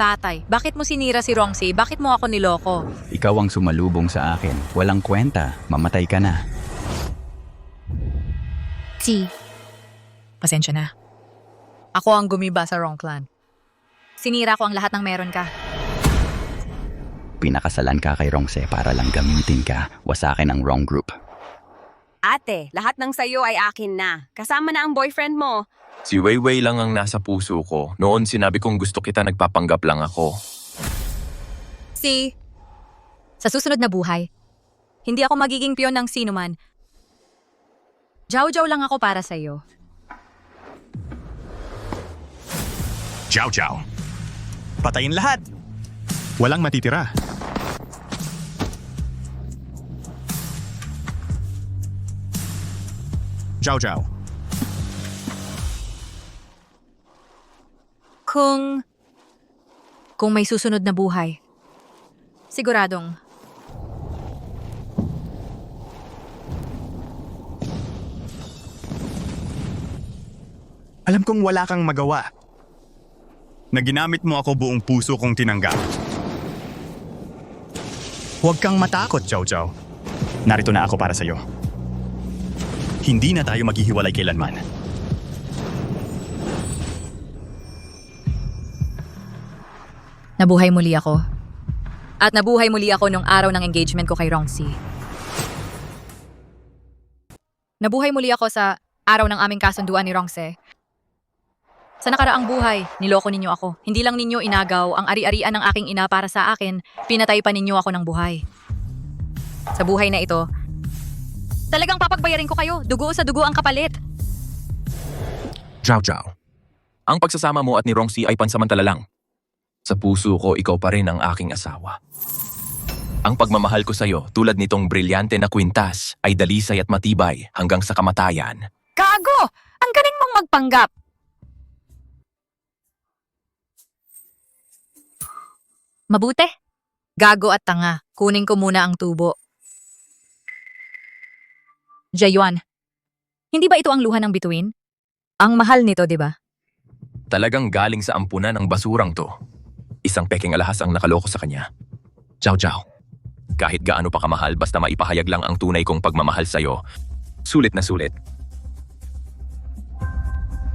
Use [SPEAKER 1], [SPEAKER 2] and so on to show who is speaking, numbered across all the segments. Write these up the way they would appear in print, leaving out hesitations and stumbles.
[SPEAKER 1] tatay. Bakit mo sinira si Rongsi? Bakit mo ako niloko?
[SPEAKER 2] Ikaw ang sumalubong sa akin. Walang kwenta. Mamatay ka na.
[SPEAKER 1] Si. Pasensya na. Ako ang gumiba sa wrong clan. Sinira ko ang lahat ng meron ka.
[SPEAKER 2] Pinakasalan ka kay Rongse para lang gamitin ka. Wasakin ang wrong group.
[SPEAKER 3] Ate, lahat ng sayo ay akin na. Kasama na ang boyfriend mo.
[SPEAKER 4] Si Weiwei lang ang nasa puso ko. Noon sinabi kong gusto kita, nagpapanggap lang ako.
[SPEAKER 1] Si. Sa susunod na buhay, hindi ako magiging piyon ng sino man. Jaw-jaw lang ako para sa'yo.
[SPEAKER 5] Jiao Jiao. Patayin lahat. Walang matitira. Jiao Jiao.
[SPEAKER 1] Kung may susunod na buhay, siguradong
[SPEAKER 5] Alam kong wala kang magawa. Na ginamit mo ako buong puso kong tinanggap. Huwag kang matakot, Jiao Jiao. Narito na ako para sa'yo. Hindi na tayo maghihiwalay kailanman.
[SPEAKER 1] nabuhay muli ako. At nabuhay muli ako nung araw ng engagement ko kay Rongsi. Nabuhay muli ako sa araw ng aming kasunduan ni Rongse. Sa nakaraang buhay, niloko ninyo ako. Hindi lang ninyo inagaw ang ari-arian ng aking ina para sa akin, pinatay pa ninyo ako ng buhay. Sa buhay na ito, talagang papagbayarin ko kayo. Dugo sa dugo ang kapalit.
[SPEAKER 4] Jiao Jiao. Ang pagsasama mo at ni Rongsi ay pansamantala lang. Sa puso ko, ikaw pa rin ang aking asawa. Ang pagmamahal ko sa'yo, tulad nitong brilyante na kwintas, ay dalisay at matibay hanggang sa kamatayan.
[SPEAKER 1] Gago! Ang galing mong magpanggap! Mabuti. Gago at tanga. Kunin ko muna ang tubo. Jayuan, hindi ba ito ang luha ng bituin? Ang mahal nito, di ba?
[SPEAKER 4] Talagang galing sa ampunan ng basurang to. Isang peking alahas ang nakaloko sa kanya. Jiao Jiao. Kahit gaano pa kamahal, basta maipahayag lang ang tunay kong pagmamahal sa'yo. Sulit na sulit.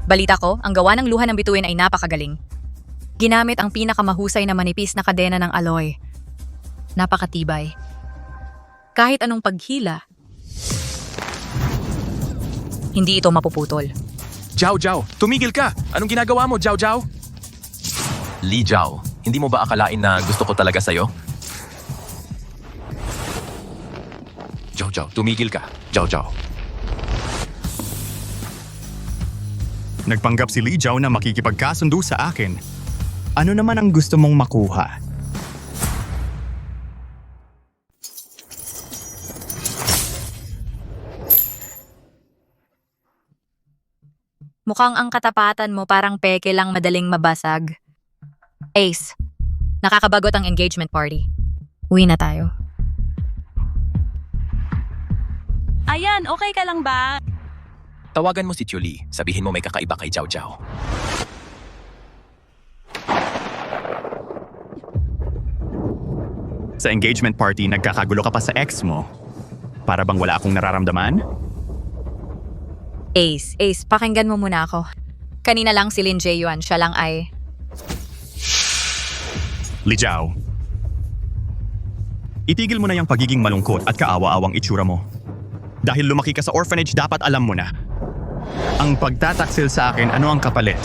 [SPEAKER 1] Balita ko, ang gawa ng luha ng bituin ay napakagaling. Ginamit ang pinakamahusay na manipis na kadena ng alloy. Napakatibay. Kahit anong paghila, hindi ito mapuputol.
[SPEAKER 4] Jiao Jiao, tumigil ka! Anong ginagawa mo, Jiao Jiao? Li Jiao, hindi mo ba akalain na gusto ko talaga sa'yo? Jiao Jiao, tumigil ka. Jiao Jiao.
[SPEAKER 5] Nagpanggap si Li Jiao na makikipagkasundo sa akin. Ano naman ang gusto mong makuha?
[SPEAKER 1] Mukhang ang katapatan mo parang peke lang madaling mabasag. Ace, nakakabagot ang engagement party. Uwi na tayo.
[SPEAKER 3] Ayan, okay ka lang ba?
[SPEAKER 4] Tawagan mo si Chuli. Sabihin mo may kakaiba kay Jiao Jiao.
[SPEAKER 5] Sa engagement party, nagkakagulo ka pa sa ex mo. Para bang wala akong nararamdaman?
[SPEAKER 1] Ace, pakinggan mo muna ako. Kanina lang si Lin Jae-yuan, siya lang ay...
[SPEAKER 5] Li Jiao. Itigil mo na yung pagiging malungkot at kaawa-awang itsura mo. Dahil lumaki ka sa orphanage, dapat alam mo na. Ang pagtataksil sa akin, ano ang kapalit?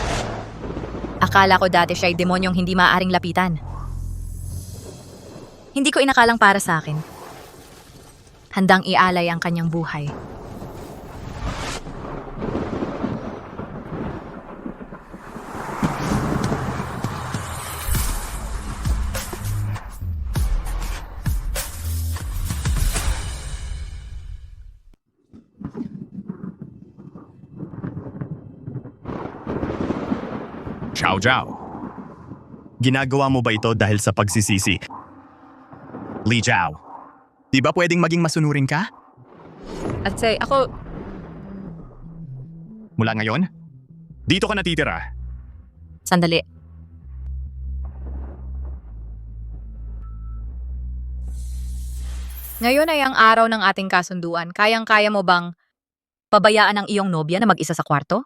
[SPEAKER 1] Akala ko dati siya'y demonyong hindi maaaring lapitan. Hindi ko inakalang para sa akin. Handang ialay ang kanyang buhay.
[SPEAKER 5] Jiao Jiao. Ginagawa mo ba ito dahil sa pagsisisi? Li Jiao, di ba pwedeng maging masunurin ka?
[SPEAKER 1] At say, ako...
[SPEAKER 5] Mula ngayon, dito ka natitira.
[SPEAKER 1] Sandali. Ngayon ay ang araw ng ating kasunduan. Kayang-kaya mo bang pabayaan ang iyong nobya na mag-isa sa kwarto?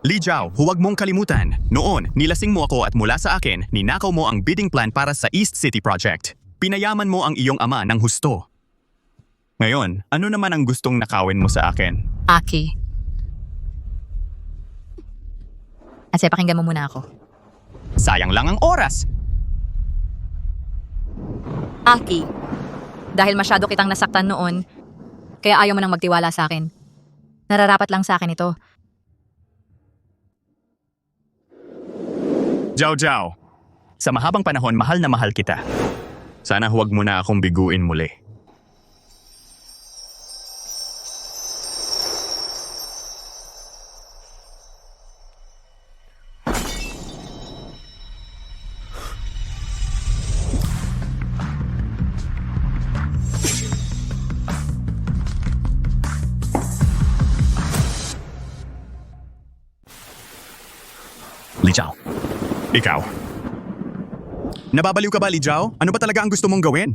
[SPEAKER 5] Li Jiao, huwag mong kalimutan. Noon, nilasing mo ako at mula sa akin, ninakaw mo ang bidding plan para sa East City Project. Pinayaman mo ang iyong ama ng husto. Ngayon, ano naman ang gustong nakawin mo sa akin?
[SPEAKER 1] Aki. Ase, pakinggan mo muna ako.
[SPEAKER 5] Sayang lang ang oras.
[SPEAKER 1] Aki. Dahil masyado kitang nasaktan noon, kaya ayaw mo nang magtiwala sa akin. Nararapat lang sa akin ito.
[SPEAKER 5] Jiao Jiao, sa mahabang panahon mahal na mahal kita. Sana huwag mo na akong biguin muli. Li Jiao. Ikaw. Nababaliw ka ba, Li Jiao? Ano ba talaga ang gusto mong gawin?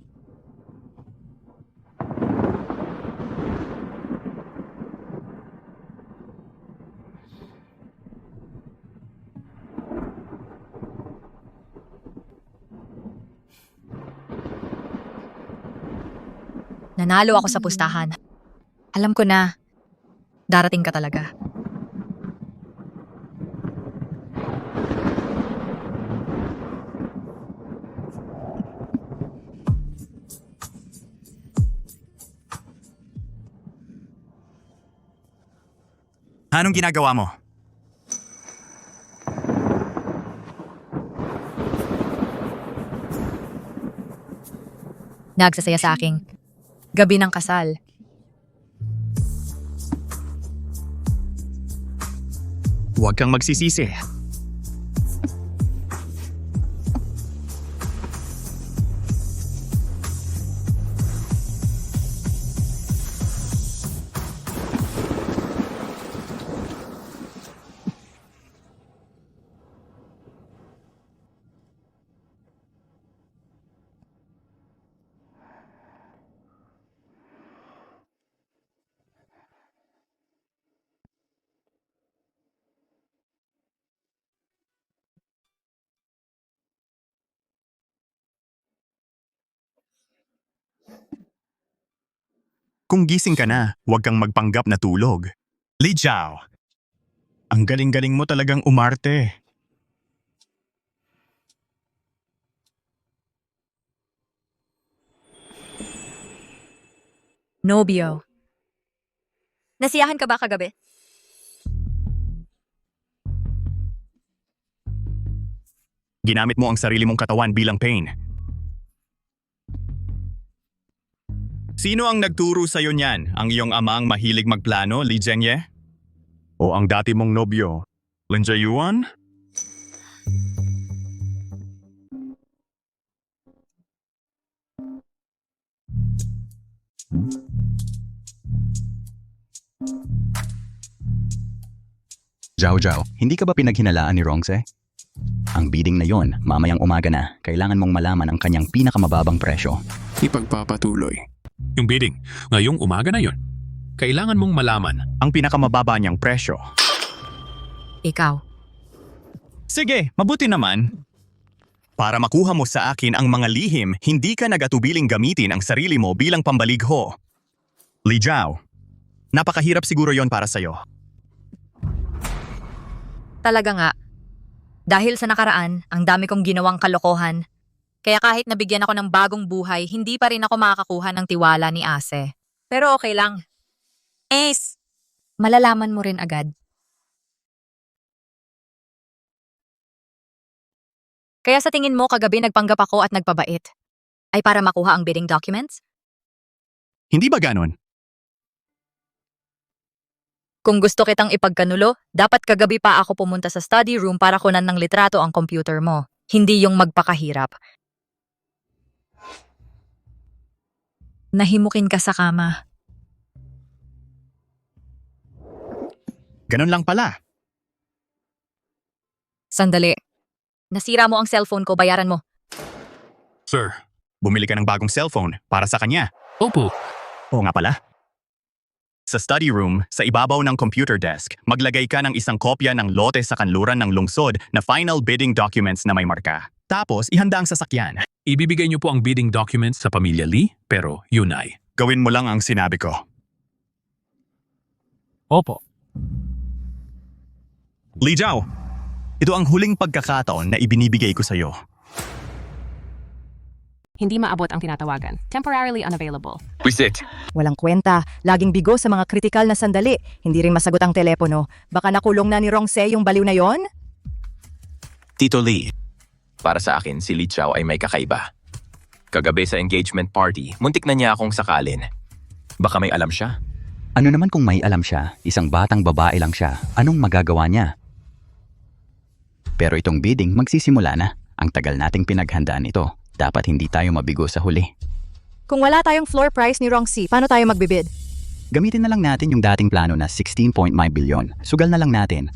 [SPEAKER 1] Nanalo ako sa pustahan. Alam ko na, darating ka talaga.
[SPEAKER 5] Anong ginagawa mo?
[SPEAKER 1] Nagsasaya sa aking gabi ng kasal.
[SPEAKER 5] Huwag kang magsisisi. Kung gising ka na, huwag kang magpanggap na tulog. Li Jiao, ang galing-galing mo talagang umarte.
[SPEAKER 1] Nobyo. Nasiyahan ka ba kagabi?
[SPEAKER 5] Ginamit mo ang sarili mong katawan bilang pain. Sino ang nagturo sa'yo niyan? Ang iyong ama ang mahilig magplano, Li Zhengye? O ang dati mong nobyo, Lin Jiayuan?
[SPEAKER 2] Jiao Jiao, hindi ka ba pinaghinalaan ni Rongse? Ang bidding na yon, mamayang umaga na, kailangan mong malaman ang kanyang pinakamababang presyo.
[SPEAKER 6] Ipagpapatuloy. Yung bidding, ngayong umaga na yon. Kailangan mong malaman.
[SPEAKER 5] Ang pinakamababa niyang presyo.
[SPEAKER 1] Ikaw.
[SPEAKER 5] Sige, mabuti naman. Para makuha mo sa akin ang mga lihim, hindi ka nagatubiling gamitin ang sarili mo bilang pambaligho. Li Jiao, napakahirap siguro yon para sa'yo.
[SPEAKER 1] Talaga nga. Dahil sa nakaraan, ang dami kong ginawang kalokohan. Kaya kahit nabigyan ako ng bagong buhay, hindi pa rin ako makakakuha ng tiwala ni Ase. Pero okay lang. Ace! Malalaman mo rin agad. Kaya sa tingin mo kagabi nagpanggap ako at nagpabait? Ay para makuha ang bidding documents?
[SPEAKER 5] Hindi ba ganon?
[SPEAKER 1] Kung gusto kitang ipagkanulo, dapat kagabi pa ako pumunta sa study room para kunan ng litrato ang computer mo. Hindi yung magpakahirap. Nahimukin ka sa kama.
[SPEAKER 5] Ganun lang pala.
[SPEAKER 1] Sandali. Nasira mo ang cellphone ko, bayaran mo.
[SPEAKER 6] Sir.
[SPEAKER 5] Bumili ka ng bagong cellphone para sa kanya.
[SPEAKER 6] Opo.
[SPEAKER 5] Oo nga pala. Sa study room, sa ibabaw ng computer desk, maglagay ka ng isang kopya ng lote sa kanluran ng lungsod na final bidding documents na may marka. Tapos, ihanda ang sasakyan.
[SPEAKER 6] Ibibigay niyo po ang bidding documents sa pamilya Lee, pero yun ay.
[SPEAKER 5] Gawin mo lang ang sinabi ko.
[SPEAKER 6] Opo.
[SPEAKER 5] Li Jiao, ito ang huling pagkakataon na ibinibigay ko sa'yo.
[SPEAKER 7] Hindi maabot ang tinatawagan. Temporarily unavailable.
[SPEAKER 4] Wisit,
[SPEAKER 8] Walang kwenta, laging bigo sa mga kritikal na sandali. Hindi rin masagot ang telepono. Baka nakulong na ni Rongse yung baliw na yon?
[SPEAKER 4] Tito Lee. Para sa akin, si Li Chao ay may kakaiba. Kagabi sa engagement party, muntik na niya akong sakalin. Baka may alam siya?
[SPEAKER 2] Ano naman kung may alam siya, isang batang babae lang siya, anong magagawa niya? Pero itong bidding magsisimula na. Ang tagal nating pinaghandaan ito. Dapat hindi tayo mabigo sa huli.
[SPEAKER 8] Kung wala tayong floor price ni Rongsi, paano tayo magbibid?
[SPEAKER 2] Gamitin na lang natin yung dating plano na 16.5 bilyon. Sugal na lang natin.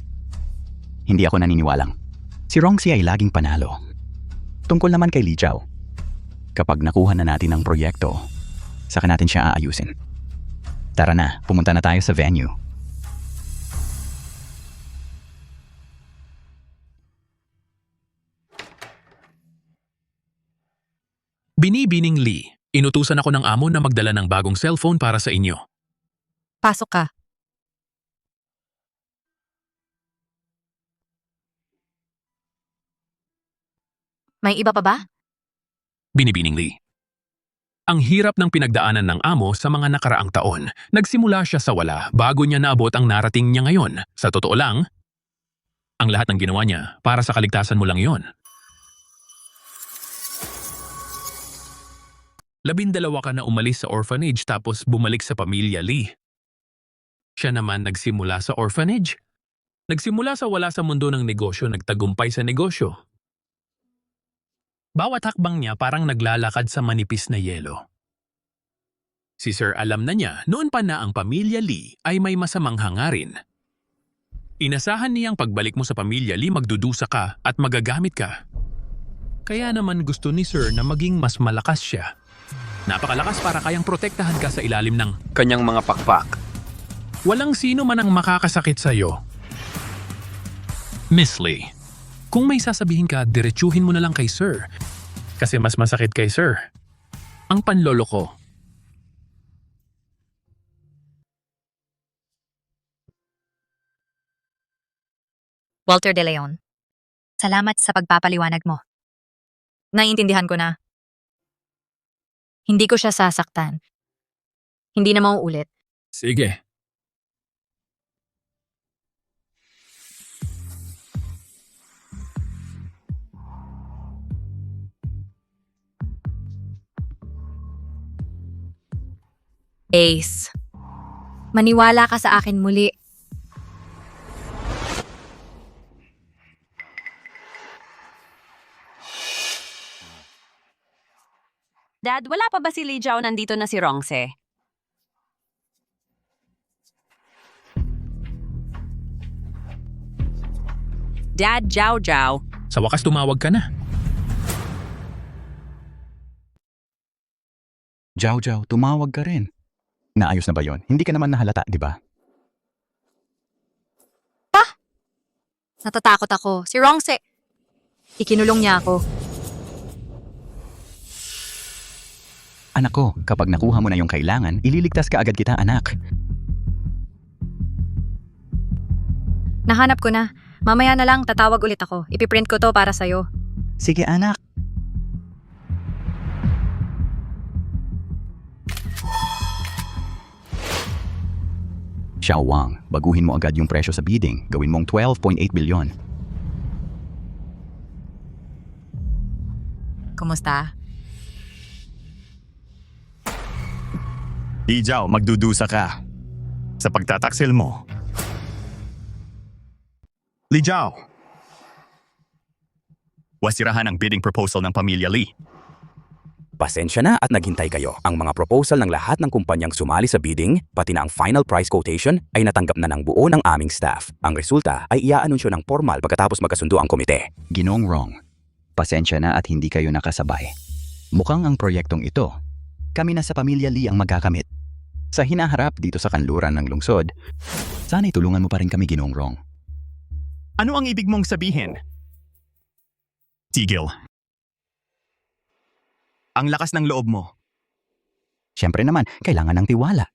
[SPEAKER 2] Hindi ako naniniwalang. Si Rongsi ay laging panalo. Tungkol naman kay Li Jiao. Kapag nakuha na natin ang proyekto, saka natin siya aayusin. Tara na, pumunta na tayo sa venue.
[SPEAKER 6] Binibining Lee, inutusan ako ng amo na magdala ng bagong cellphone para sa inyo.
[SPEAKER 1] Pasok ka. May iba pa ba?
[SPEAKER 6] Binibining Lee. Ang hirap ng pinagdaanan ng amo sa mga nakaraang taon. Nagsimula siya sa wala bago niya naabot ang narating niya ngayon. Sa totoo lang, ang lahat ng ginawa niya para sa kaligtasan mo lang yon. 12 ka na umalis sa orphanage tapos bumalik sa pamilya Lee. Siya naman nagsimula sa orphanage. Nagsimula sa wala sa mundo ng negosyo, nagtagumpay sa negosyo. Bawat hakbang niya parang naglalakad sa manipis na yelo. Si Sir alam na niya noon pa na ang pamilya Lee ay may masamang hangarin. Inasahan niyang pagbalik mo sa pamilya Lee magdudusa ka at magagamit ka. Kaya naman gusto ni Sir na maging mas malakas siya. Napakalakas para kayang protektahan ka sa ilalim ng
[SPEAKER 4] Kanyang mga pakpak.
[SPEAKER 6] walang sino man ang makakasakit sa'yo. Miss Lee, kung may sasabihin ka, diretsuhin mo na lang kay Sir. Kasi mas masakit kay Sir ang panlolo ko.
[SPEAKER 1] Walter De Leon. Salamat sa pagpapaliwanag mo. Naiintindihan ko na. Hindi ko siya sasaktan. Hindi na mauulit.
[SPEAKER 6] Sige.
[SPEAKER 1] Ace. Maniwala ka sa akin muli.
[SPEAKER 3] Dad, wala pa ba si Li Jiao nandito na si Rongse? Dad, Jiao Jiao.
[SPEAKER 6] Sa wakas tumawag ka na.
[SPEAKER 2] Jiao Jiao, tumawag ka rin. Naayos na ba yon? Hindi ka naman nahalata, di ba?
[SPEAKER 1] Natatakot ako. Si Rongse. Ikinulong niya ako.
[SPEAKER 2] Anak ko, kapag nakuha mo na yung kailangan, ililigtas ka agad kita, anak.
[SPEAKER 1] Nahanap ko na. Mamaya na lang tatawag ulit ako. Ipiprint ko to para sa'yo.
[SPEAKER 2] Sige, anak. Xiao Wang, baguhin mo agad yung presyo sa bidding. Gawin mong 12.8 bilyon.
[SPEAKER 1] Kumusta?
[SPEAKER 5] Li Jiao, magdudusa ka. Sa pagtataksil mo. Li Jiao. Wasirahan ang bidding proposal ng pamilya Lee.
[SPEAKER 2] Pasensya na at naghintay kayo. Ang mga proposal ng lahat ng kumpanyang sumali sa bidding, pati na ang final price quotation, ay natanggap na ng buo ng aming staff. Ang resulta ay iaanunsyo ng formal pagkatapos magkasundo ang komite.
[SPEAKER 9] Ginoong Wrong, pasensya na at hindi kayo nakasabay. Mukhang ang proyektong ito, kami na sa Pamilya Lee ang magkakamit. Sa hinaharap dito sa kanluran ng lungsod, sana'y tulungan mo pa rin kami, Ginoong Wrong.
[SPEAKER 5] Ano ang ibig mong sabihin? Tigil. Ang lakas ng loob mo.
[SPEAKER 9] Siyempre naman, kailangan ng tiwala.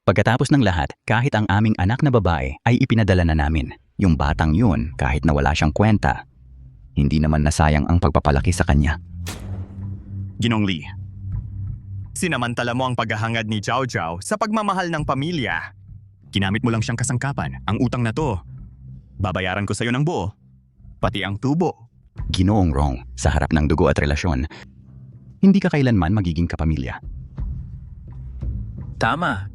[SPEAKER 9] Pagkatapos ng lahat, kahit ang aming anak na babae ay ipinadala na namin. Yung batang yun, kahit na wala siyang kwenta, hindi naman nasayang ang pagpapalaki sa kanya.
[SPEAKER 5] Ginong Lee, sinamantala mo ang paghahangad ni Zhao Zhao sa pagmamahal ng pamilya. Ginamit mo lang siyang kasangkapan. Ang utang na to, babayaran ko sa'yo ng buo. Pati ang tubo.
[SPEAKER 9] Ginoong Wrong, sa harap ng dugo at relasyon, hindi ka kailanman magiging kapamilya.
[SPEAKER 4] Tama.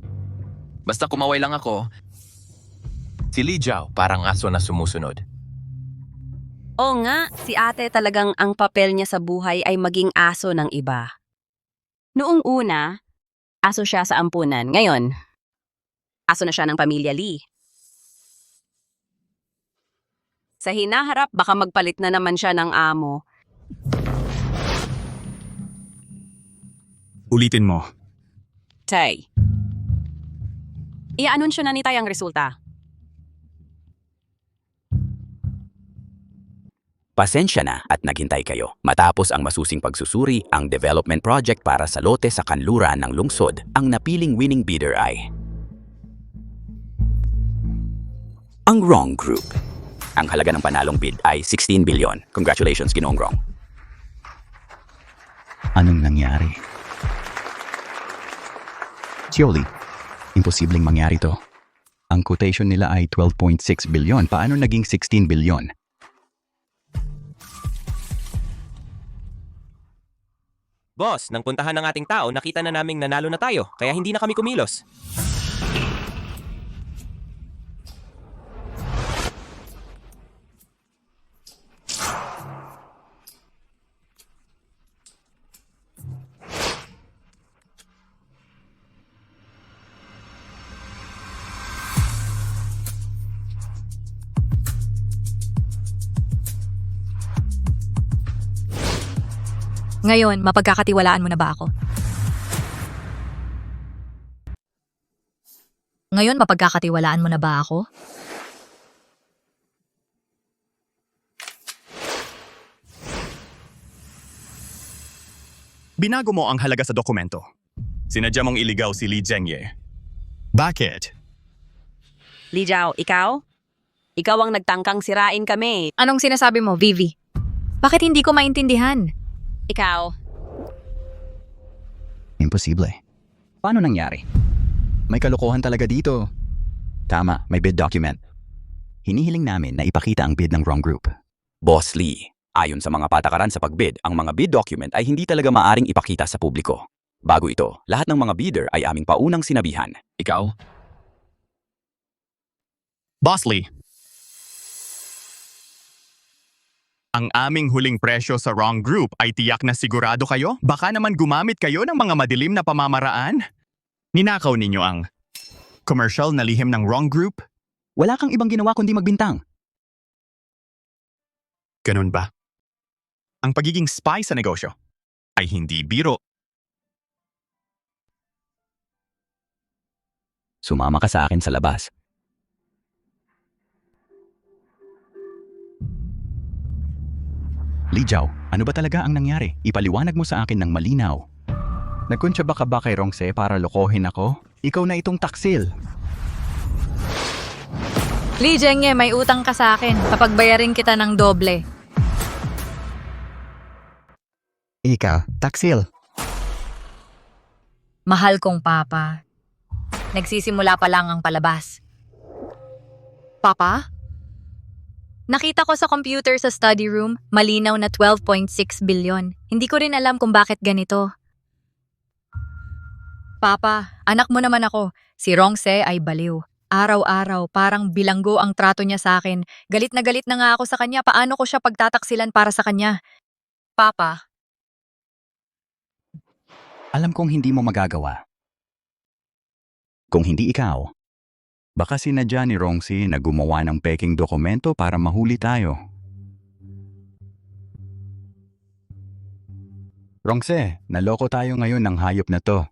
[SPEAKER 4] Basta kumaway lang ako. Si Li Jiao parang aso na sumusunod.
[SPEAKER 3] Oo nga, si ate talagang ang papel niya sa buhay ay maging aso ng iba. Noong una, aso siya sa ampunan. Ngayon, aso na siya ng pamilya Lee. Sa hinaharap, baka magpalit na naman siya ng amo.
[SPEAKER 5] Ulitin mo.
[SPEAKER 3] Tay. Iaanunsyo na ni Tay ang resulta.
[SPEAKER 2] Pasensya na at naghintay kayo. Matapos ang masusing pagsusuri, ang development project para sa lote sa kanluran ng lungsod, ang napiling winning bidder ay ang Wrong Group. Ang halaga ng panalong bid ay 16 billion. Congratulations, Ginoong Wrong.
[SPEAKER 9] Anong nangyari? Sioli, imposibleng mangyari to. Ang quotation nila ay 12.6 billion. Paano naging 16 billion?
[SPEAKER 10] Boss, nang puntahan ng ating tao, nakita na naming nanalo na tayo, kaya hindi na kami kumilos.
[SPEAKER 1] Ngayon, mapagkakatiwalaan mo na ba ako? Ngayon, mapagkakatiwalaan mo na ba ako?
[SPEAKER 5] Binago mo ang halaga sa dokumento. Sinadya mong iligaw si Li Zhengye. Bakit?
[SPEAKER 3] Li Jiao, ikaw? Ikaw ang nagtangkang sirain kami.
[SPEAKER 1] Anong sinasabi mo, Vivi? Bakit hindi ko maintindihan?
[SPEAKER 3] Ikaw.
[SPEAKER 9] Imposible. Paano nangyari? May kalokohan talaga dito. Tama, may bid document. Hinihiling namin na ipakita ang bid ng Wrong Group.
[SPEAKER 2] Boss Lee, ayon sa mga patakaran sa pagbid, ang mga bid document ay hindi talaga maaring ipakita sa publiko. Bago ito, lahat ng mga bidder ay aming paunang sinabihan.
[SPEAKER 4] Ikaw?
[SPEAKER 5] Boss Lee. Ang aming huling presyo sa Wrong Group ay tiyak na sigurado kayo? Baka naman gumamit kayo ng mga madilim na pamamaraan? Ninakaw ninyo ang commercial na lihim ng Wrong Group?
[SPEAKER 9] Wala kang ibang ginawa kundi magbintang.
[SPEAKER 5] Ganun ba? Ang pagiging spy sa negosyo ay hindi biro.
[SPEAKER 9] Sumama ka sa akin sa labas. Li Jiao, ano ba talaga ang nangyari? Ipaliwanag mo sa akin ng malinaw. Nagkuntsaba ka ba kay Rongse para lokohin ako? Ikaw na itong taksil.
[SPEAKER 1] Li Zhengye, may utang ka sa akin. Papagbayarin kita ng doble.
[SPEAKER 9] Ikaw, taksil.
[SPEAKER 1] Mahal kong papa. Nagsisimula pa lang ang palabas. Papa? Nakita ko sa computer sa study room, malinaw na 12.6 billion. Hindi ko rin alam kung bakit ganito. Papa, anak mo naman ako. Si Rongse ay baliw. Araw-araw, parang bilanggo ang trato niya sa akin. Galit na nga ako sa kanya. Paano ko siya pagtataksilan para sa kanya? Papa,
[SPEAKER 2] Alam kong hindi mo magagawa. Kung hindi ikaw, baka sinadya ni Rongsi na gumawa ng peking dokumento para mahuli tayo. Rongse, naloko tayo ngayon ng hayop na to.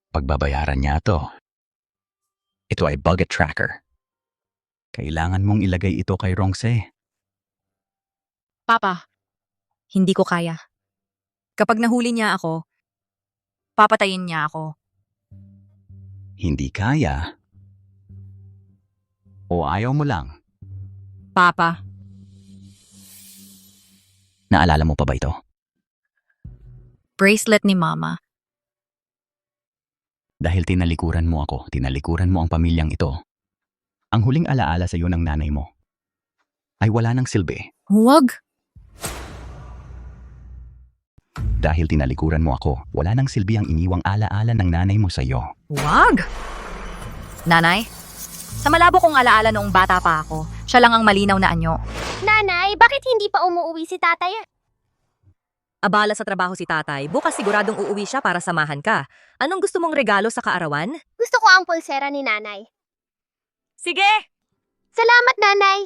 [SPEAKER 2] Pagbabayaran niya to. Ito ay budget tracker. Kailangan mong ilagay ito kay Rongse.
[SPEAKER 1] Papa, hindi ko kaya. Kapag nahuli niya ako, papatayin niya ako.
[SPEAKER 2] Hindi kaya? O ayaw mo lang?
[SPEAKER 1] Papa,
[SPEAKER 2] Naalala mo pa ba ito?
[SPEAKER 1] bracelet ni Mama.
[SPEAKER 2] Dahil tinalikuran mo ako, tinalikuran mo ang pamilyang ito. Ang huling alaala sa iyo ng nanay mo ay wala ng silbi.
[SPEAKER 1] Huwag.
[SPEAKER 2] Dahil tinalikuran mo ako, wala ng silbi ang iniwang alaala ng nanay mo sa iyo.
[SPEAKER 1] Huwag. Nanay, sa malabo kong alaala noong bata pa ako, siya lang ang malinaw na anyo.
[SPEAKER 11] Nanay, bakit hindi pa umuwi si tatay?
[SPEAKER 3] Abala sa trabaho si tatay, bukas siguradong uuwi siya para samahan ka. Anong gusto mong regalo sa kaarawan?
[SPEAKER 11] Gusto ko ang pulsera ni nanay.
[SPEAKER 3] Sige!
[SPEAKER 11] Salamat, nanay!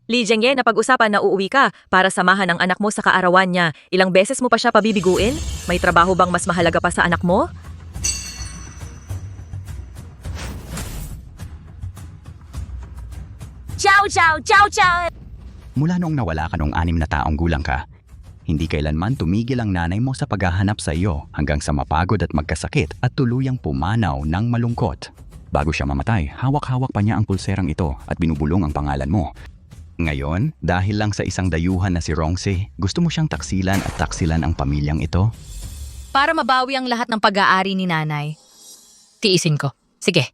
[SPEAKER 3] Li Jiangye, napag-usapan na uuwi ka para samahan ang anak mo sa kaarawan niya. Ilang beses mo pa siya pabibiguin? May trabaho bang mas mahalaga pa sa anak mo?
[SPEAKER 11] Ciao, ciao, ciao, ciao!
[SPEAKER 2] Mula noong nawala ka noong 6 na taong gulang ka, hindi kailanman tumigil ang nanay mo sa paghahanap sa iyo hanggang sa mapagod at magkasakit at tuluyang pumanaw ng malungkot. Bago siya mamatay, hawak-hawak pa niya ang pulserang ito at binubulong ang pangalan mo. Ngayon, dahil lang sa isang dayuhan na si Rongse, gusto mo siyang taksilan at taksilan ang pamilyang ito?
[SPEAKER 1] Para mabawi ang lahat ng pag-aari ni nanay, tiisin ko. Sige.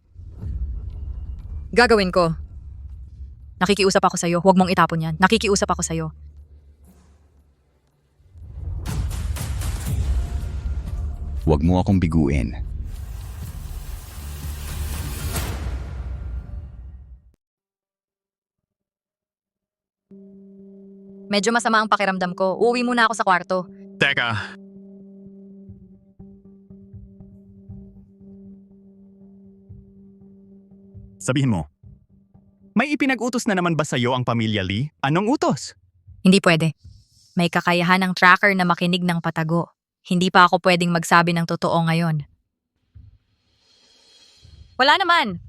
[SPEAKER 1] Gagawin ko. Nakikiusap ako sa'yo. Huwag mong itapon yan. Nakikiusap ako sa'yo.
[SPEAKER 2] Huwag mo akong biguin.
[SPEAKER 1] Medyo masama ang pakiramdam ko. Uuwi muna ako sa kwarto.
[SPEAKER 5] Teka, sabihin mo, may ipinag-utos na naman ba sa'yo ang pamilya Lee? Anong utos?
[SPEAKER 1] Hindi pwede. May kakayahan ng tracker na makinig ng patago. Hindi pa ako pwedeng magsabi ng totoo ngayon. Wala naman.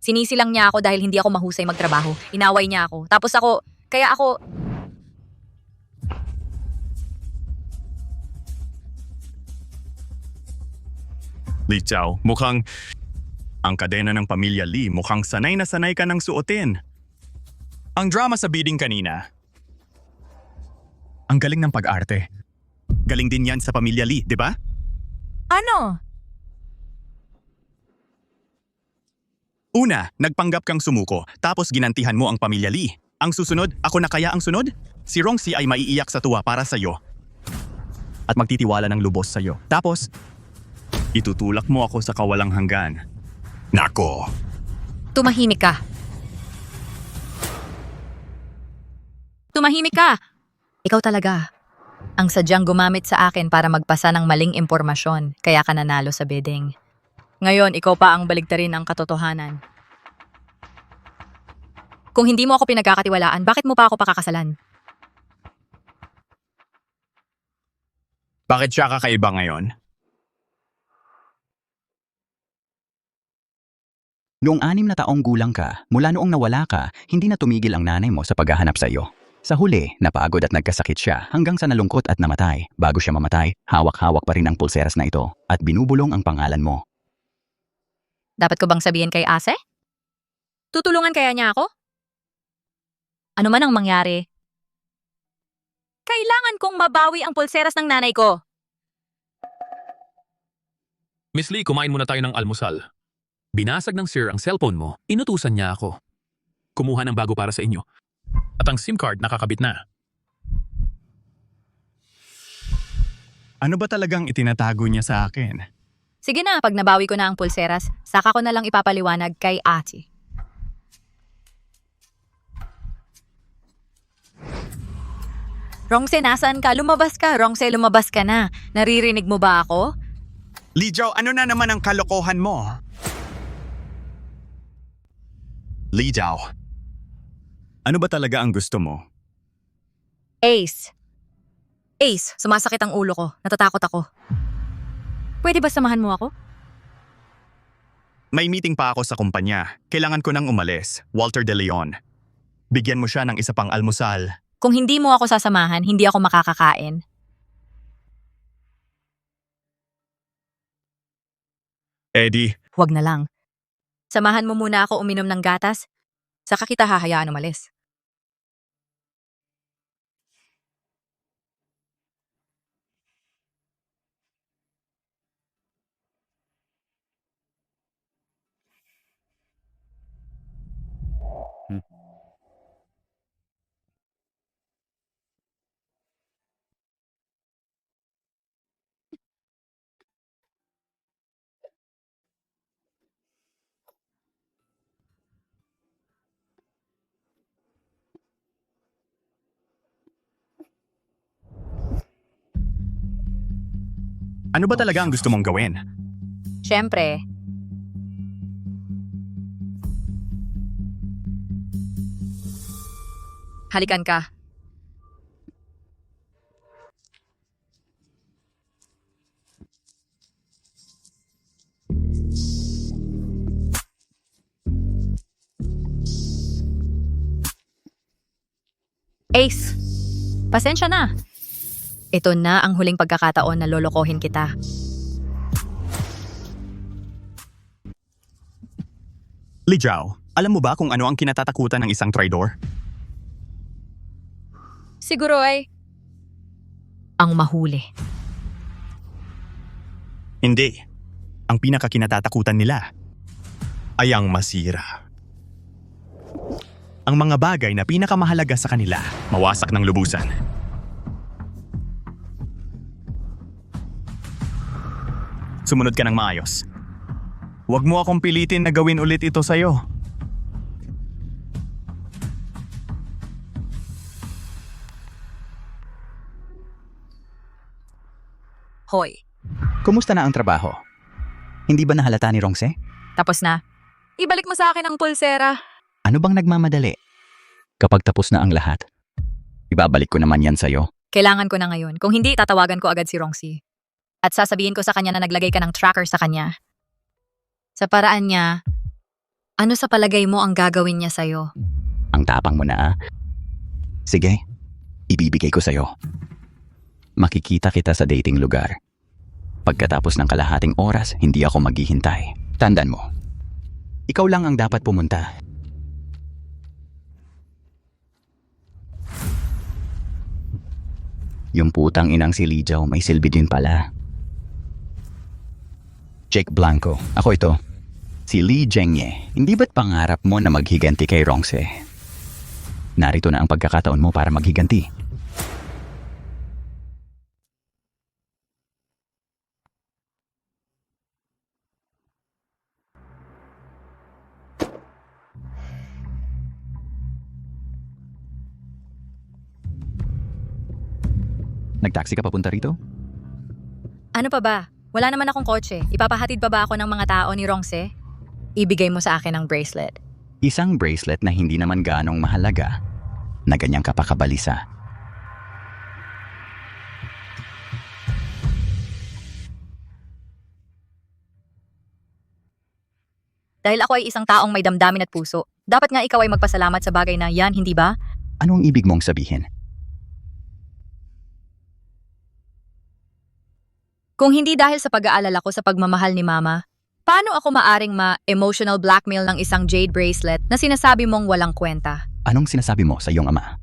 [SPEAKER 1] Sinisi lang niya ako dahil hindi ako mahusay magtrabaho. Inaway niya ako. Tapos kaya ako...
[SPEAKER 5] Li Chao, mukhang ang kadena ng pamilya Lee, mukhang sanay na sanay ka ng suotin. Ang drama sa bidding kanina. Ang galing ng pag-arte. Galing din yan sa pamilya Lee, di ba?
[SPEAKER 1] Ano?
[SPEAKER 5] Una, nagpanggap kang sumuko, tapos ginantihan mo ang pamilya Lee. Ang susunod, ako na kaya ang sunod? Si Rongsi ay maiiyak sa tuwa para sa'yo. At magtitiwala ng lubos sa'yo. Tapos, itutulak mo ako sa kawalang hanggan. Nako!
[SPEAKER 1] Tumahimik ka. Tumahimik ka! Ikaw talaga. Ang sadyang gumamit sa akin para magpasa ng maling impormasyon, kaya ka nanalo sa bidding. Ngayon, ikaw pa ang baligtarin ang katotohanan. Kung hindi mo ako pinagkakatiwalaan, bakit mo pa ako pakakasalan?
[SPEAKER 5] Bakit siya kakaiba ngayon?
[SPEAKER 2] Noong 6 na taong gulang ka, mula noong nawala ka, hindi na tumigil ang nanay mo sa paghahanap sa iyo. Sa huli, napagod at nagkasakit siya hanggang sa nalungkot at namatay. Bago siya mamatay, hawak-hawak pa rin ang pulseras na ito at binubulong ang pangalan mo.
[SPEAKER 1] Dapat ko bang sabihin kay Ase? Tutulungan kaya niya ako? Ano man ang mangyari, kailangan kong mabawi ang pulseras ng nanay ko.
[SPEAKER 6] Miss Lee, kumain muna tayo ng almusal. Binasag ng sir ang cellphone mo, inutusan niya ako. Kumuha ng bago para sa inyo. At ang SIM card nakakabit na.
[SPEAKER 5] Ano ba talagang itinatago niya sa akin?
[SPEAKER 1] Sige na, pag nabawi ko na ang pulseras, saka ko na lang ipapaliwanag kay Ate. Rongse, nasaan ka? Lumabas ka. Rongse, lumabas ka na. Naririnig mo ba ako?
[SPEAKER 5] Li Jiao, ano na naman ang kalokohan mo? Li Jiao, ano ba talaga ang gusto mo?
[SPEAKER 1] Ace. Ace, sumasakit ang ulo ko. Natatakot ako. Pwede ba samahan mo ako?
[SPEAKER 5] May meeting pa ako sa kumpanya. Kailangan ko nang umalis. Walter De Leon. Bigyan mo siya ng isa pang almusal.
[SPEAKER 1] Kung hindi mo ako sasamahan, hindi ako makakakain.
[SPEAKER 5] Eddie,
[SPEAKER 1] Huwag na lang. Samahan mo muna ako uminom ng gatas, saka kita hahayaan umalis.
[SPEAKER 5] ano ba talaga ang gusto mong gawin?
[SPEAKER 1] Siyempre. Halikan ka. Ace, pasensya na. Ito na ang huling pagkakataon na lolokohin kita.
[SPEAKER 5] Li Jiao, alam mo ba kung ano ang kinatatakutan ng isang traidor?
[SPEAKER 1] Siguro ay ang mahuli.
[SPEAKER 5] Hindi. Ang pinakakinatatakutan nila ay ang masira. Ang mga bagay na pinakamahalaga sa kanila, mawasak ng lubusan. Sumunod ka ng maayos. Huwag mo akong pilitin na gawin ulit ito sa'yo.
[SPEAKER 1] Hoy,
[SPEAKER 2] Kumusta na ang trabaho? Hindi ba nahalata ni Rongse?
[SPEAKER 1] tapos na. Ibalik mo sa akin ang pulsera.
[SPEAKER 2] Ano bang nagmamadali? Kapag tapos na ang lahat, ibabalik ko naman yan sa'yo.
[SPEAKER 1] Kailangan ko na ngayon. Kung hindi, tatawagan ko agad si Rongsi. At sasabihin ko sa kanya na naglagay ka ng tracker sa kanya. Sa paraan niya, ano sa palagay mo ang gagawin niya sa'yo?
[SPEAKER 2] Ang tapang mo na, ah. Sige, ibibigay ko sa'yo. Makikita kita sa dating lugar. Pagkatapos ng kalahating oras, hindi ako maghihintay. Tandaan mo, ikaw lang ang dapat pumunta. Yung putang inang si Li Jiao may silbi din pala. Jake Blanco, ako ito. Si Li Zhengye, hindi ba't pangarap mo na maghiganti kay Rongse? Narito na ang pagkakataon mo para maghiganti. Nagtaksi ka papunta rito?
[SPEAKER 1] Ano pa ba? Wala naman akong kotse. Ipapahatid pa ba ako ng mga tao ni Rongse? Ibigay mo sa akin ang bracelet.
[SPEAKER 2] Isang bracelet na hindi naman ganong mahalaga, na ganyang kapakabalisa.
[SPEAKER 1] Dahil ako ay isang taong may damdamin at puso, dapat nga ikaw ay magpasalamat sa bagay na yan, hindi ba?
[SPEAKER 2] Ano ang ibig mong sabihin?
[SPEAKER 1] Kung hindi dahil sa pag-aalala ko sa pagmamahal ni Mama, paano ako maaring ma-emotional blackmail ng isang jade bracelet na sinasabi mong walang kwenta?
[SPEAKER 2] Anong sinasabi mo sa iyong ama?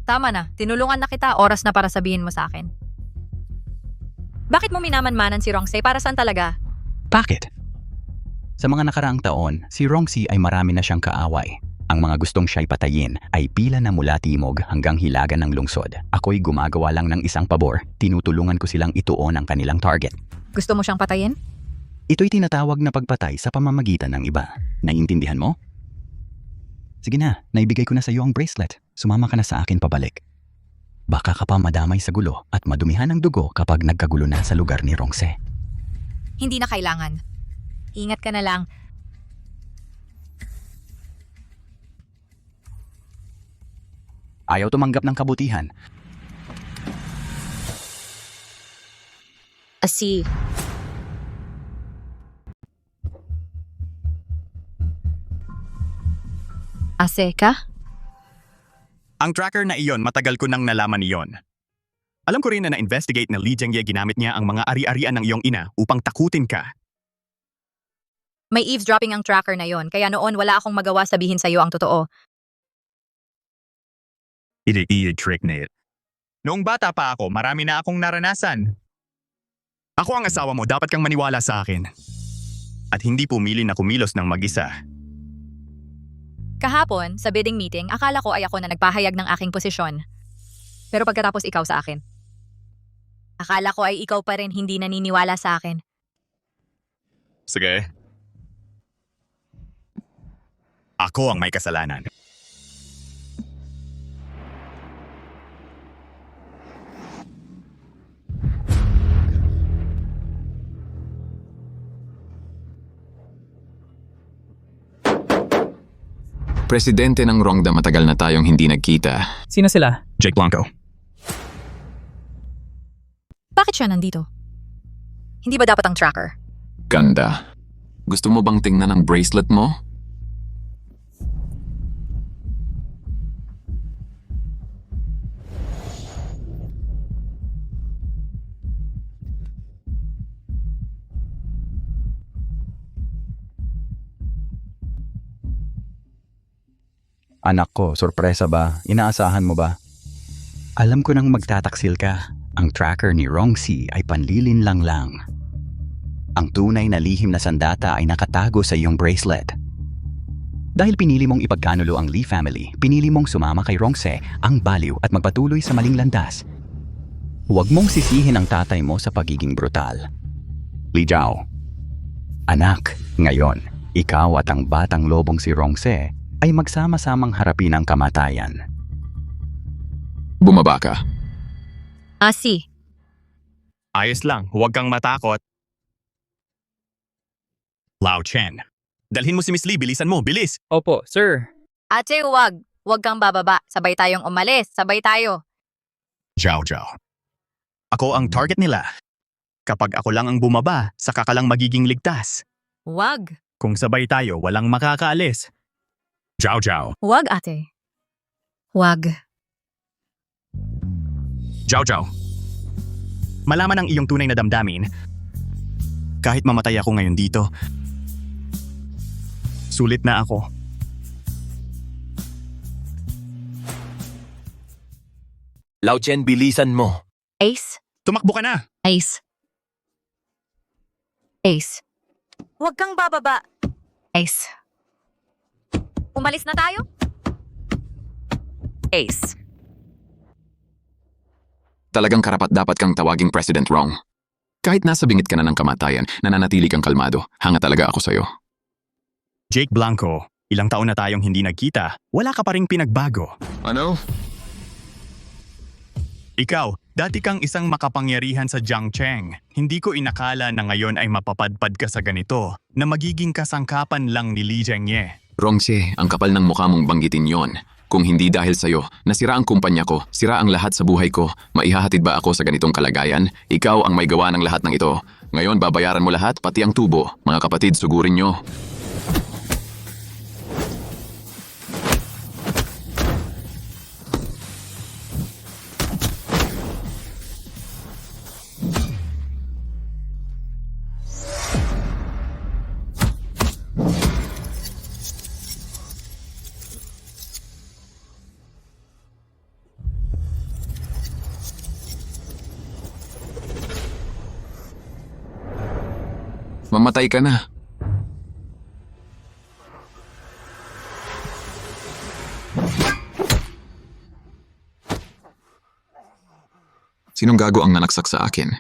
[SPEAKER 1] Tama na, tinulungan na kita, oras na para sabihin mo sa akin. Bakit mo minamanmanan si Rongse? Para saan talaga?
[SPEAKER 2] Bakit? Sa mga nakaraang taon, si Rongsi ay marami na siyang kaaway. Ang mga gustong siya'y patayin ay pila na mula timog hanggang hilagan ng lungsod. Ako'y gumagawa lang ng isang pabor, tinutulungan ko silang ituon ang kanilang target.
[SPEAKER 1] Gusto mo siyang patayin?
[SPEAKER 2] Ito'y tinatawag na pagpatay sa pamamagitan ng iba. Naiintindihan mo? Sige na, naibigay ko na sa iyo ang bracelet. Sumama ka na sa akin pabalik. Baka ka pa madamay sa gulo at madumihan ng dugo kapag nagkagulo na sa lugar ni Rongse.
[SPEAKER 1] Hindi na kailangan. Ingat ka na lang.
[SPEAKER 2] Ayaw tumanggap ng kabutihan.
[SPEAKER 3] Asi.
[SPEAKER 1] Ase ka?
[SPEAKER 5] Ang tracker na iyon, matagal ko nang nalaman iyon. Alam ko rin na na-investigate na Li Jiangye ginamit niya ang mga ari-arian ng iyong ina upang takutin ka.
[SPEAKER 1] May eavesdropping ang tracker na yon, kaya noon wala akong magawa sabihin sa'yo ang totoo.
[SPEAKER 5] Trick na it. Noong bata pa ako, marami na akong naranasan. Ako ang asawa mo, dapat kang maniwala sa akin. At hindi pumili na kumilos ng mag-isa.
[SPEAKER 1] Kahapon, sa bidding meeting, akala ko ay ako na nagpahayag ng aking posisyon. Pero pagkatapos ikaw sa akin. Akala ko ay ikaw pa rin hindi naniniwala sa akin.
[SPEAKER 5] Sige. Ako ang may kasalanan.
[SPEAKER 4] Presidente ng Rongda, matagal na tayong hindi nagkita.
[SPEAKER 12] Sino sila?
[SPEAKER 5] Jake Blanco.
[SPEAKER 1] Bakit siya nandito? Hindi ba dapat ang tracker?
[SPEAKER 4] Ganda. Gusto mo bang tingnan ang bracelet mo?
[SPEAKER 2] Anak ko, sorpresa ba? Inaasahan mo ba? Alam ko nang magtataksil ka. Ang tracker ni Rongsi ay panlilinlang lang. Ang tunay na lihim na sandata ay nakatago sa iyong bracelet. Dahil pinili mong ipagkanulo ang Lee family, pinili mong sumama kay Rongse ang baliw at magpatuloy sa maling landas. Huwag mong sisihin ang tatay mo sa pagiging brutal. Li Jiao. Anak, ngayon, ikaw at ang batang lobong si Rongse ay magsama-samang harapin ang kamatayan.
[SPEAKER 4] Bumaba ka.
[SPEAKER 1] Asi.
[SPEAKER 5] Ayos lang, huwag kang matakot. Lao Chen. Dalhin mo si Miss Lee, bilisan mo, bilis!
[SPEAKER 12] Opo, sir.
[SPEAKER 1] Ate, huwag. Huwag kang bababa. Sabay tayong umalis. Sabay tayo.
[SPEAKER 5] Jiao Jiao. Ako ang target nila. Kapag ako lang ang bumaba, saka ka lang magiging ligtas.
[SPEAKER 1] Huwag.
[SPEAKER 5] Kung sabay tayo, walang makakaalis. Jiao Jiao.
[SPEAKER 1] Huwag, ate. Huwag.
[SPEAKER 5] Jiao Jiao. Malaman ang iyong tunay na damdamin. Kahit mamatay ako ngayon dito, sulit na ako.
[SPEAKER 4] Lao Chen, bilisan mo.
[SPEAKER 1] Ace?
[SPEAKER 5] Tumakbo ka na!
[SPEAKER 1] Ace. Ace. Huwag kang bababa. Ace. Umalis na tayo?
[SPEAKER 3] Ace.
[SPEAKER 4] Talagang karapat-dapat kang tawaging President Rong. Kahit nasa bingit ka na ng kamatayan, nananatili kang kalmado. Hanga talaga ako sa'yo.
[SPEAKER 5] Jake Blanco, ilang taon na tayong hindi nagkita, wala ka pa ring pinagbago.
[SPEAKER 4] Ano?
[SPEAKER 5] Ikaw, dati kang isang makapangyarihan sa Jiangcheng. Hindi ko inakala na ngayon ay mapapadpad ka sa ganito, na magiging kasangkapan lang ni Li Jiangye.
[SPEAKER 4] Rongse, ang kapal ng mukha mong banggitin yon. Kung hindi dahil sa'yo, nasira ang kumpanya ko, sira ang lahat sa buhay ko, maihahatid ba ako sa ganitong kalagayan? Ikaw ang may gawa ng lahat ng ito. Ngayon babayaran mo lahat, pati ang tubo. Mga kapatid, sugurin nyo. Mamatay ka na. Sinong gago ang nanaksak sa akin?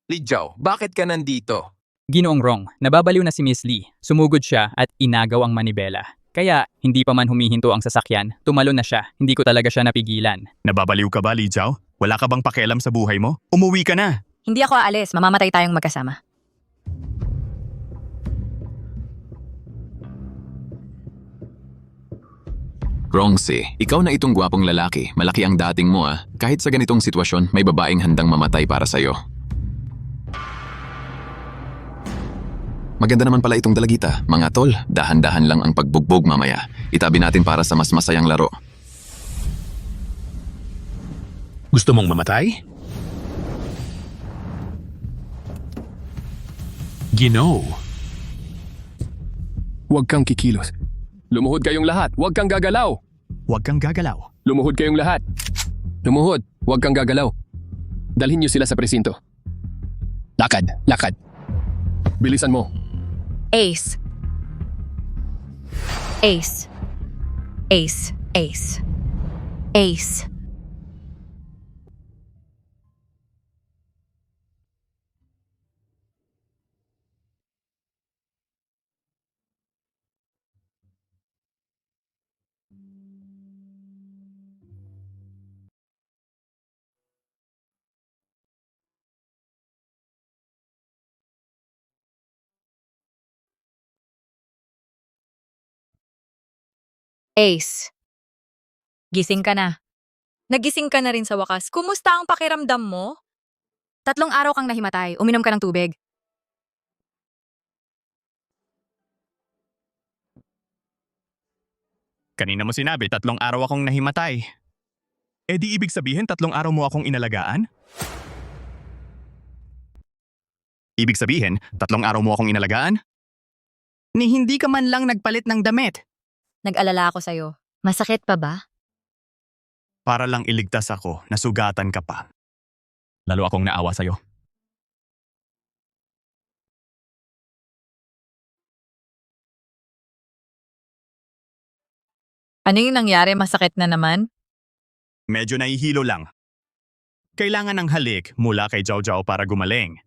[SPEAKER 4] Li Jiao, bakit ka nandito?
[SPEAKER 12] Ginoong Rong, nababaliw na si Miss Lee. Sumugod siya at inagaw ang manibela. Kaya, hindi pa man humihinto ang sasakyan, tumalon na siya. Hindi ko talaga siya napigilan.
[SPEAKER 5] Nababaliw ka ba, Li Jiao? Wala ka bang pakialam sa buhay mo? Umuwi ka na!
[SPEAKER 1] Hindi ako aalis, mamamatay tayong magkasama.
[SPEAKER 4] Rongsi, ikaw na itong gwapong lalaki. Malaki ang dating mo ah. Kahit sa ganitong sitwasyon, may babaeng handang mamatay para sa'yo. Maganda naman pala itong dalagita. Mga tol, dahan-dahan lang ang pagbugbog mamaya. Itabi natin para sa mas masayang laro.
[SPEAKER 6] Gusto mong mamatay? Gino. Huwag kang kikilos. Lumuhod kayong lahat. Huwag kang gagalaw.
[SPEAKER 5] Huwag kang gagalaw.
[SPEAKER 6] Lumuhod kayong lahat. Lumuhod. Huwag kang gagalaw. Dalhin niyo sila sa presinto. Lakad. Lakad. Bilisan mo.
[SPEAKER 1] Ace. Ace. Ace. Ace. Ace. Ace. Gising ka na. Nagising ka na rin sa wakas. Kumusta ang pakiramdam mo? 3 araw kang nahimatay. Uminom ka ng tubig.
[SPEAKER 5] Kanina mo sinabi 3 araw akong nahimatay. Eh di ibig sabihin 3 araw mo akong inalagaan? Ibig sabihin, 3 araw mo akong inalagaan? Ni hindi ka man lang nagpalit ng damit.
[SPEAKER 1] Nag-alala ako sa'yo. Masakit pa ba?
[SPEAKER 5] Para lang iligtas ako, nasugatan ka pa. Lalo akong naawa sa'yo.
[SPEAKER 1] Ano yung nangyari? Masakit na naman?
[SPEAKER 5] Medyo nahihilo lang. Kailangan ng halik mula kay Jiao Jiao para gumaling.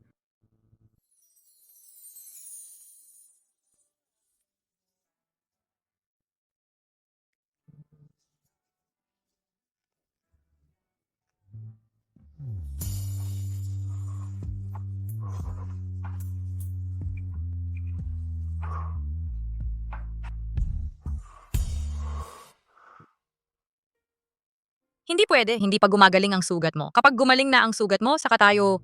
[SPEAKER 1] Hindi pwede. Hindi pa gumagaling ang sugat mo. Kapag gumaling na ang sugat mo, saka tayo...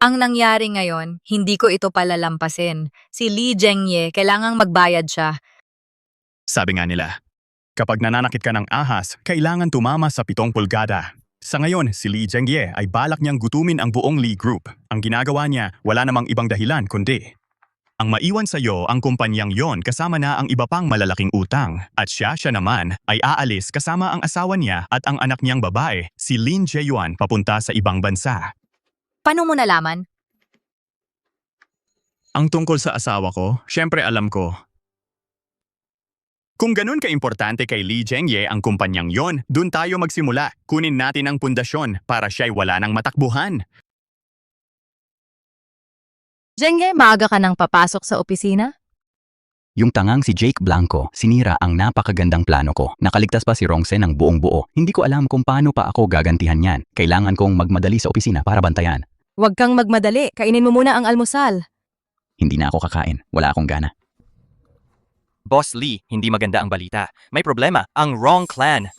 [SPEAKER 1] Ang nangyari ngayon, hindi ko ito palalampasin. Si Li Zhengye, kailangang magbayad siya.
[SPEAKER 5] Sabi nga nila, kapag nananakit ka ng ahas, kailangan tumama sa 7 pulgada. Sa ngayon, si Li Zhengye ay balak niyang gutumin ang buong Li Group. Ang ginagawa niya, wala namang ibang dahilan kundi ang maiwan sa iyo ang kumpanyang yon kasama na ang iba pang malalaking utang. At siya naman ay aalis kasama ang asawa niya at ang anak niyang babae, si Lin Jieyuan, papunta sa ibang bansa.
[SPEAKER 1] Paano mo nalaman?
[SPEAKER 5] Ang tungkol sa asawa ko, syempre alam ko. Kung ganun ka-importante kay Li Zhengye ang kumpanyang yon, dun tayo magsimula. Kunin natin ang pundasyon para siya'y wala nang matakbuhan.
[SPEAKER 8] Zhengye, maaga ka nang papasok sa opisina?
[SPEAKER 2] Yung tangang si Jake Blanco, sinira ang napakagandang plano ko. Nakaligtas pa si Rongse ng buong buo. Hindi ko alam kung paano pa ako gagantihan yan. Kailangan kong magmadali sa opisina para bantayan.
[SPEAKER 8] Huwag kang magmadali. Kainin mo muna ang almusal.
[SPEAKER 2] Hindi na ako kakain. Wala akong gana.
[SPEAKER 10] Boss Lee, hindi maganda ang balita. May problema, ang wrong clan.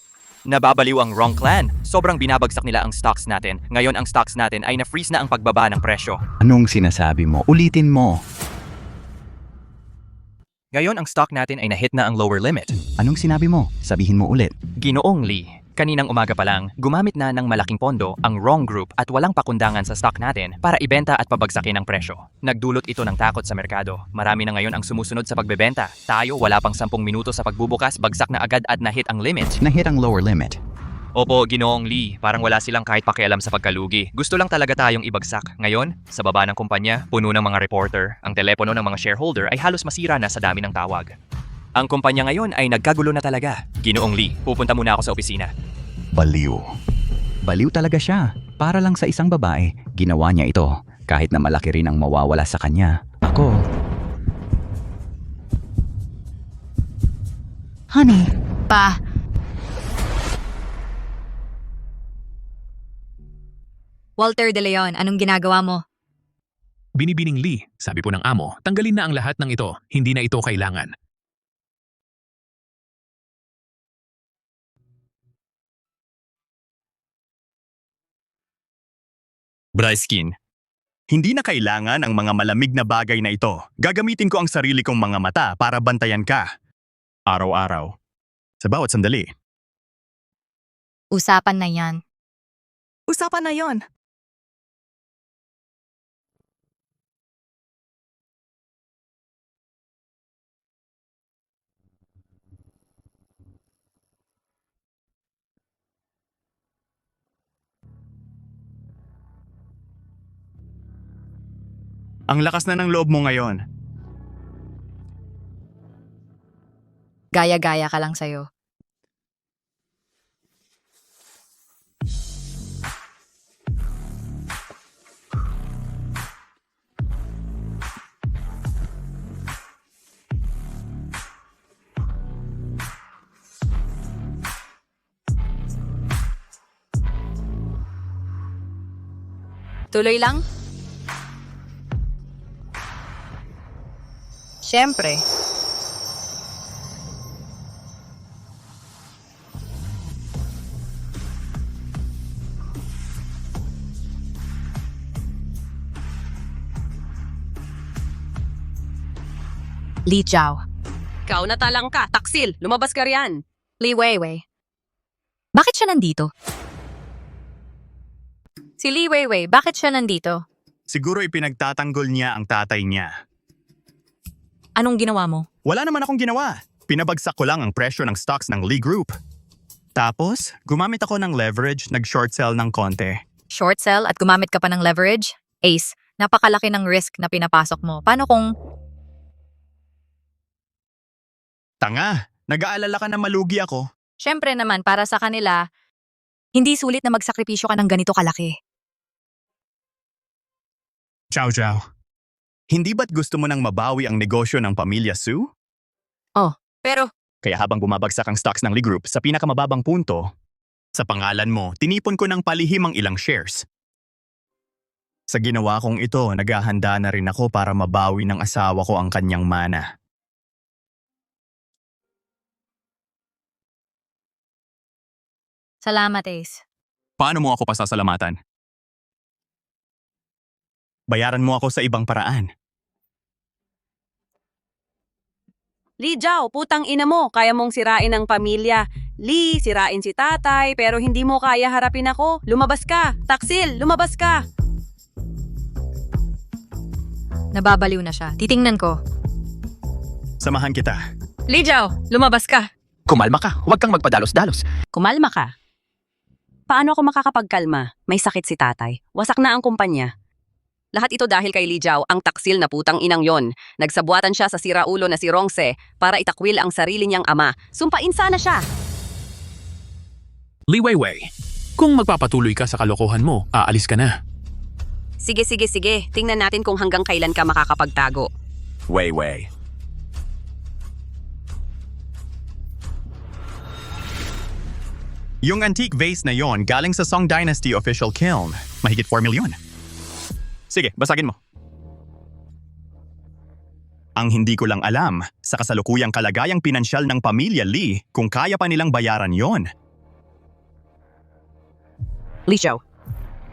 [SPEAKER 10] Nababaliw ang wrong clan. Sobrang binabagsak nila ang stocks natin. Ngayon ang stocks natin ay na-freeze na ang pagbaba ng presyo.
[SPEAKER 2] Anong sinasabi mo? Ulitin mo.
[SPEAKER 10] Ngayon ang stock natin ay na-hit na ang lower limit.
[SPEAKER 2] Anong sinabi mo? Sabihin mo ulit.
[SPEAKER 10] Ginoong Lee, kaninang umaga pa lang, gumamit na ng malaking pondo ang wrong group at walang pakundangan sa stock natin para ibenta at pabagsakin ang presyo. Nagdulot ito ng takot sa merkado. Marami na ngayon ang sumusunod sa pagbebenta. Tayo wala pang 10 minuto sa pagbubukas, bagsak na agad at na-hit ang limit.
[SPEAKER 2] Na-hit ang lower limit.
[SPEAKER 10] Opo, Ginoong Lee, parang wala silang kahit pakialam sa pagkalugi. Gusto lang talaga tayong ibagsak. Ngayon, sa baba ng kumpanya, puno ng mga reporter. Ang telepono ng mga shareholder ay halos masira na sa dami ng tawag. Ang kumpanya ngayon ay nagkagulo na talaga. Ginoong Lee, pupunta muna ako sa opisina.
[SPEAKER 2] Baliw. Baliw talaga siya. Para lang sa isang babae, ginawa niya ito. Kahit na malaki rin ang mawawala sa kanya. Ako,
[SPEAKER 8] Honey,
[SPEAKER 1] Pa. Walter De Leon, anong ginagawa mo?
[SPEAKER 6] Binibining Lee, sabi po ng amo, tanggalin na ang lahat ng ito. Hindi na ito kailangan.
[SPEAKER 5] Bryskin, hindi na kailangan ang mga malamig na bagay na ito. Gagamitin ko ang sarili kong mga mata para bantayan ka. Araw-araw. Sa bawat sandali.
[SPEAKER 1] Usapan na yan.
[SPEAKER 8] usapan na yon.
[SPEAKER 5] Ang lakas na ng loob mo ngayon.
[SPEAKER 1] Gaya-gaya ka lang sa'yo. Tuloy lang? Siyempre. Li Jiao.
[SPEAKER 3] Ikaw na talang ka, taksil, lumabas ka riyan.
[SPEAKER 1] Li Weiwei. Bakit siya nandito? Si Li Weiwei, bakit siya nandito?
[SPEAKER 5] Siguro ipinagtatanggol niya ang tatay niya.
[SPEAKER 1] Anong ginawa mo?
[SPEAKER 5] Wala naman akong ginawa. Pinabagsak ko lang ang presyo ng stocks ng Lee Group. Tapos, gumamit ako ng leverage, nag-short sell ng konti.
[SPEAKER 1] Short sell at gumamit ka pa ng leverage? Ace, napakalaki ng risk na pinapasok mo. Paano kung...
[SPEAKER 5] Tanga, nag-aalala ka na malugi ako.
[SPEAKER 1] Siyempre naman, para sa kanila, hindi sulit na magsakripisyo ka ng ganito kalaki.
[SPEAKER 5] Ciao, ciao. Hindi ba't gusto mo nang mabawi ang negosyo ng pamilya Su?
[SPEAKER 1] Pero,
[SPEAKER 5] Kaya habang bumabagsak ang stocks ng Lee Group sa pinakamababang punto, sa pangalan mo, tinipon ko ng palihim ang ilang shares. Sa ginawa kong ito, naghahanda na rin ako para mabawi ng asawa ko ang kanyang mana.
[SPEAKER 1] salamat Ace.
[SPEAKER 5] Paano mo ako pasasalamatan? Bayaran mo ako sa ibang paraan.
[SPEAKER 3] Li Jiao, putang ina mo, kaya mong sirain ang pamilya. Li, sirain si tatay, pero hindi mo kaya harapin ako. Lumabas ka, taksil, lumabas ka.
[SPEAKER 1] Nababaliw na siya. Titingnan ko.
[SPEAKER 5] Samahan kita.
[SPEAKER 1] Li Jiao, lumabas ka.
[SPEAKER 4] Kumalma ka, huwag kang magpadalos-dalos.
[SPEAKER 3] Kumalma ka. Paano ako makakapagkalma? May sakit si tatay. Wasak na ang kumpanya. Lahat ito dahil kay Li Jiao, ang taksil na putang inang yon. Nagsabuatan siya sa siraulo na si Rongse para itakwil ang sarili niyang ama. Sumpain sana siya.
[SPEAKER 6] Li Weiwei, kung magpapatuloy ka sa kalokohan mo, aalis ka na.
[SPEAKER 3] Sige. Tingnan natin kung hanggang kailan ka makakapagtago.
[SPEAKER 5] Weiwei. Yung antique vase na yon galing sa Song Dynasty official kiln. Mahigit 4 milyon. Sige, basagin mo. Ang hindi ko lang alam, sa kasalukuyang kalagayang pinansyal ng pamilya Lee, kung kaya pa nilang bayaran yon.
[SPEAKER 3] Li Jiao.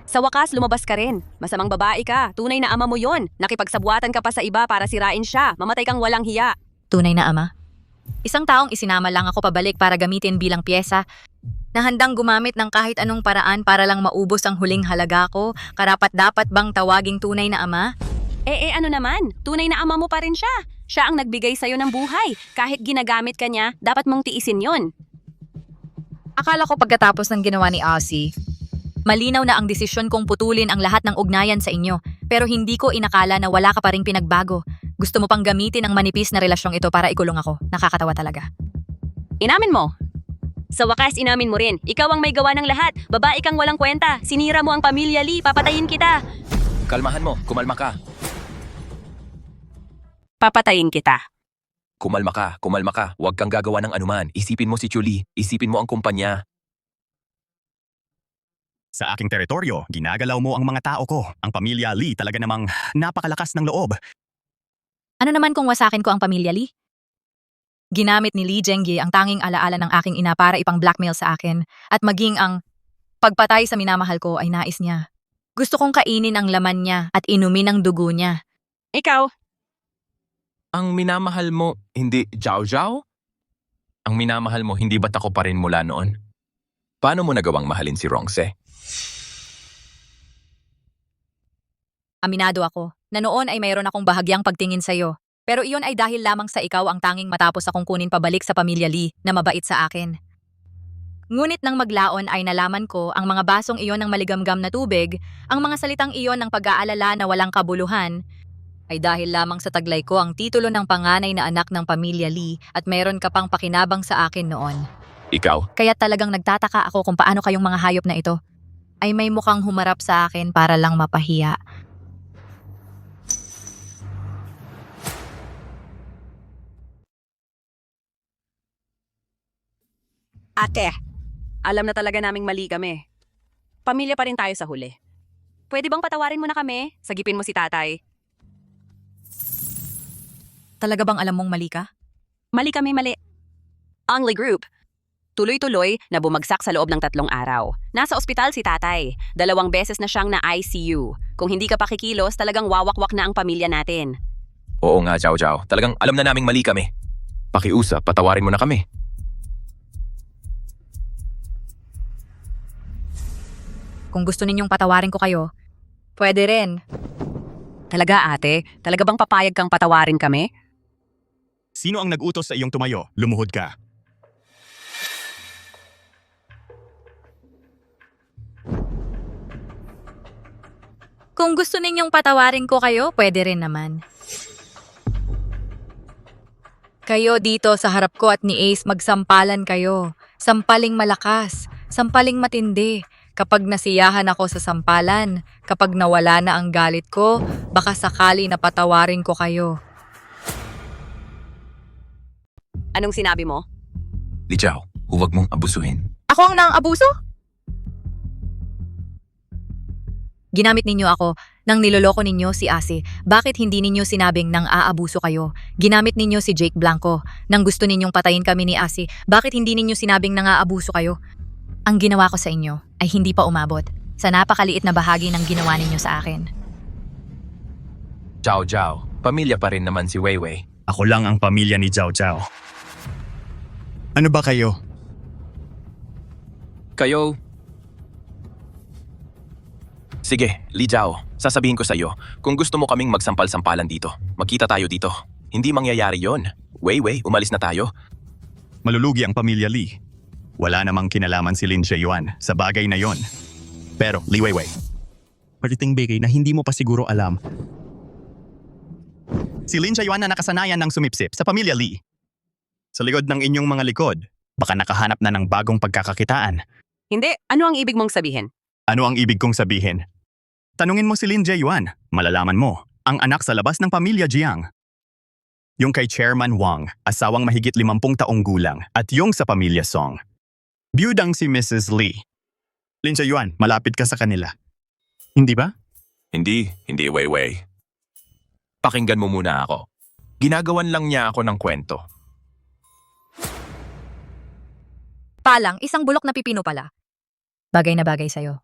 [SPEAKER 3] Sa wakas, lumabas ka rin. Masamang babae ka. Tunay na ama mo yon. Nakipagsabuatan ka pa sa iba para sirain siya. Mamatay kang walang hiya.
[SPEAKER 1] Tunay na ama. Isang taong isinama lang ako pabalik para gamitin bilang pyesa na handang gumamit ng kahit anong paraan para lang maubos ang huling halaga ko. Karapat-dapat bang tawaging tunay na ama?
[SPEAKER 3] Ano naman? Tunay na ama mo pa rin siya. Siya ang nagbigay sa'yo ng buhay. Kahit ginagamit ka niya, dapat mong tiisin yon.
[SPEAKER 1] Akala ko pagkatapos ng ginawa ni Aussie, malinaw na ang desisyon kong putulin ang lahat ng ugnayan sa inyo. Pero hindi ko inakala na wala ka pa ring pinagbago. Gusto mo pang gamitin ang manipis na relasyong ito para ikulong ako. Nakakatawa talaga.
[SPEAKER 3] Inamin mo. Sa wakas, inamin mo rin. Ikaw ang may gawa ng lahat. Babae kang walang kwenta. Sinira mo ang pamilya Lee. Papatayin kita.
[SPEAKER 4] Kalmahan mo, kumalma ka.
[SPEAKER 3] Papatayin kita.
[SPEAKER 4] Kumalma ka. Huwag kang gagawa ng anuman. Isipin mo si Julie, isipin mo ang kumpanya.
[SPEAKER 5] Sa aking teritoryo, ginagalaw mo ang mga tao ko. Ang pamilya Lee talaga namang napakalakas ng loob.
[SPEAKER 1] Ano naman kung wasakin ko ang pamilya Lee? Ginamit ni Lee Jenggi ang tanging alaala ng aking ina para ipang blackmail sa akin at maging ang pagpatay sa minamahal ko ay nais niya. Gusto kong kainin ang laman niya at inumin ang dugo niya.
[SPEAKER 3] Ikaw,
[SPEAKER 4] Ang minamahal mo, hindi Jiao Jiao? Ang minamahal mo, hindi ba't ako pa rin mula noon? Paano mo nagawang mahalin si Rongse?
[SPEAKER 1] Aminado ako na noon ay mayroon akong bahagyang pagtingin sa iyo. Pero iyon ay dahil lamang sa ikaw ang tanging matapos akong kunin pabalik sa pamilya Lee na mabait sa akin. Ngunit nang maglaon ay nalaman ko ang mga basong iyon ng maligamgam na tubig, ang mga salitang iyon ng pag-aalala na walang kabuluhan, ay dahil lamang sa taglay ko ang titulo ng panganay na anak ng pamilya Lee at mayroon ka pang pakinabang sa akin noon.
[SPEAKER 4] Ikaw?
[SPEAKER 1] Kaya talagang nagtataka ako kung paano kayong mga hayop na ito ay may mukhang humarap sa akin para lang mapahiya.
[SPEAKER 3] ate, alam na talaga naming mali kami. Pamilya pa rin tayo sa huli. Pwede bang patawarin mo na kami? Sagipin mo si tatay.
[SPEAKER 1] Talaga bang alam mong mali ka?
[SPEAKER 3] Mali kami, mali. Ang Lee Group. Tuloy-tuloy na bumagsak sa loob ng 3 araw. Nasa ospital si tatay. 2 beses na siyang na-ICU. Kung hindi ka pakikilos, talagang wawakwak na ang pamilya natin.
[SPEAKER 4] Oo nga, Jiao Jiao. Talagang alam na naming mali kami. Pakiusap, patawarin mo na kami.
[SPEAKER 1] Kung gusto ninyong patawarin ko kayo, pwede rin.
[SPEAKER 3] Talaga ate? Talaga bang papayag kang patawarin kami?
[SPEAKER 5] Sino ang nag-utos sa iyong tumayo? Lumuhod ka.
[SPEAKER 1] Kung gusto ninyong patawarin ko kayo, pwede rin naman. Kayo dito sa harap ko at ni Ace magsampalan kayo. Sampaling malakas, sampaling matindi. Kapag nasiyahan ako sa sampalan, kapag nawala na ang galit ko, baka sakali na patawarin ko kayo.
[SPEAKER 3] Anong sinabi mo?
[SPEAKER 4] Li Jiao, huwag mong abusuhin.
[SPEAKER 1] Ako ang nang-abuso? Ginamit ninyo ako nang niloloko ninyo si Asi. Bakit hindi ninyo sinabing nang aabuso kayo? Ginamit ninyo si Jake Blanco nang gusto ninyong patayin kami ni Asi. Bakit hindi ninyo sinabing nang aabuso kayo? Ang ginawa ko sa inyo ay hindi pa umabot sa napakaliit na bahagi ng ginawa ninyo sa akin.
[SPEAKER 4] Jiao Jiao, pamilya pa rin naman si Weiwei.
[SPEAKER 5] Ako lang ang pamilya ni Jiao Jiao. Ano ba kayo?
[SPEAKER 4] Kayo... Sige, Li Jiao, sasabihin ko sa iyo, kung gusto mo kaming magsampal-sampalan dito, magkita tayo dito. Hindi mangyayari yon. Weiwei, umalis na tayo.
[SPEAKER 5] Malulugi ang pamilya Lee. Wala namang kinalaman si Lin Yuan sa bagay na yon. Pero, Li Weiwei, partiting bagay na hindi mo pa siguro alam. Si Lin Yuan na nakasanayan ng sumipsip sa pamilya Lee. Sa likod ng inyong mga likod, baka nakahanap na ng bagong pagkakakitaan.
[SPEAKER 3] Hindi, ano ang ibig mong sabihin?
[SPEAKER 5] Ano ang ibig kong sabihin? Tanungin mo si Lin Yuan, malalaman mo, ang anak sa labas ng pamilya Jiang. Yung kay Chairman Wang, asawang mahigit 50 taong gulang, at yung sa pamilya Song. Biyudang si Mrs. Lee. Lin Yuan, malapit ka sa kanila. Hindi ba?
[SPEAKER 4] Hindi Weiwei. Pakinggan mo muna ako. Ginagawan lang niya ako ng kwento.
[SPEAKER 1] Palang, isang bulok na pipino pala. Bagay na bagay sa'yo.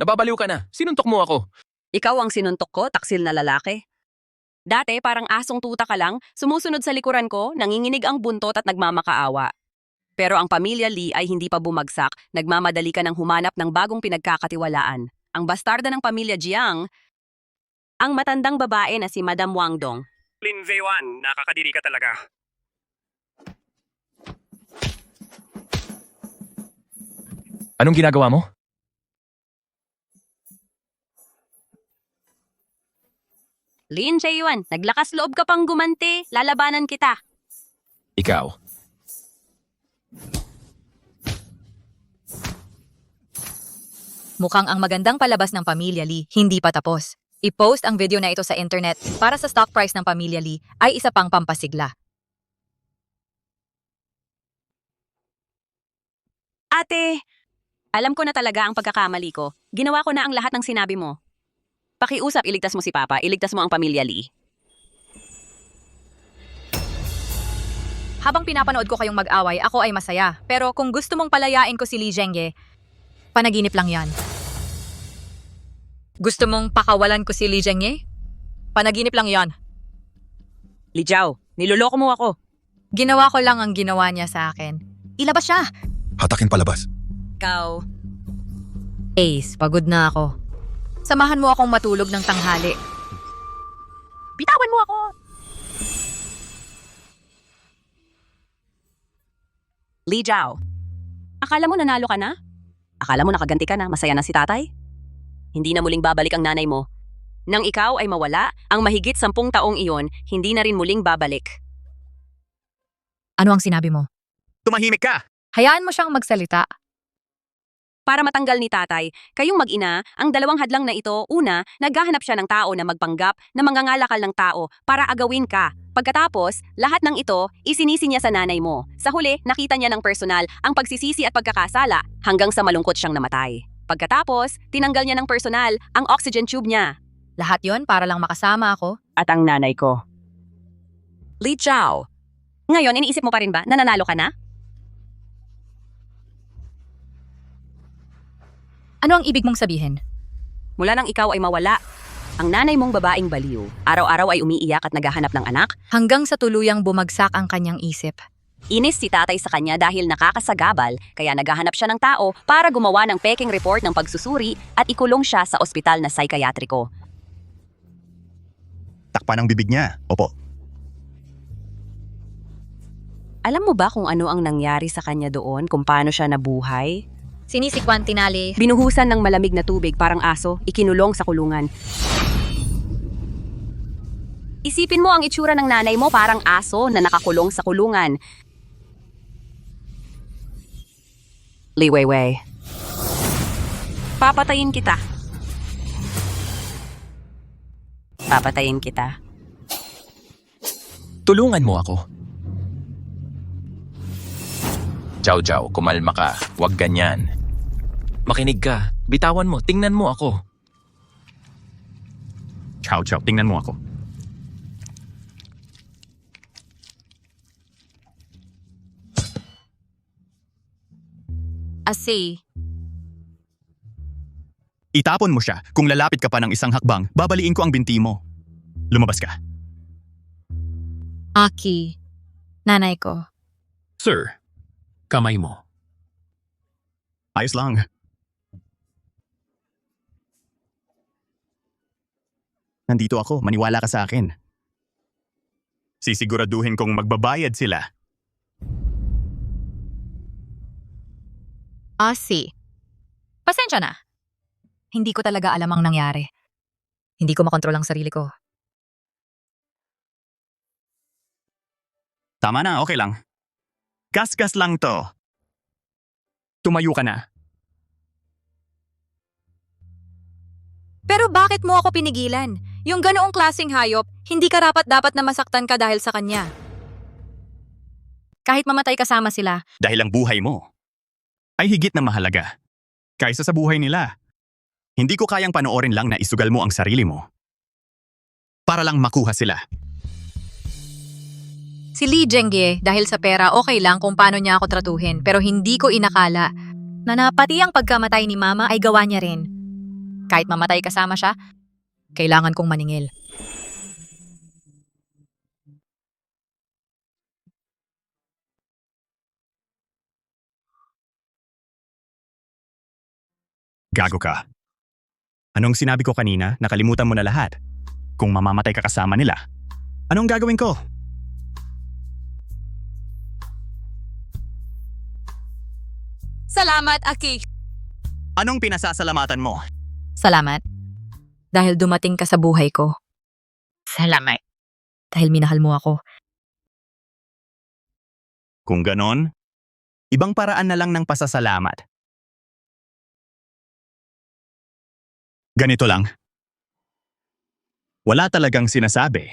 [SPEAKER 4] Nababaliw ka na. Sinuntok mo ako.
[SPEAKER 3] Ikaw ang sinuntok ko, taksil na lalaki. Dati parang asong tuta ka lang, sumusunod sa likuran ko, nanginginig ang buntot at nagmamakaawa. Pero ang pamilya Lee ay hindi pa bumagsak, nagmamadali ka ng humanap ng bagong pinagkakatiwalaan. Ang bastarda ng pamilya Jiang, ang matandang babae na si Madam Wang Dong.
[SPEAKER 5] Lin Yuan, nakakadiri ka talaga.
[SPEAKER 4] Anong ginagawa mo?
[SPEAKER 3] Lin Jae-yuan, naglakas loob ka pang gumanti. Lalabanan kita.
[SPEAKER 4] Ikaw.
[SPEAKER 1] Mukhang ang magandang palabas ng Pamilya Lee hindi pa tapos. I-post ang video na ito sa internet para sa stock price ng Pamilya Lee ay isa pang pampasigla.
[SPEAKER 3] Ate, alam ko na talaga ang pagkakamali ko. Ginawa ko na ang lahat ng sinabi mo. Pakiusap, iligtas mo si Papa, iligtas mo ang Pamilya Lee.
[SPEAKER 1] Habang pinapanood ko kayong mag-away, ako ay masaya. Pero kung gusto mong palayain ko si Lee Zhengye, panaginip lang yan. Gusto mong pakawalan ko si Lee Zhengye? Panaginip lang yan.
[SPEAKER 3] Li Jiao, niloloko mo ako.
[SPEAKER 1] Ginawa ko lang ang ginawa niya sa akin. Ilabas siya!
[SPEAKER 5] Hatakin palabas.
[SPEAKER 3] Ikaw,
[SPEAKER 1] Ace, pagod na ako. Samahan mo akong matulog ng tanghali.
[SPEAKER 3] bitawan mo ako! Li Jiao, akala mo nanalo ka na? Akala mo nakaganti ka na, masaya na si tatay? Hindi na muling babalik ang nanay mo. Nang ikaw ay mawala, ang mahigit 10 taong iyon, hindi na rin muling babalik.
[SPEAKER 1] Ano ang sinabi mo?
[SPEAKER 5] Tumahimik ka!
[SPEAKER 1] Hayaan mo siyang magsalita.
[SPEAKER 3] Para matanggal ni tatay, kayong mag-ina, ang dalawang hadlang na ito, una, naghahanap siya ng tao na magpanggap na mangangalakal ng tao para agawin ka. Pagkatapos, lahat ng ito, isinisi niya sa nanay mo. Sa huli, nakita niya ng personal ang pagsisisi at pagkakasala hanggang sa malungkot siyang namatay. Pagkatapos, tinanggal niya ng personal ang oxygen tube niya.
[SPEAKER 1] Lahat yon para lang makasama ako.
[SPEAKER 3] At ang nanay ko. Li Jiao, ngayon iniisip mo pa rin ba na nanalo ka na?
[SPEAKER 1] Ano ang ibig mong sabihin?
[SPEAKER 3] Mula nang ikaw ay mawala, ang nanay mong babaeng baliw, araw-araw ay umiiyak at naghahanap ng anak.
[SPEAKER 1] Hanggang sa tuluyang bumagsak ang kanyang isip.
[SPEAKER 3] Inis si tatay sa kanya dahil nakakasagabal, kaya naghahanap siya ng tao para gumawa ng peking report ng pagsusuri at ikulong siya sa ospital na psikiatriko.
[SPEAKER 5] Takpan ang bibig niya. Opo.
[SPEAKER 3] Alam mo ba kung ano ang nangyari sa kanya doon, kung paano siya nabuhay?
[SPEAKER 1] Sinisikwan tinali.
[SPEAKER 3] Binuhusan ng malamig na tubig parang aso, ikinulong sa kulungan. Isipin mo ang itsura ng nanay mo parang aso na nakakulong sa kulungan. Li Weiwei. Papatayin kita. Papatayin kita.
[SPEAKER 4] Tulungan mo ako. Jiao Jiao, kumalma ka. Huwag ganyan. Makinig ka. Bitawan mo. Tingnan mo ako.
[SPEAKER 5] Chow chow, tingnan mo ako.
[SPEAKER 1] Asi.
[SPEAKER 5] Itapon mo siya. Kung lalapit ka pa ng isang hakbang, babaliin ko ang binti mo. Lumabas ka.
[SPEAKER 1] Aki. Nanay ko.
[SPEAKER 6] Sir, kamay mo.
[SPEAKER 5] Ayos lang. Nandito ako, maniwala ka sa akin. Sisiguraduhin kong magbabayad sila.
[SPEAKER 1] Asi. Pasensya na. Hindi ko talaga alam ang nangyari. Hindi ko makontrol ang sarili ko.
[SPEAKER 5] Tama na, okay lang. Gas-gas lang to. Tumayo ka na.
[SPEAKER 1] Pero bakit mo ako pinigilan? Yung ganoong klaseng hayop, hindi karapat-dapat na masaktan ka dahil sa kanya. Kahit mamatay kasama sila,
[SPEAKER 5] Dahil ang buhay mo ay higit na mahalaga kaysa sa buhay nila. Hindi ko kayang panoorin lang na isugal mo ang sarili mo para lang makuha sila.
[SPEAKER 1] si Lee Zhengye, dahil sa pera, okay lang kung paano niya ako tratuhin. Pero hindi ko inakala na napati ang pagkamatay ni Mama ay gawa niya rin. Kahit mamatay kasama siya, kailangan kong maningil.
[SPEAKER 5] Gago ka. Anong sinabi ko kanina? Nakalimutan mo na lahat. Kung mamamatay ka kasama nila, anong gagawin ko?
[SPEAKER 1] Salamat, Aki.
[SPEAKER 5] Anong pinasasalamatan mo?
[SPEAKER 1] Salamat. Dahil dumating ka sa buhay ko. Salamat. Dahil minahal mo ako.
[SPEAKER 5] Kung ganon, ibang paraan na lang ng pasasalamat. Ganito lang. Wala talagang sinasabi.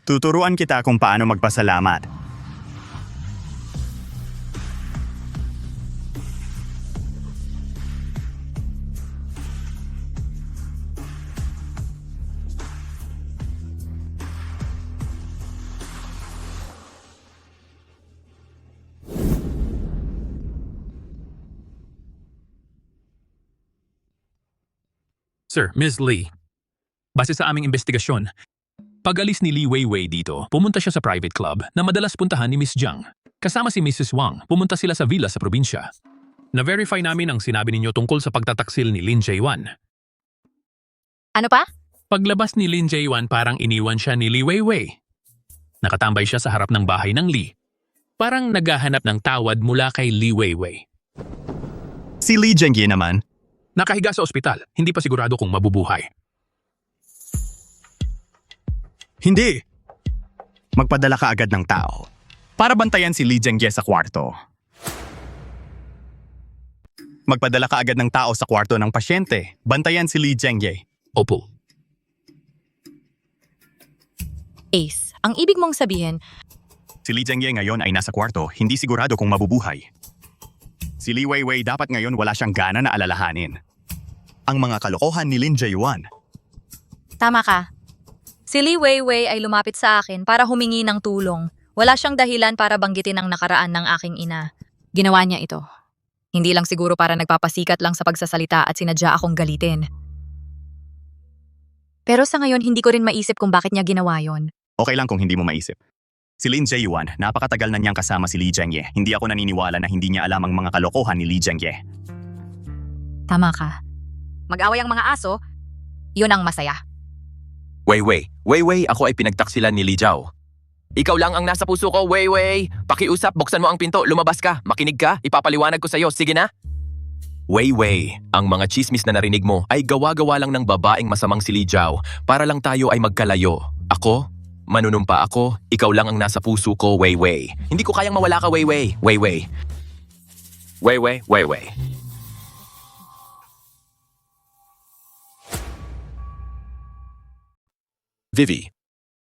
[SPEAKER 5] Tuturuan kita kung paano magpasalamat.
[SPEAKER 6] Sir, Ms. Lee. Base sa aming investigasyon, pag-alis ni Li Weiwei dito, pumunta siya sa private club na madalas puntahan ni Miss Jiang. Kasama si Mrs. Wang, pumunta sila sa villa sa probinsya. Na-verify namin ang sinabi ninyo tungkol sa pagtataksil ni Lin Jae-wan.
[SPEAKER 1] Ano pa?
[SPEAKER 6] Paglabas ni Lin Jae-wan, parang iniwan siya ni Li Weiwei. Nakatambay siya sa harap ng bahay ng Li. Parang naghahanap ng tawad mula kay Li Weiwei.
[SPEAKER 5] Si Li Zhengye naman,
[SPEAKER 6] Nakahiga sa ospital, hindi pa sigurado kung mabubuhay.
[SPEAKER 5] hindi. Magpadala ka agad ng tao para bantayan si Li Zhengye sa kwarto. Magpadala ka agad ng tao sa kwarto ng pasyente. Bantayan si Li Zhengye.
[SPEAKER 6] Opo.
[SPEAKER 1] Ace, ang ibig mong sabihin,
[SPEAKER 5] Si Li Zhengye ngayon ay nasa kwarto, hindi sigurado kung mabubuhay. Si Li Weiwei dapat ngayon wala siyang gana na alalahanin ang mga kalokohan ni Lin Jae-wan.
[SPEAKER 1] tama ka. Si Li Weiwei ay lumapit sa akin para humingi ng tulong. Wala siyang dahilan para banggitin ang nakaraan ng aking ina. Ginawa niya ito. Hindi lang siguro para nagpapasikat lang sa pagsasalita at sinadya akong galitin. Pero sa ngayon, hindi ko rin maisip kung bakit niya ginawa yon.
[SPEAKER 5] Okay lang kung hindi mo maisip. Si Lin Jae-wan, napakatagal na niyang kasama si Li Zhengye. Hindi ako naniniwala na hindi niya alam ang mga kalokohan ni Li Zhengye.
[SPEAKER 1] Tama ka. Mag-away ang mga aso, yun ang masaya.
[SPEAKER 4] Weiwei, ako ay pinagtaksilan ni Li Jiao. Ikaw lang ang nasa puso ko, Weiwei. Pakiusap, buksan mo ang pinto, lumabas ka, makinig ka, ipapaliwanag ko sa'yo, sige na? Weiwei, ang mga chismis na narinig mo ay gawa-gawa lang ng babaeng masamang si Li Jiao para lang tayo ay magkalayo. Ako, manunumpa ako, ikaw lang ang nasa puso ko, Weiwei. Hindi ko kayang mawala ka, Weiwei. Weiwei. Vivi,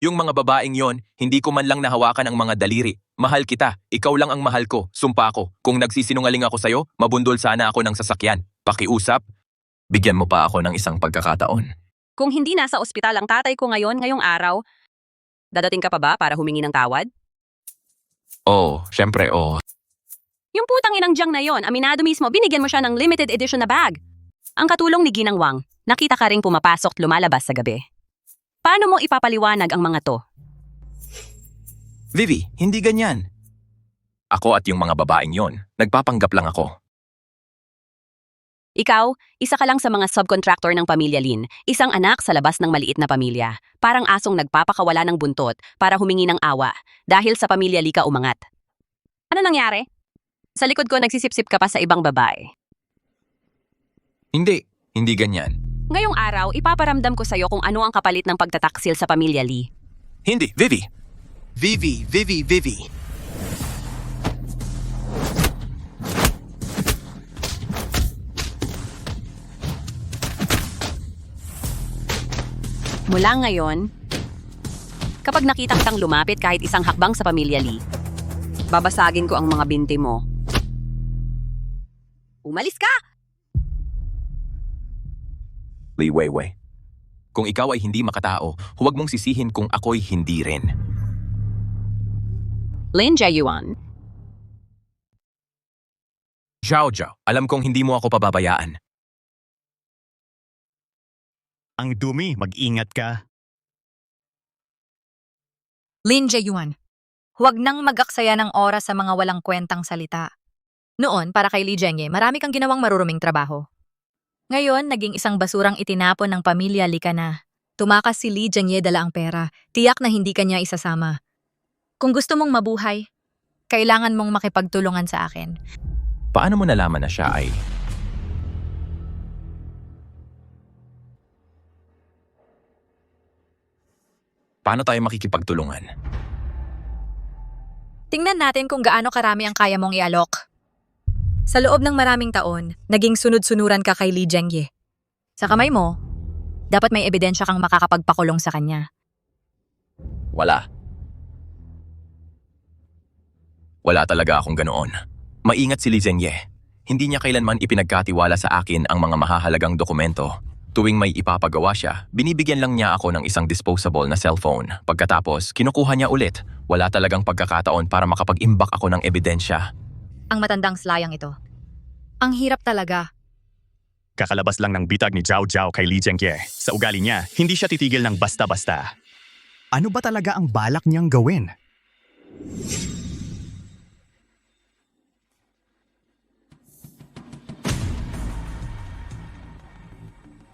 [SPEAKER 4] yung mga babaeng yon, hindi ko man lang nahawakan ang mga daliri. Mahal kita, ikaw lang ang mahal ko, sumpa ko. Kung nagsisinungaling ako sa'yo, mabundol sana ako ng sasakyan. Pakiusap, bigyan mo pa ako ng isang pagkakataon.
[SPEAKER 3] Kung hindi nasa ospital ang tatay ko ngayong araw, dadating ka pa ba para humingi ng tawad?
[SPEAKER 4] Oh, syempre, oh.
[SPEAKER 3] Yung putang inang Jiang na yon, aminado mismo, binigyan mo siya ng limited edition na bag. Ang katulong ni Ginang Wang, nakita ka ring pumapasok at lumalabas sa gabi. Paano mo ipapaliwanag ang mga to?
[SPEAKER 4] Vivi, hindi ganyan. Ako at yung mga babaeng yon, nagpapanggap lang ako.
[SPEAKER 3] Ikaw, isa ka lang sa mga subcontractor ng pamilya Lin, isang anak sa labas ng maliit na pamilya. Parang asong nagpapakawala ng buntot para humingi ng awa dahil sa pamilya Li ka umangat. Ano nangyari? Sa likod ko nagsisipsip ka pa sa ibang babae.
[SPEAKER 4] Hindi ganyan.
[SPEAKER 3] Ngayong araw, ipaparamdam ko sa'yo kung ano ang kapalit ng pagtataksil sa pamilya Li.
[SPEAKER 4] Hindi, Vivi.
[SPEAKER 3] Mula ngayon, kapag nakita kitang lumapit kahit isang hakbang sa pamilya Li, babasagin ko ang mga binti mo. Umalis ka!
[SPEAKER 4] Li Weiwei. Kung ikaw ay hindi makatao, huwag mong sisihin kung ako'y hindi rin.
[SPEAKER 3] Lin Jae-yuan.
[SPEAKER 4] Zhao, alam kong hindi mo ako pababayaan.
[SPEAKER 5] Ang dumi, mag-ingat ka.
[SPEAKER 1] Lin Jae-yuan, huwag nang mag-aksaya ng oras sa mga walang kwentang salita. Noon, para kay Li Zhengye, marami kang ginawang maruruming trabaho. Ngayon, naging isang basurang itinapon ng pamilya Li ka na. Tumakas si Li Zhengye dala ang pera, tiyak na hindi kanya isasama. Kung gusto mong mabuhay, kailangan mong makipagtulungan sa akin.
[SPEAKER 4] Paano mo nalaman na siya ay... Paano tayo makikipagtulungan?
[SPEAKER 1] Tingnan natin kung gaano karami ang kaya mong ialok. Sa loob ng maraming taon, naging sunod-sunuran ka kay Lee Zhengye. Sa kamay mo, dapat may ebidensya kang makakapagpakulong sa kanya.
[SPEAKER 4] Wala. Wala talaga akong ganoon. Maingat si Lee Zhengye. Hindi niya kailanman ipinagkatiwala sa akin ang mga mahahalagang dokumento. Tuwing may ipapagawa siya, binibigyan lang niya ako ng isang disposable na cellphone. Pagkatapos, kinukuha niya ulit. Wala talagang pagkakataon para makapag-imbak ako ng ebidensya.
[SPEAKER 1] Ang matandang slayang ito. Ang hirap talaga.
[SPEAKER 5] Kakalabas lang ng bitag ni Zhao Zhao kay Lee Zhengye. Sa ugali niya, hindi siya titigil ng basta-basta. Ano ba talaga ang balak niyang gawin?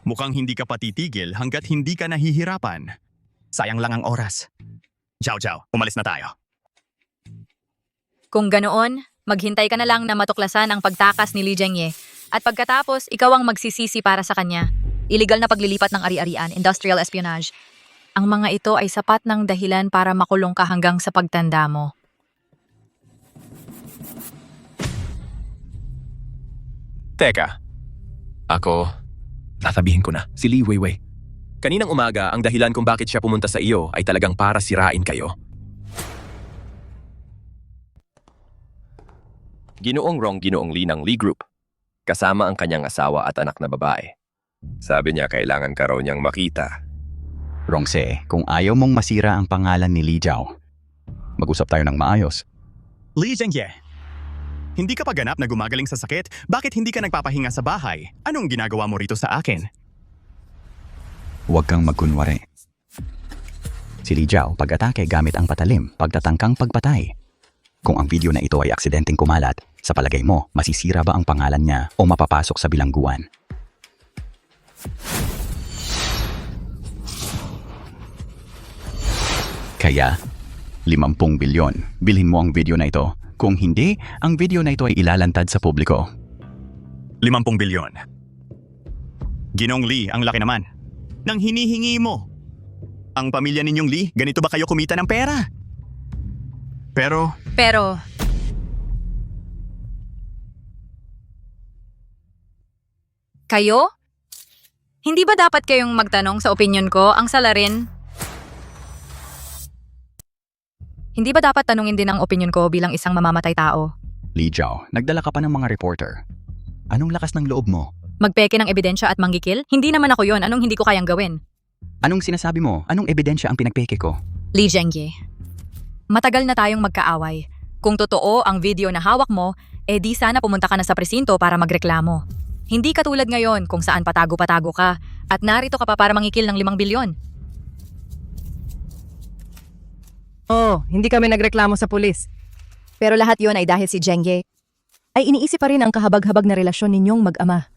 [SPEAKER 5] Mukhang hindi ka patitigil hanggat hindi ka nahihirapan. Sayang lang ang oras. Zhao Zhao, umalis na tayo.
[SPEAKER 1] Kung ganoon, maghintay ka na lang na matuklasan ang pagtakas ni Lee Zhengye at pagkatapos ikaw ang magsisisi para sa kanya. Illegal na paglilipat ng ari-arian, industrial espionage. Ang mga ito ay sapat ng dahilan para makulong ka hanggang sa pagtanda mo.
[SPEAKER 4] Teka. Tatabihin ko na, si Li Weiwei. Kaninang umaga, ang dahilan kung bakit siya pumunta sa iyo ay talagang para sirain kayo.
[SPEAKER 13] Ginoong Li ng Li Group, kasama ang kanyang asawa at anak na babae. Sabi niya kailangan ka raw niyang makita.
[SPEAKER 2] Rongse, kung ayaw mong masira ang pangalan ni Li Zhao, mag-usap tayo ng maayos.
[SPEAKER 5] Lee Zhengye, hindi ka pa ganap na gumagaling sa sakit? Bakit hindi ka nagpapahinga sa bahay? Anong ginagawa mo rito sa akin?
[SPEAKER 2] Huwag kang magkunwari. Si Li Zhao pag-atake gamit ang patalim, pagtatangkang pagpatay. Kung ang video na ito ay aksidenteng kumalat, sa palagay mo, masisira ba ang pangalan niya o mapapasok sa bilangguan? Kaya, 50 bilyon. Bilhin mo ang video na ito. Kung hindi, ang video na ito ay ilalantad sa publiko.
[SPEAKER 5] 50 bilyon. Ginong Lee, ang laki naman. Nang hinihingi mo. Ang pamilya ninyong Lee, ganito ba kayo kumita ng pera? Pero,
[SPEAKER 1] kayo? Hindi ba dapat kayong magtanong sa opinyon ko ang salarin? Hindi ba dapat tanungin din ang opinyon ko bilang isang mamamatay tao?
[SPEAKER 2] Li Zhao, nagdala ka pa ng mga reporter. Anong lakas ng loob mo?
[SPEAKER 1] Magpeke ng ebidensya at manggikil? Hindi naman ako yon. Anong hindi ko kayang gawin?
[SPEAKER 2] Anong sinasabi mo? Anong ebidensya ang pinagpeke ko?
[SPEAKER 1] Lee Zhengye, matagal na tayong magkaaway. Kung totoo ang video na hawak mo, di sana pumunta ka na sa presinto para magreklamo. Hindi katulad ngayon kung saan patago-patago ka at narito ka pa para mangikil ng 5 bilyon.
[SPEAKER 8] Hindi kami nagreklamo sa pulis. Pero lahat yon ay dahil si Zhengye ay iniisip pa rin ang kahabag-habag na relasyon ninyong mag-ama.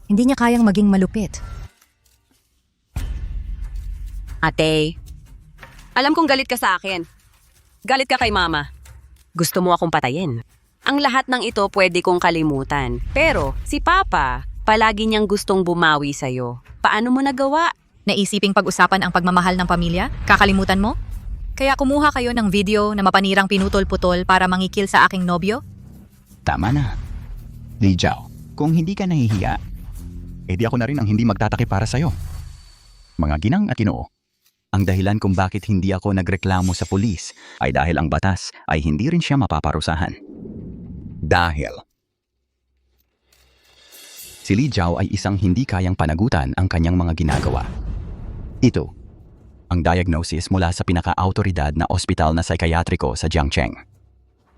[SPEAKER 8] Hindi niya kayang maging malupit.
[SPEAKER 3] Ate, alam kong galit ka sa akin. Galit ka kay mama. Gusto mo akong patayin. Ang lahat ng ito pwede kong kalimutan. Pero si Papa, palagi niyang gustong bumawi sa'yo. Paano mo nagawa?
[SPEAKER 1] Naisiping pag-usapan ang pagmamahal ng pamilya? Kakalimutan mo? Kaya kumuha kayo ng video na mapanirang pinutol-putol para mangikil sa aking nobyo?
[SPEAKER 2] Tama na. Li Zhao, kung hindi ka nahihiya, di ako na rin ang hindi magtatake para sa'yo. Mga ginang at ginoo, ang dahilan kung bakit hindi ako nagreklamo sa pulis ay dahil ang batas ay hindi rin siya mapaparusahan. Dahil si Li Zhao ay isang hindi kayang panagutan ang kanyang mga ginagawa. Ito, ang diagnosis mula sa pinaka-autoridad na ospital na psychiatriko sa Jiangcheng.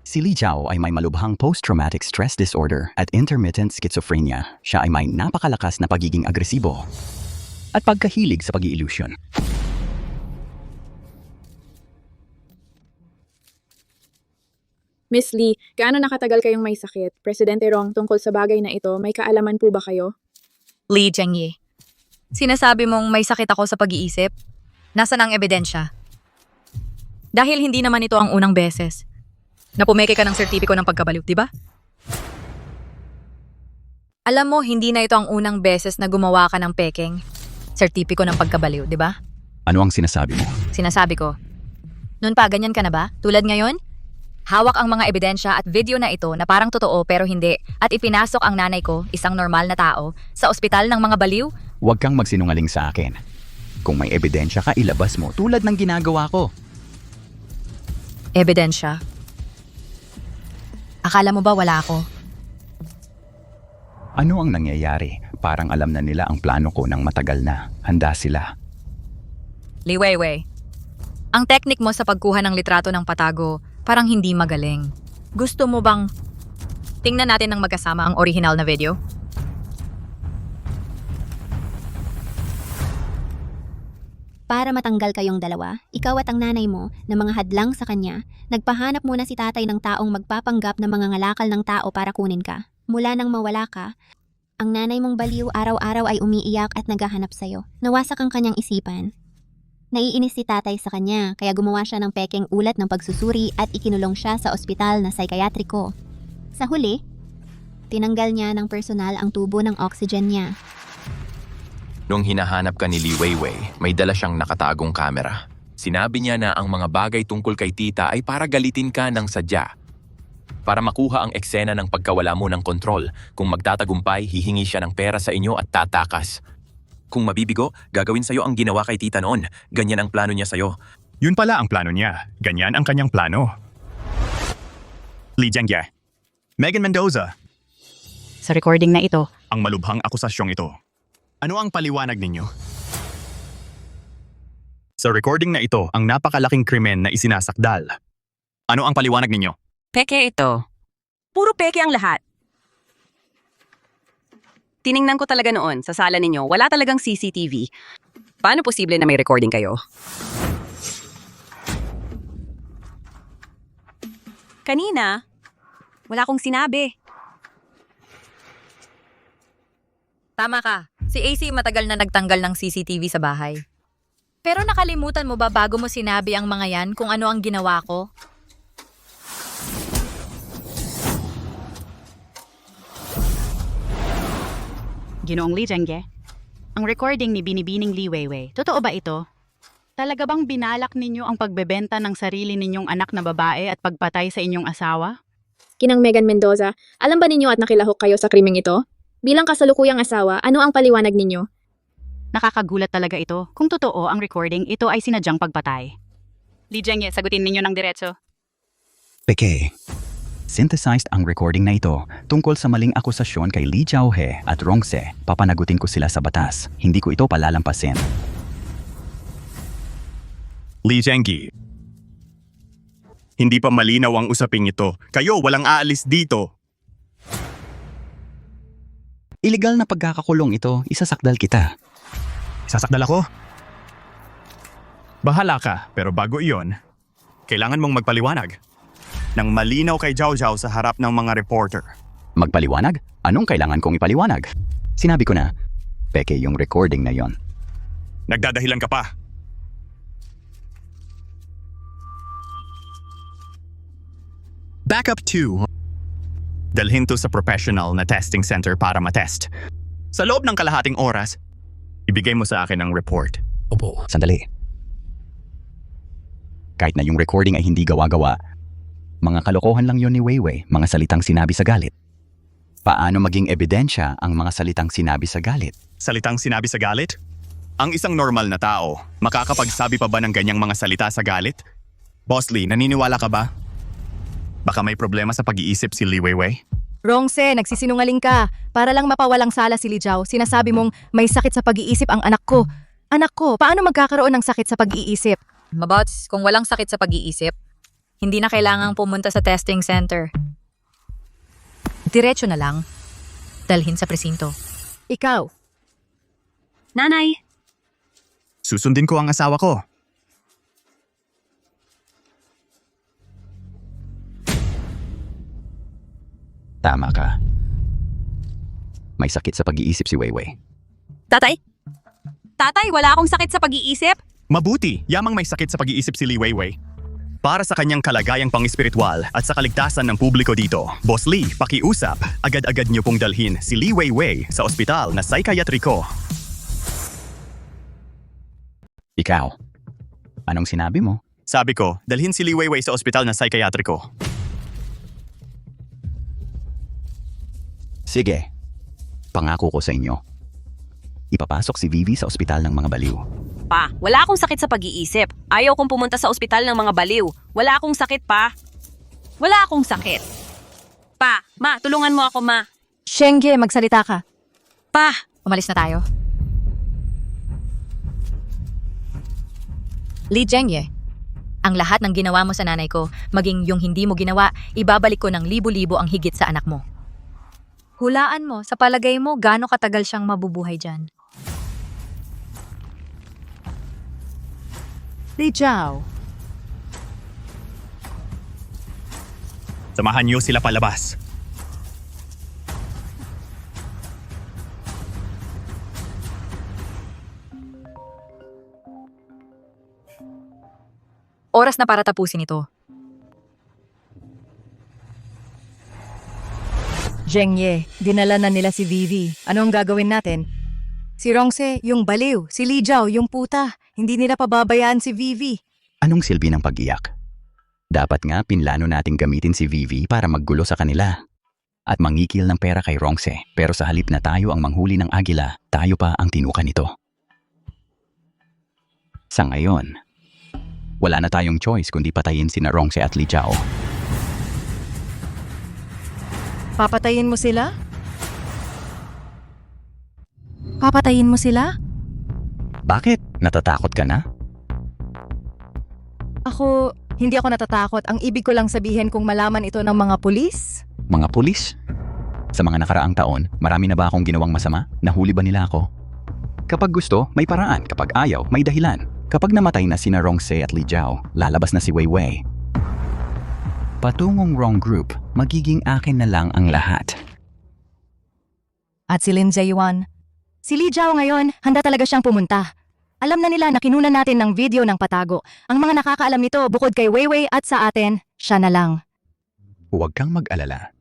[SPEAKER 2] Si Li Zhao ay may malubhang post-traumatic stress disorder at intermittent schizophrenia. Siya ay may napakalakas na pagiging agresibo at pagkahilig sa pag-i-illusion.
[SPEAKER 14] Miss Lee, gaano nakatagal kayong may sakit? Presidente Rong, tungkol sa bagay na ito, may kaalaman po ba kayo?
[SPEAKER 1] Lee Zhengye, sinasabi mong may sakit ako sa pag-iisip? Nasaan ang ebidensya? Dahil hindi naman ito ang unang beses na pumeke ka ng sertipiko ng pagkabaliw, di ba? Alam mo, hindi na ito ang unang beses na gumawa ka ng pekeng sertipiko ng pagkabaliw, di ba?
[SPEAKER 2] Ano ang sinasabi mo?
[SPEAKER 1] Sinasabi ko. Noon pa, ganyan ka na ba? Tulad ngayon? Hawak ang mga ebidensya at video na ito na parang totoo pero hindi at ipinasok ang nanay ko, isang normal na tao, sa ospital ng mga baliw?
[SPEAKER 2] Huwag kang magsinungaling sa akin. Kung may ebidensya ka, ilabas mo tulad ng ginagawa ko.
[SPEAKER 1] Ebidensya? Akala mo ba wala ako?
[SPEAKER 2] Ano ang nangyayari? Parang alam na nila ang plano ko ng matagal na. Handa sila.
[SPEAKER 1] Li Weiwei, ang teknik mo sa pagkuha ng litrato ng patago parang hindi magaling. Gusto mo bang tingnan natin ng magkasama ang original na video?
[SPEAKER 11] Para matanggal kayong dalawa, ikaw at ang nanay mo na mga hadlang sa kanya, nagpahanap muna si tatay ng taong magpapanggap na mga ngalakal ng tao para kunin ka. Mula nang mawala ka, ang nanay mong baliw araw-araw ay umiiyak at naghahanap sa'yo. Nawasak ang kanyang isipan. Naiinis si tatay sa kanya kaya gumawa siya ng pekeng ulat ng pagsusuri at ikinulong siya sa ospital na psychiatriko. Sa huli, tinanggal niya ng personal ang tubo ng oxygen niya.
[SPEAKER 4] Nung hinahanap ka ni Li Weiwei, may dala siyang nakatagong kamera. Sinabi niya na ang mga bagay tungkol kay tita ay para galitin ka ng sadya. Para makuha ang eksena ng pagkawala mo ng kontrol. Kung magtatagumpay, hihingi siya ng pera sa inyo at tatakas. Kung mabibigo, gagawin sa'yo ang ginawa kay tita noon. Ganyan ang plano niya sa'yo.
[SPEAKER 5] Yun pala ang plano niya. Ganyan ang kanyang plano. Li Jiangjie. Megan Mendoza.
[SPEAKER 15] Sa recording na ito,
[SPEAKER 5] Ang malubhang akusasyong ito. Ano ang paliwanag ninyo? Sa recording na ito, ang napakalaking krimen na isinasakdal. Ano ang paliwanag ninyo?
[SPEAKER 3] Peke ito. Puro peke ang lahat. Tiningnan ko talaga noon sa sala ninyo, wala talagang CCTV. Paano posible na may recording kayo? Kanina, wala akong sinabi.
[SPEAKER 1] Tama ka. Si AC matagal na nagtanggal ng CCTV sa bahay. Pero nakalimutan mo ba bago mo sinabi ang mga yan kung ano ang ginawa ko?
[SPEAKER 15] Ginoong Li Jiangjie, ang recording ni Binibining Li Weiwei, totoo ba ito? Talaga bang binalak ninyo ang pagbebenta ng sarili ninyong anak na babae at pagpatay sa inyong asawa?
[SPEAKER 14] Kinang Megan Mendoza, alam ba ninyo at nakilahok kayo sa krimeng ito? Bilang kasalukuyang asawa, ano ang paliwanag ninyo?
[SPEAKER 15] Nakakagulat talaga ito. Kung totoo ang recording, ito ay sinadyang pagpatay. Li Jiangjie, sagutin ninyo ng diretso.
[SPEAKER 2] Peke. Synthesized ang recording na ito tungkol sa maling akusasyon kay Li Jiaohe at Rongse. Papanagutin ko sila sa batas. Hindi ko ito palalampasin.
[SPEAKER 5] Li Jiangjie. Hindi pa malinaw ang usaping ito. Kayo walang aalis dito.
[SPEAKER 2] Illegal na pagkakakulong ito, isasakdal kita.
[SPEAKER 5] Sasakdal ako? Bahala ka, pero bago iyon, kailangan mong magpaliwanag. Nang malinaw kay Zhao Zhao sa harap ng mga reporter.
[SPEAKER 2] Magpaliwanag? Anong kailangan kong ipaliwanag? Sinabi ko na, peke yung recording na yon.
[SPEAKER 5] Nagdadahilan ka pa. Backup 2. Dalhin to sa professional na testing center para matest. Sa loob ng kalahating oras, ibigay mo sa akin ang report.
[SPEAKER 6] Opo.
[SPEAKER 2] Sandali. Kahit na yung recording ay hindi gawa-gawa, mga kalokohan lang yon ni Weiwei, mga salitang sinabi sa galit. Paano maging ebidensya ang mga salitang sinabi sa galit?
[SPEAKER 5] Salitang sinabi sa galit? Ang isang normal na tao, makakapagsabi pa ba ng ganyang mga salita sa galit? Boss Lee, naniniwala ka ba? Baka may problema sa pag-iisip si Li Weiwei?
[SPEAKER 8] Rongse, nagsisinungaling ka. Para lang mapawalang sala si Li Jiao, sinasabi mong may sakit sa pag-iisip ang anak ko. Anak ko, paano magkakaroon ng sakit sa pag-iisip?
[SPEAKER 1] Mabots, kung walang sakit sa pag-iisip, hindi na kailangang pumunta sa testing center. Diretso na lang. Dalhin sa presinto.
[SPEAKER 8] Ikaw.
[SPEAKER 3] Nanay,
[SPEAKER 5] Susundin ko ang asawa ko.
[SPEAKER 2] Tama ka. May sakit sa pag-iisip si Weiwei.
[SPEAKER 3] tatay? Tatay, wala akong sakit sa pag-iisip?
[SPEAKER 5] Mabuti, yamang may sakit sa pag-iisip si Li Weiwei. Para sa kanyang kalagayang pang-espiritual at sa kaligtasan ng publiko dito, Boss Lee, pakiusap, agad-agad niyo pong dalhin si Li Weiwei sa ospital na psychiatriko.
[SPEAKER 2] Ikaw. Anong sinabi mo?
[SPEAKER 5] Sabi ko, dalhin si Li Weiwei sa ospital na psikiatriko.
[SPEAKER 2] Sige. Pangako ko sa inyo. Ipapasok si Vivi sa ospital ng mga baliw.
[SPEAKER 3] Pa, wala akong sakit sa pag-iisip. Ayaw kong pumunta sa ospital ng mga baliw. Wala akong sakit, pa. Wala akong sakit. Pa, ma, tulungan mo ako, ma.
[SPEAKER 8] Zhengye, magsalita ka.
[SPEAKER 3] Pa,
[SPEAKER 1] Umalis na tayo. Li Zhengye, ang lahat ng ginawa mo sa nanay ko, maging yung hindi mo ginawa, ibabalik ko ng libo-libo ang higit sa anak mo. Hulaan mo, sa palagay mo, gaano katagal siyang mabubuhay dyan?
[SPEAKER 8] Li Jiao,
[SPEAKER 5] Samahan niyo sila palabas.
[SPEAKER 1] Oras na para tapusin ito.
[SPEAKER 8] Zhengye, dinala na nila si Vivi. Ano ang gagawin natin? Si Rongse, yung baliw. Si Li Jiao, yung puta. Hindi nila pababayaan si Vivi.
[SPEAKER 2] Anong silbi ng pag-iyak? Dapat nga pinlano nating gamitin si Vivi para maggulo sa kanila. At mangikil ng pera kay Rongse. Pero sa halip na tayo ang manghuli ng agila, tayo pa ang tinuka nito. Sa ngayon, wala na tayong choice kundi patayin sina Rongse at Li Jiao.
[SPEAKER 8] Papatayin mo sila? Papatayin mo sila?
[SPEAKER 2] Bakit? Natatakot ka na?
[SPEAKER 8] Hindi ako natatakot. Ang ibig ko lang sabihin kung malaman ito ng mga pulis.
[SPEAKER 2] Mga pulis? Sa mga nakaraang taon, marami na ba akong ginawang masama? Nahuli ba nila ako? Kapag gusto, may paraan. Kapag ayaw, may dahilan. Kapag namatay na sina Rongse at Li Jiao, lalabas na si Weiwei. Patungong wrong group, magiging akin na lang ang lahat.
[SPEAKER 8] At si Lin Zeyuan. Si Li Jiao ngayon, handa talaga siyang pumunta. Alam na nila na kinunan natin ng video ng patago. Ang mga nakakaalam nito bukod kay Weiwei at sa atin, siya na lang.
[SPEAKER 2] Huwag kang mag-alala.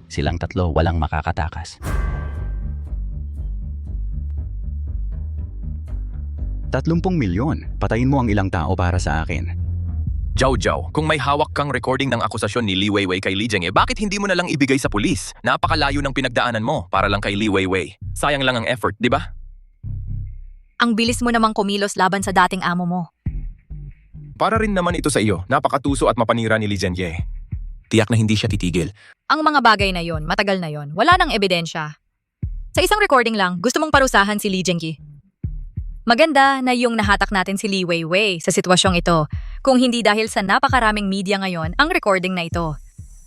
[SPEAKER 2] Silang tatlo walang makakatakas. 30 milyon. Patayin mo ang ilang tao para sa akin.
[SPEAKER 4] Jiao, kung may hawak kang recording ng akusasyon ni Li Weiwei kay Li Zhengye, bakit hindi mo na lang ibigay sa pulis? Napakalayo ng pinagdaanan mo para lang kay Li Weiwei. Sayang lang ang effort, di ba?
[SPEAKER 1] Ang bilis mo namang kumilos laban sa dating amo mo.
[SPEAKER 4] Para rin naman ito sa iyo, napakatuso at mapanira ni Li Zhengye. Tiyak na hindi siya titigil.
[SPEAKER 1] Ang mga bagay na yon, matagal na yon. Wala nang ebidensya. Sa isang recording lang, gusto mong parusahan si Li Zhengye. Maganda na yung nahatak natin si Li Weiwei sa sitwasyong ito. Kung hindi dahil sa napakaraming media ngayon, ang recording na ito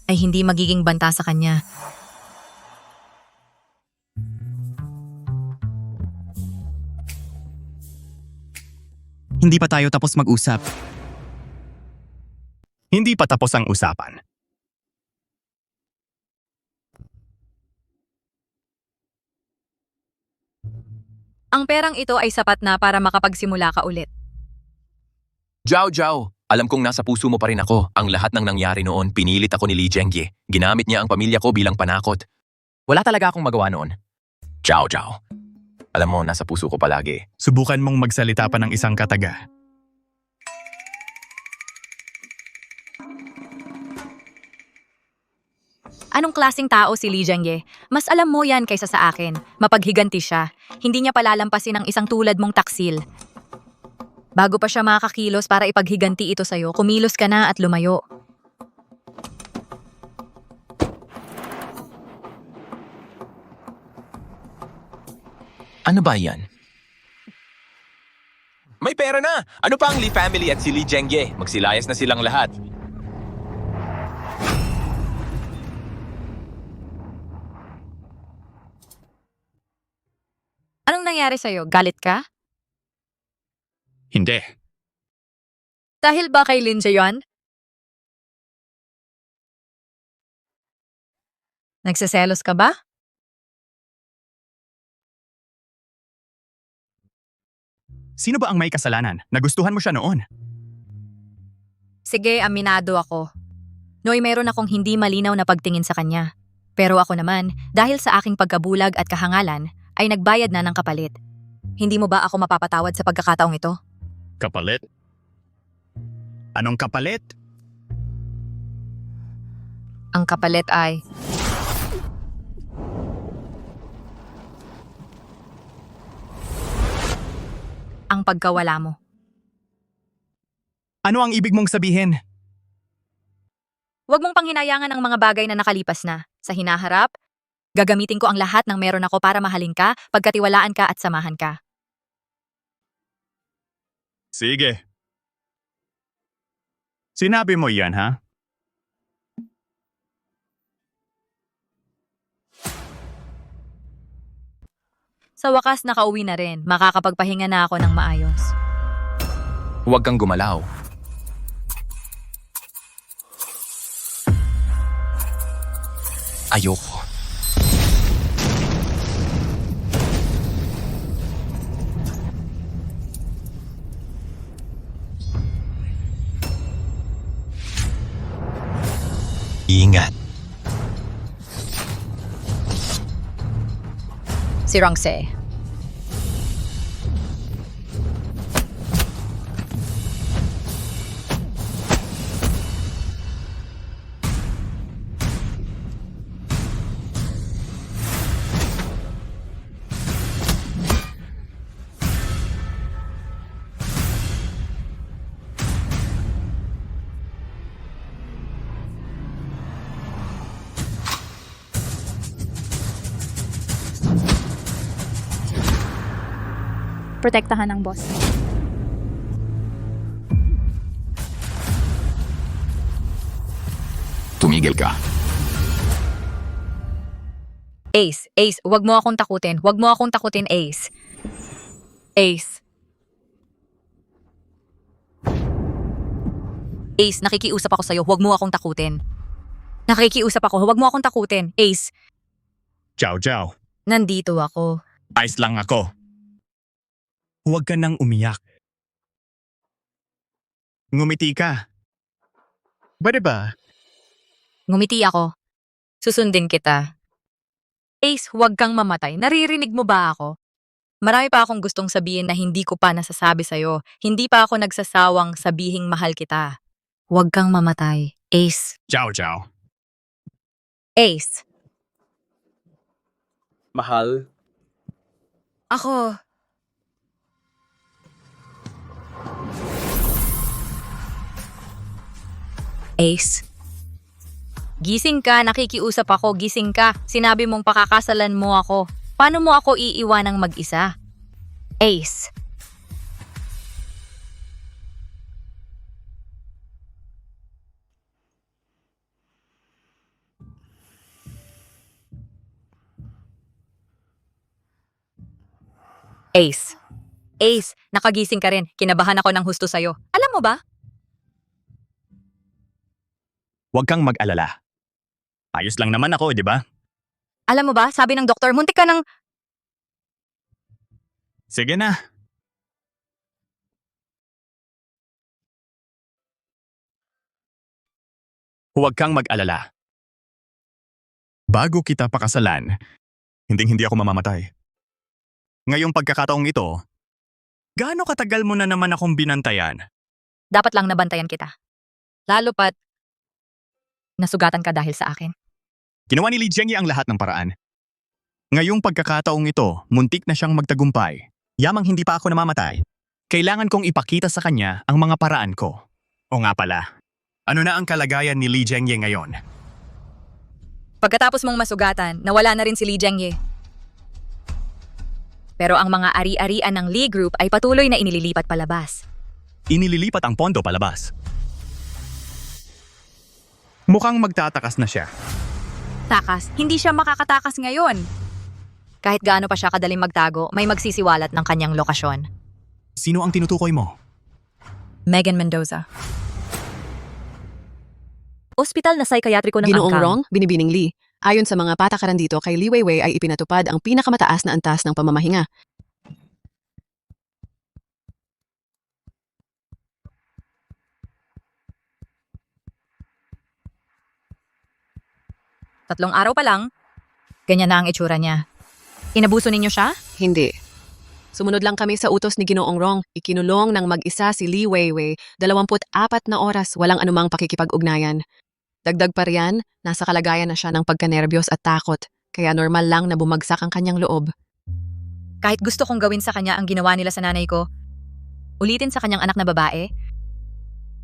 [SPEAKER 1] ay hindi magiging banta sa kanya.
[SPEAKER 5] Hindi pa tayo tapos mag-usap. Hindi pa tapos ang usapan.
[SPEAKER 1] Ang perang ito ay sapat na para makapagsimula ka ulit.
[SPEAKER 4] Jiao, alam kong nasa puso mo pa rin ako. Ang lahat ng nangyari noon, pinilit ako ni Li Zhengye. Ginamit niya ang pamilya ko bilang panakot. Wala talaga akong magawa noon. Jiao. Alam mo, nasa puso ko palagi.
[SPEAKER 5] Subukan mong magsalita pa ng isang kataga.
[SPEAKER 1] Anong klaseng tao si Li Zhengye? Mas alam mo yan kaysa sa akin. Mapaghiganti siya. Hindi niya palalampasin ang isang tulad mong taksil. Bago pa siya makakakilos para ipaghiganti ito sa'yo, kumilos ka na at lumayo.
[SPEAKER 4] Ano ba yan? May pera na! Ano pa ang Li family at si Li Zhengye? Magsilayas na silang lahat.
[SPEAKER 1] Anong nangyari sa'yo? Galit ka?
[SPEAKER 5] Hindi.
[SPEAKER 1] Dahil ba kay Lin Zeyuan? Nagseselos ka ba?
[SPEAKER 5] Sino ba ang may kasalanan? Nagustuhan mo siya noon.
[SPEAKER 1] Sige, aminado ako. Noy, meron akong hindi malinaw na pagtingin sa kanya. Pero ako naman, dahil sa aking pagkabulag at kahangalan, ay nagbayad na ng kapalit. Hindi mo ba ako mapapatawad sa pagkakataong ito?
[SPEAKER 5] Kapalit? Anong kapalit?
[SPEAKER 1] Ang kapalit ay... ang pagkawala mo.
[SPEAKER 5] Ano ang ibig mong sabihin?
[SPEAKER 1] Huwag mong panghinayangan ang mga bagay na nakalipas na. Sa hinaharap, gagamitin ko ang lahat ng meron ako para mahalin ka, pagkatiwalaan ka at samahan ka.
[SPEAKER 5] Sige. Sinabi mo yan, ha?
[SPEAKER 1] Sa wakas, nakauwi na rin. Makakapagpahinga na ako ng maayos.
[SPEAKER 4] Huwag kang gumalaw. Ayoko. Ingat.
[SPEAKER 1] Si Rongse.
[SPEAKER 14] Protektahan ng boss.
[SPEAKER 4] Tumigil ka.
[SPEAKER 1] Ace, huwag mo akong takutin. Huwag mo akong takutin, Ace. Ace. Ace, nakikiusap ako sa'yo. Huwag mo akong takutin. Nakikiusap ako. Huwag mo akong takutin. Ace,
[SPEAKER 5] Ciao, ciao.
[SPEAKER 1] nandito ako.
[SPEAKER 5] Ayos lang ako. Huwag ka nang umiyak. Ngumiti ka. Pwede ba?
[SPEAKER 1] Ngumiti ako. Susundin kita. Ace, huwag kang mamatay. Naririnig mo ba ako? Marami pa akong gustong sabihin na hindi ko pa nasasabi sa'yo. Hindi pa ako nagsasawang sabihing mahal kita. Huwag kang mamatay. Ace.
[SPEAKER 5] Ciao, ciao.
[SPEAKER 1] Ace.
[SPEAKER 12] Mahal.
[SPEAKER 1] Ako. Ace. Gising ka, nakikiusap ako, gising ka. Sinabi mong pakakasalan mo ako. Paano mo ako iiwanang mag-isa? Ace. Ace. Ace, nakagising ka rin. Kinabahan ako ng husto sa'yo. Alam mo ba?
[SPEAKER 5] Huwag kang mag-alala. Ayos lang naman ako, di ba?
[SPEAKER 1] Alam mo ba, sabi ng doktor, muntik ka ng...
[SPEAKER 5] Sige na. Huwag kang mag-alala. Bago kita pakasalan, hindi ako mamamatay. Ngayong pagkakataong ito, gaano katagal mo na naman akong binantayan?
[SPEAKER 1] Dapat lang nabantayan kita. Lalo pat, nasugatan ka dahil sa akin.
[SPEAKER 5] Ginawa ni Li Jiangyi ang lahat ng paraan. Ngayong pagkakataong ito, muntik na siyang magtagumpay. Yamang hindi pa ako namamatay. Kailangan kong ipakita sa kanya ang mga paraan ko. O nga pala, ano na ang kalagayan ni Li Jiangyi ngayon?
[SPEAKER 1] Pagkatapos mong masugatan, nawala na rin si Li Jiangyi. Pero ang mga ari-arian ng Li Group ay patuloy na inililipat palabas.
[SPEAKER 5] Inililipat ang pondo palabas. Mukhang magtatakas na siya.
[SPEAKER 1] Takas, hindi siya makakatakas ngayon. Kahit gaano pa siya kadaling magtago, may magsisiwalat ng kanyang lokasyon.
[SPEAKER 5] Sino ang tinutukoy mo?
[SPEAKER 1] Megan Mendoza. Ospital na psychiatriko ng
[SPEAKER 16] Ginoong
[SPEAKER 1] Angkang.
[SPEAKER 16] Rong, Binibining Li. Ayon sa mga patakaran dito kay Li Weiwei ay ipinatupad ang pinakamataas na antas ng pamamahinga.
[SPEAKER 1] Tatlong araw pa lang, ganyan na ang itsura niya. Inabuso ninyo siya?
[SPEAKER 16] Hindi. Sumunod lang kami sa utos ni Ginoong Rong. Ikinulong ng mag-isa si Li Weiwei, 24 na oras, walang anumang pakikipag-ugnayan. Dagdag pa riyan, nasa kalagayan na siya ng pagkanerbiyos at takot, kaya normal lang na bumagsak ang kanyang loob.
[SPEAKER 1] Kahit gusto kong gawin sa kanya ang ginawa nila sa nanay ko, ulitin sa kanyang anak na babae.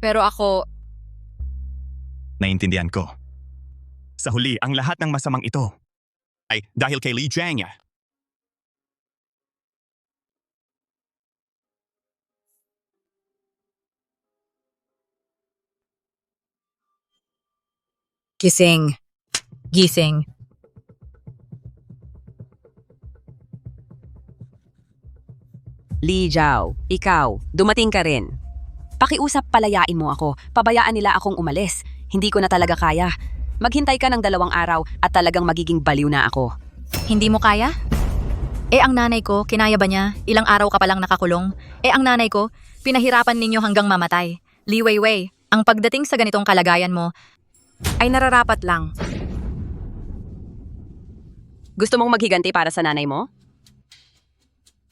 [SPEAKER 1] Pero ako,
[SPEAKER 5] Naintindihan ko. Sa huli, ang lahat ng masamang ito ay dahil kay Li Jiang.
[SPEAKER 1] gising. Gising.
[SPEAKER 3] Li Jiao, ikaw, dumating ka rin. Pakiusap, palayain mo ako. Pabayaan nila akong umalis. Hindi ko na talaga kaya. Maghintay ka ng 2 araw at talagang magiging baliw na ako.
[SPEAKER 1] Hindi mo kaya? Ang nanay ko, kinaya ba niya? Ilang araw ka palang nakakulong? Ang nanay ko, pinahirapan ninyo hanggang mamatay. Li Weiwei, ang pagdating sa ganitong kalagayan mo, ay nararapat lang.
[SPEAKER 3] Gusto mong maghiganti para sa nanay mo?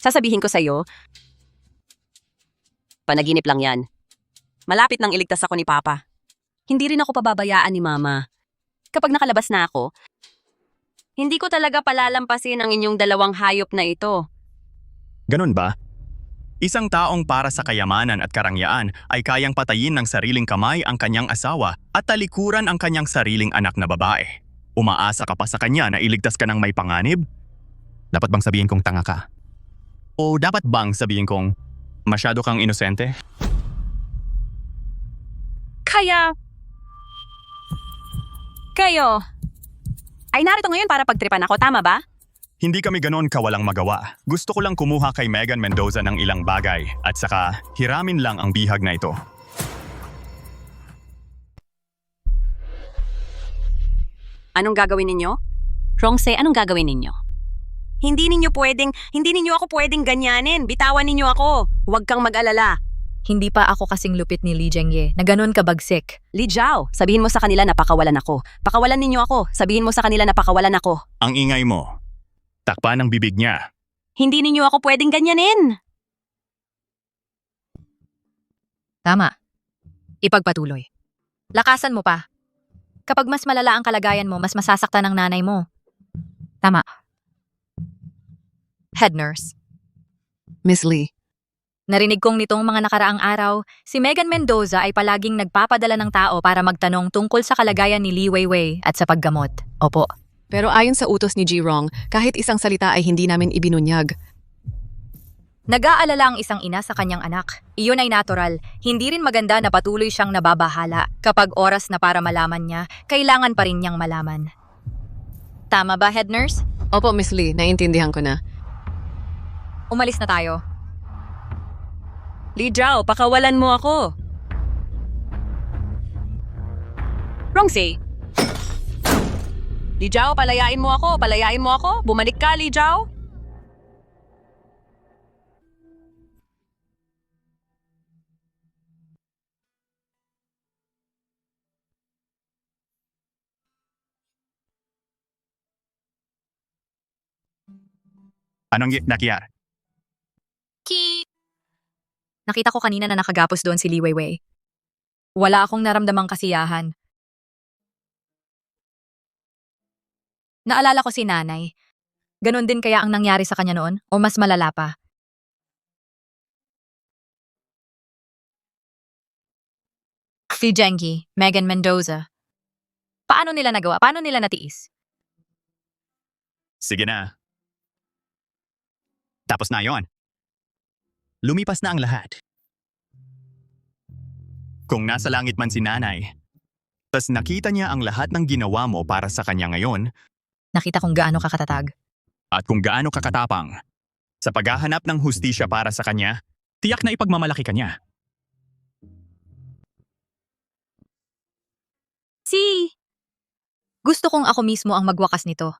[SPEAKER 3] Sasabihin ko sa'yo, panaginip lang yan. Malapit nang iligtas ako ni Papa. Hindi rin ako pababayaan ni Mama. Kapag nakalabas na ako, hindi ko talaga palalampasin ang inyong 2 hayop na ito.
[SPEAKER 5] Ganun ba? Isang taong para sa kayamanan at karangyaan ay kayang patayin ng sariling kamay ang kanyang asawa at talikuran ang kanyang sariling anak na babae. Umaasa ka pa sa kanya na iligtas ka ng may panganib? Dapat bang sabihin kong tanga ka? O dapat bang sabihin kong masyado kang inosente?
[SPEAKER 3] Kayo ay narito ngayon para pagtripan ako, tama ba?
[SPEAKER 5] Hindi kami ganon kawalang magawa. Gusto ko lang kumuha kay Megan Mendoza ng ilang bagay at saka hiramin lang ang bihag na ito.
[SPEAKER 3] Anong gagawin ninyo? Rongse, anong gagawin ninyo? Hindi ninyo ako pwedeng ganyanin. Bitawan ninyo ako. Huwag kang mag-alala.
[SPEAKER 1] Hindi pa ako kasing lupit ni Li Jiangye na ganun kabagsik.
[SPEAKER 3] Li Jiao, sabihin mo sa kanila na pakawalan ako. Pakawalan ninyo ako. Sabihin mo sa kanila na pakawalan ako.
[SPEAKER 5] Ang ingay mo. Takpan ang bibig niya.
[SPEAKER 3] Hindi ninyo ako pwedeng ganyanin.
[SPEAKER 1] Tama. Ipagpatuloy. Lakasan mo pa. Kapag mas malala ang kalagayan mo, mas masasaktan ang nanay mo. Tama. Head nurse.
[SPEAKER 16] Miss Lee,
[SPEAKER 1] Narinig kong nitong mga nakaraang araw, si Megan Mendoza ay palaging nagpapadala ng tao para magtanong tungkol sa kalagayan ni Li Weiwei at sa paggamot. Opo.
[SPEAKER 16] pero ayon sa utos ni Ji Rong, kahit isang salita ay hindi namin ibinunyag.
[SPEAKER 1] Nag-aalala ang isang ina sa kanyang anak. Iyon ay natural. Hindi rin maganda na patuloy siyang nababahala. Kapag oras na para malaman niya, kailangan pa rin niyang malaman. Tama ba, head nurse?
[SPEAKER 16] Opo, Miss Lee, naiintindihan ko na.
[SPEAKER 1] Umalis na tayo.
[SPEAKER 3] Li Jiao, pakawalan mo ako. Rongse. Li Jiao, palayain mo ako. Palayain mo ako. Bumalik ka, Li Jiao.
[SPEAKER 5] Anong nakiyar?
[SPEAKER 1] Nakita ko kanina na nakagapos doon si Li Weiwei. Wala akong naramdamang kasiyahan. Naalala ko si nanay. Ganon din kaya ang nangyari sa kanya noon o mas malala pa? Si Jengi, Megan Mendoza. Paano nila nagawa? Paano nila natiis?
[SPEAKER 5] Sige na. Tapos na yon. Lumipas na ang lahat. Kung nasa langit man si nanay, tas nakita niya ang lahat ng ginawa mo para sa kanya ngayon,
[SPEAKER 1] Nakita kong gaano kakatatag.
[SPEAKER 5] at kung gaano kakatapang, sa paghahanap ng hustisya para sa kanya, tiyak na ipagmamalaki ka niya.
[SPEAKER 1] Gusto kong ako mismo ang magwakas nito.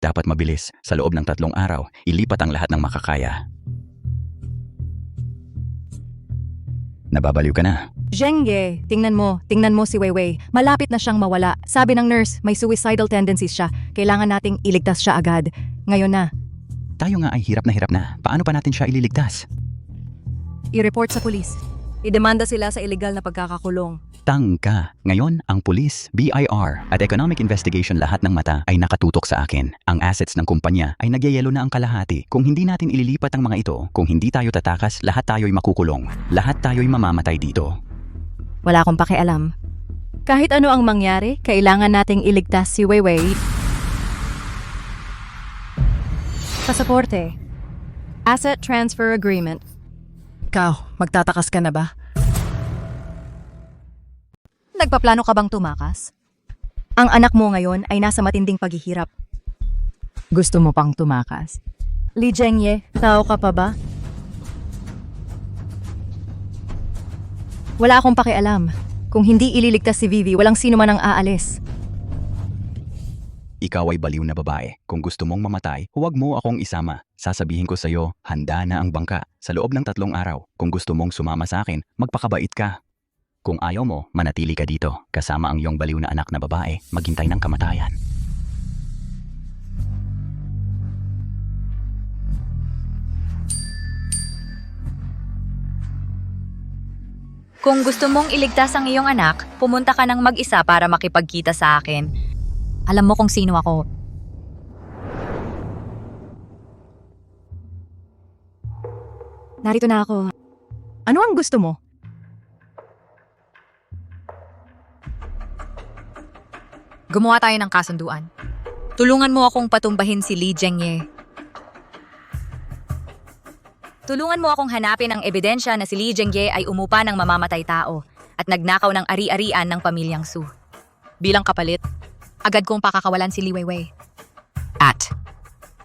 [SPEAKER 2] Dapat mabilis. Sa loob ng 3 araw, ilipat ang lahat ng makakaya. Nababaliw ka na.
[SPEAKER 8] Zhengye, tingnan mo si Weiwei. Malapit na siyang mawala. Sabi ng nurse, may suicidal tendencies siya. Kailangan nating iligtas siya agad. Ngayon na.
[SPEAKER 2] Tayo nga ay hirap na. Paano pa natin siya ililigtas?
[SPEAKER 8] I-report sa pulis. Idemanda sila sa illegal na pagkakakulong.
[SPEAKER 2] Tangka. Ngayon, ang pulis, BIR, at Economic Investigation lahat ng mata ay nakatutok sa akin. Ang assets ng kumpanya ay nagyayelo na ang kalahati. Kung hindi natin ililipat ang mga ito, kung hindi tayo tatakas, lahat tayo'y makukulong. Lahat tayo'y mamamatay dito.
[SPEAKER 8] Wala akong pakialam. Kahit ano ang mangyari, kailangan nating iligtas si Weiwei. Pasaporte. Asset Transfer Agreement. Ikaw, magtatakas ka na ba? Nagpaplano ka bang tumakas? Ang anak mo ngayon ay nasa matinding paghihirap. Gusto mo pang tumakas? Li Zhengye, tao ka pa ba? Wala akong pakialam. Kung hindi ililigtas si Vivi, walang sino man ang aalis.
[SPEAKER 2] Ikaw ay baliw na babae. Kung gusto mong mamatay, huwag mo akong isama. Sasabihin ko sa'yo, handa na ang bangka. Sa loob ng 3 araw, kung gusto mong sumama sa akin, magpakabait ka. Kung ayaw mo, manatili ka dito. Kasama ang iyong baliw na anak na babae, maghintay ng kamatayan.
[SPEAKER 1] Kung gusto mong iligtas ang iyong anak, pumunta ka ng mag-isa para makipagkita sa akin. Alam mo kung sino ako.
[SPEAKER 8] Narito na ako. Ano ang gusto mo?
[SPEAKER 1] Gumawa tayo ng kasunduan. Tulungan mo akong patumbahin si Li Zhengye. Tulungan mo akong hanapin ang ebidensya na si Li Zhengye ay umupa ng mamamatay tao at nagnakaw ng ari-arian ng pamilyang Su. Bilang kapalit, agad kong pakakawalan si Li Weiwei. At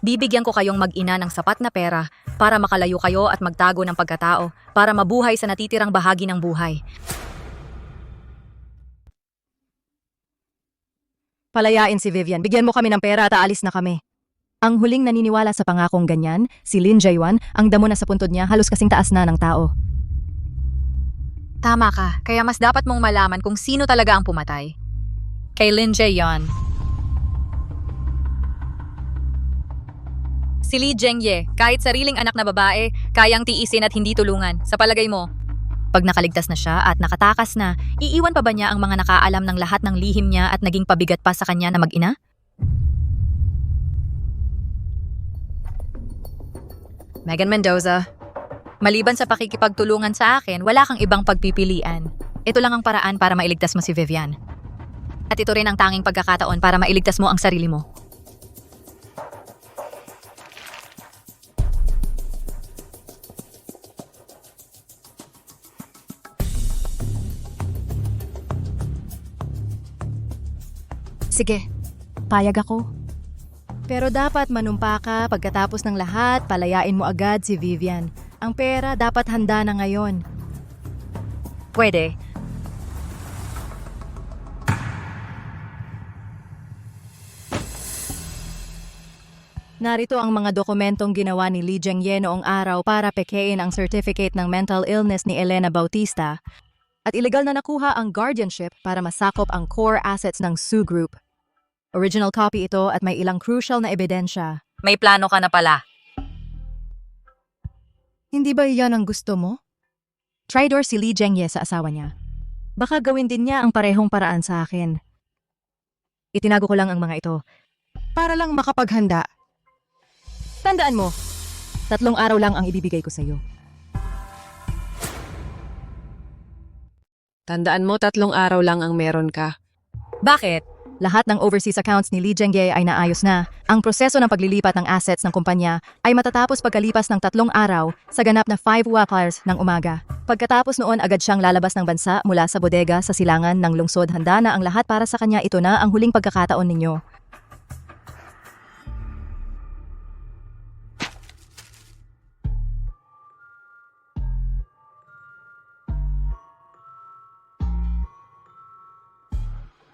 [SPEAKER 1] bibigyan ko kayong mag-ina ng sapat na pera para makalayo kayo at magtago ng pagkatao para mabuhay sa natitirang bahagi ng buhay.
[SPEAKER 8] Palayain si Vivian. Bigyan mo kami ng pera at aalis na kami. Ang huling naniniwala sa pangakong ganyan, si Lin Jae-yuan, ang damo na sa puntod niya halos kasing taas na ng tao.
[SPEAKER 1] Tama ka, kaya mas dapat mong malaman kung sino talaga ang pumatay. Kay Lin Jae-yuan. Si Li Zhengye, kahit sariling anak na babae, kayang tiisin at hindi tulungan. Sa palagay mo, pag nakaligtas na siya at nakatakas na, iiwan pa ba niya ang mga nakaalam ng lahat ng lihim niya at naging pabigat pa sa kanya na mag-ina? Megan Mendoza, maliban sa pakikipagtulungan sa akin, wala kang ibang pagpipilian. Ito lang ang paraan para mailigtas mo si Vivian. At ito rin ang tanging pagkakataon para mailigtas mo ang sarili mo.
[SPEAKER 8] Sige, payag ako. Pero dapat manumpa ka pagkatapos ng lahat, palayain mo agad si Vivian. Ang pera dapat handa na ngayon.
[SPEAKER 1] Pwede.
[SPEAKER 8] Narito ang mga dokumentong ginawa ni Li Zhengye noong araw para pekein ang certificate ng mental illness ni Elena Bautista at illegal na nakuha ang guardianship para masakop ang core assets ng Su Group. Original copy ito at may ilang crucial na ebidensya.
[SPEAKER 1] May plano ka na pala.
[SPEAKER 8] Hindi ba iyan ang gusto mo? Traitor si Li Zhengye sa asawa niya. Baka gawin din niya ang parehong paraan sa akin. Itinago ko lang ang mga ito para lang makapaghanda. Tandaan mo, 3 araw lang ang ibibigay ko sa iyo.
[SPEAKER 16] Tandaan mo, 3 araw lang ang meron ka.
[SPEAKER 1] Bakit?
[SPEAKER 8] Lahat ng overseas accounts ni Li Zhengye ay naayos na. Ang proseso ng paglilipat ng assets ng kumpanya ay matatapos pagkalipas ng 3 araw sa ganap na 5 hours ng umaga. Pagkatapos noon, agad siyang lalabas ng bansa mula sa bodega sa silangan ng lungsod. Handa na ang lahat para sa kanya. Ito na ang huling pagkakataon ninyo.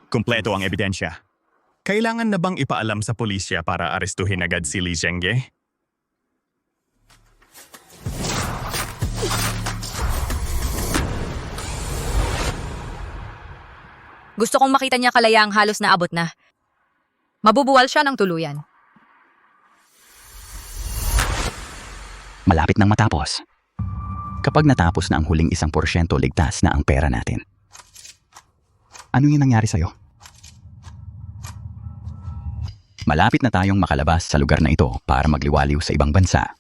[SPEAKER 5] Kumpleto ang ebidensya. Kailangan na bang ipaalam sa pulisya para arestuhin agad si Li Zhengye?
[SPEAKER 1] Gusto kong makita niya kalayaang halos naabot na. Mabubuwal siya ng tuluyan.
[SPEAKER 2] Malapit nang matapos. Kapag natapos na ang huling 1%, ligtas na ang pera natin. Ano yung nangyari sa'yo? Malapit na tayong makalabas sa lugar na ito para magliwaliw sa ibang bansa.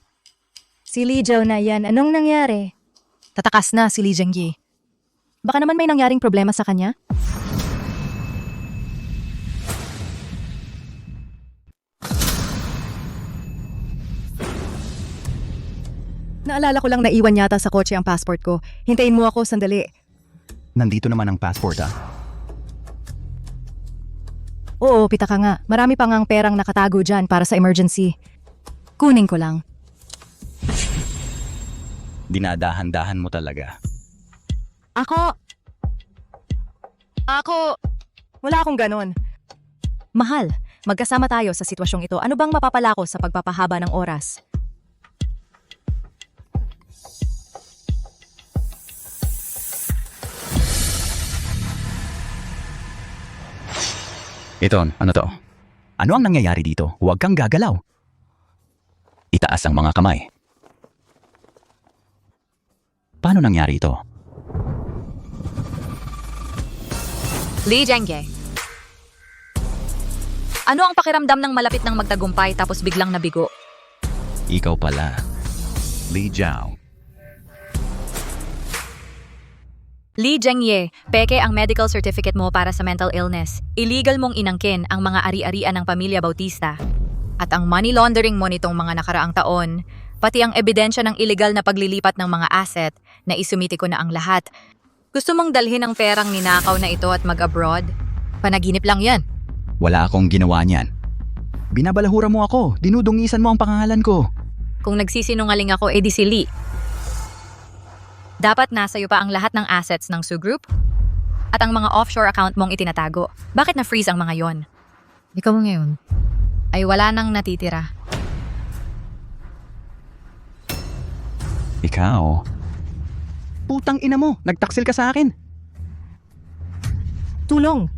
[SPEAKER 8] Si Li Zhao na yan, anong nangyari?
[SPEAKER 1] Tatakas na si Li Zhengyi.
[SPEAKER 8] Baka naman may nangyaring problema sa kanya? Naalala ko lang na iwan yata sa kotse ang passport ko. Hintayin mo ako sandali.
[SPEAKER 2] Nandito naman ang passport
[SPEAKER 8] Oo, pita ka nga. Marami pa ngang perang nakatago dyan para sa emergency. Kunin ko lang.
[SPEAKER 2] Dinadahan-dahan mo talaga.
[SPEAKER 8] Ako, wala akong ganon. Mahal, magkasama tayo sa sitwasyong ito. Ano bang mapapala ko sa pagpapahaba ng oras?
[SPEAKER 2] Iton, ano to? Ano ang nangyayari dito? Huwag kang gagalaw. Itaas ang mga kamay. Paano nangyari ito?
[SPEAKER 1] Li Zhengyi. Ano ang pakiramdam ng malapit ng magtagumpay tapos biglang nabigo?
[SPEAKER 2] Ikaw pala. Li Zhao.
[SPEAKER 1] Li Zhengyi, peke ang medical certificate mo para sa mental illness. Illegal mong inangkin ang mga ari-arian ng pamilya Bautista. At ang money laundering mo nitong mga nakaraang taon, pati ang ebidensya ng illegal na paglilipat ng mga asset na isumiti ko na ang lahat. Gusto mong dalhin ang perang ninakaw na ito at mag-abroad? Panaginip lang yan.
[SPEAKER 2] Wala akong ginawa niyan. Binabalahura mo ako. Dinudungisan mo ang pangalan ko.
[SPEAKER 1] Kung nagsisinungaling ako, edi si Li. Dapat nasa iyo pa ang lahat ng assets ng Su Group at ang mga offshore account mong itinatago. Bakit na-freeze ang mga yon? Ikaw mo ngayon ay wala nang natitira.
[SPEAKER 2] Ikaw? Putang ina mo, nagtaksil ka sa akin.
[SPEAKER 8] Tulong!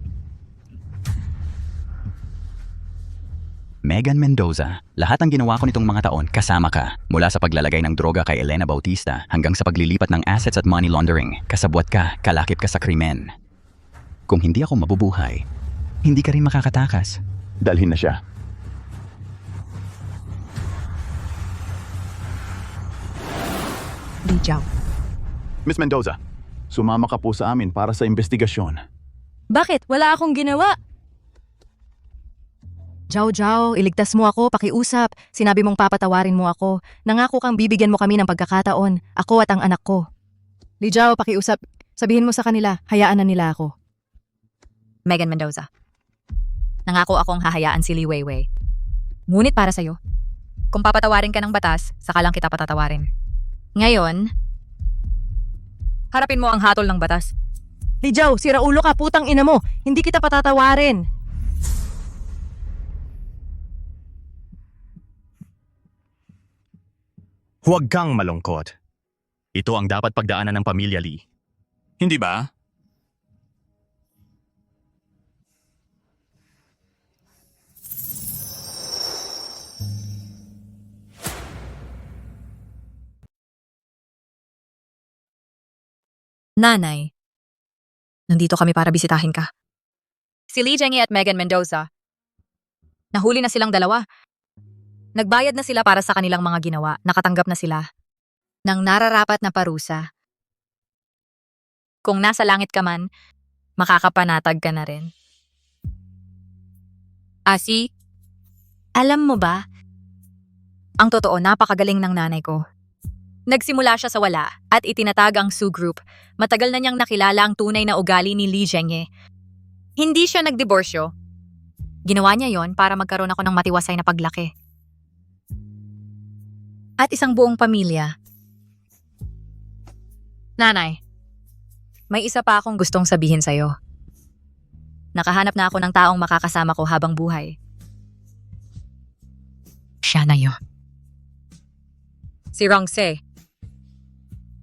[SPEAKER 2] Megan Mendoza, lahat ng ginawa ko nitong mga taon kasama ka. Mula sa paglalagay ng droga kay Elena Bautista hanggang sa paglilipat ng assets at money laundering. Kasabwat ka, kalakip ka sa krimen. Kung hindi ako mabubuhay, hindi ka rin makakatakas. Dalhin na siya.
[SPEAKER 8] Li Zhao.
[SPEAKER 5] Miss Mendoza, sumama ka po sa amin para sa investigasyon.
[SPEAKER 8] Bakit? Wala akong ginawa. Zhao, iligtas mo ako, pakiusap. Sinabi mong papatawarin mo ako. Nangako kang bibigyan mo kami ng pagkakataon. Ako at ang anak ko. Li Zhao, pakiusap. Sabihin mo sa kanila, hayaan na nila ako.
[SPEAKER 1] Megan Mendoza. Nangako akong hahayaan si Li Weiwei. Ngunit para sa'yo, kung papatawarin ka ng batas, saka lang kita patatawarin. Ngayon, harapin mo ang hatol ng batas.
[SPEAKER 8] Li Zhao, sira ulo ka, putang ina mo. Hindi kita patatawarin.
[SPEAKER 5] Huwag kang malungkot. Ito ang dapat pagdaanan ng pamilya Lee. Hindi ba?
[SPEAKER 1] Nanay, nandito kami para bisitahin ka. Si Li Zhengyi at Megan Mendoza. Nahuli na silang dalawa. Nagbayad na sila para sa kanilang mga ginawa. Nakatanggap na sila ng nararapat na parusa. Kung nasa langit ka man, makakapanatag ka na rin. Asi, alam mo ba? Ang totoo, napakagaling ng nanay ko. Nagsimula siya sa wala at itinatag ang Su Group. Matagal na niyang nakilala ang tunay na ugali ni Li Zhengyi. Hindi siya nagdiborsyo. Ginawa niya yon para magkaroon ako ng matiwasay na paglaki. At isang buong pamilya. Nanay, may isa pa akong gustong sabihin sa'yo. Nakahanap na ako ng taong makakasama ko habang buhay. Siya na yun. Si Rongse.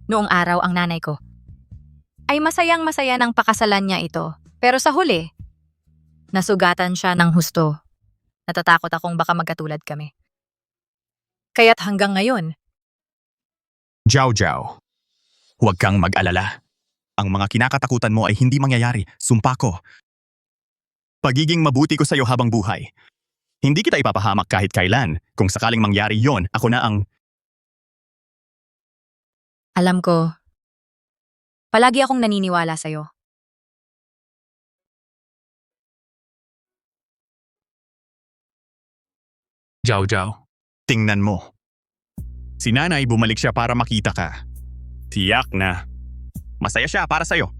[SPEAKER 1] Noong araw ang nanay ko ay masayang-masaya ng pakasalan niya ito. Pero sa huli, nasugatan siya ng husto. Natatakot akong baka magkatulad kami. Kaya't hanggang ngayon,
[SPEAKER 5] Jiao Jiao, huwag kang mag-alala. Ang mga kinakatakutan mo ay hindi mangyayari, sumpa ko. Pagiging mabuti ko sa'yo habang buhay. Hindi kita ipapahamak kahit kailan. Kung sakaling mangyari yon, ako na ang...
[SPEAKER 1] alam ko, palagi akong naniniwala sa'yo.
[SPEAKER 6] Jiao Jiao.
[SPEAKER 5] Tingnan mo. Si nanay bumalik siya para makita ka. Tiyak na. Masaya siya para sa'yo.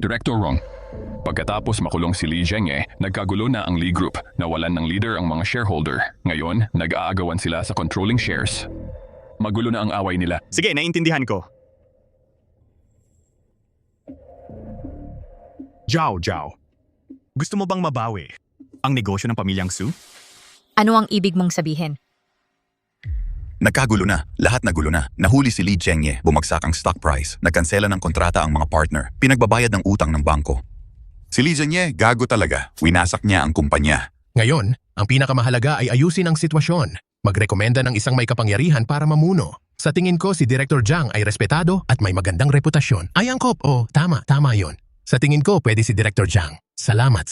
[SPEAKER 17] Director Rong, pagkatapos makulong si Li Zhengye, nagkagulo na ang Li Group. Nawalan ng leader ang mga shareholder. Ngayon, nag-aagawan sila sa controlling shares. Magulo na ang away nila.
[SPEAKER 5] Sige, naiintindihan ko. Jiao Jiao, gusto mo bang mabawi ang negosyo ng pamilyang Su?
[SPEAKER 1] Ano ang ibig mong sabihin?
[SPEAKER 2] Nagkagulo na. Lahat nagulo na. Nahuli si Li Zhengye, bumagsak ang stock price, nagkansela ng kontrata ang mga partner, pinagbabayad ng utang ng bangko. Si Li Zhengye, gago talaga. Winasak niya ang kumpanya.
[SPEAKER 18] Ngayon, ang pinakamahalaga ay ayusin ang sitwasyon. Magrekomenda ng isang may kapangyarihan para mamuno. Sa tingin ko, si Director Zhang ay respetado at may magandang reputasyon. Ay angkop, tama yon. Sa tingin ko, pwede si Director Zhang. Salamat.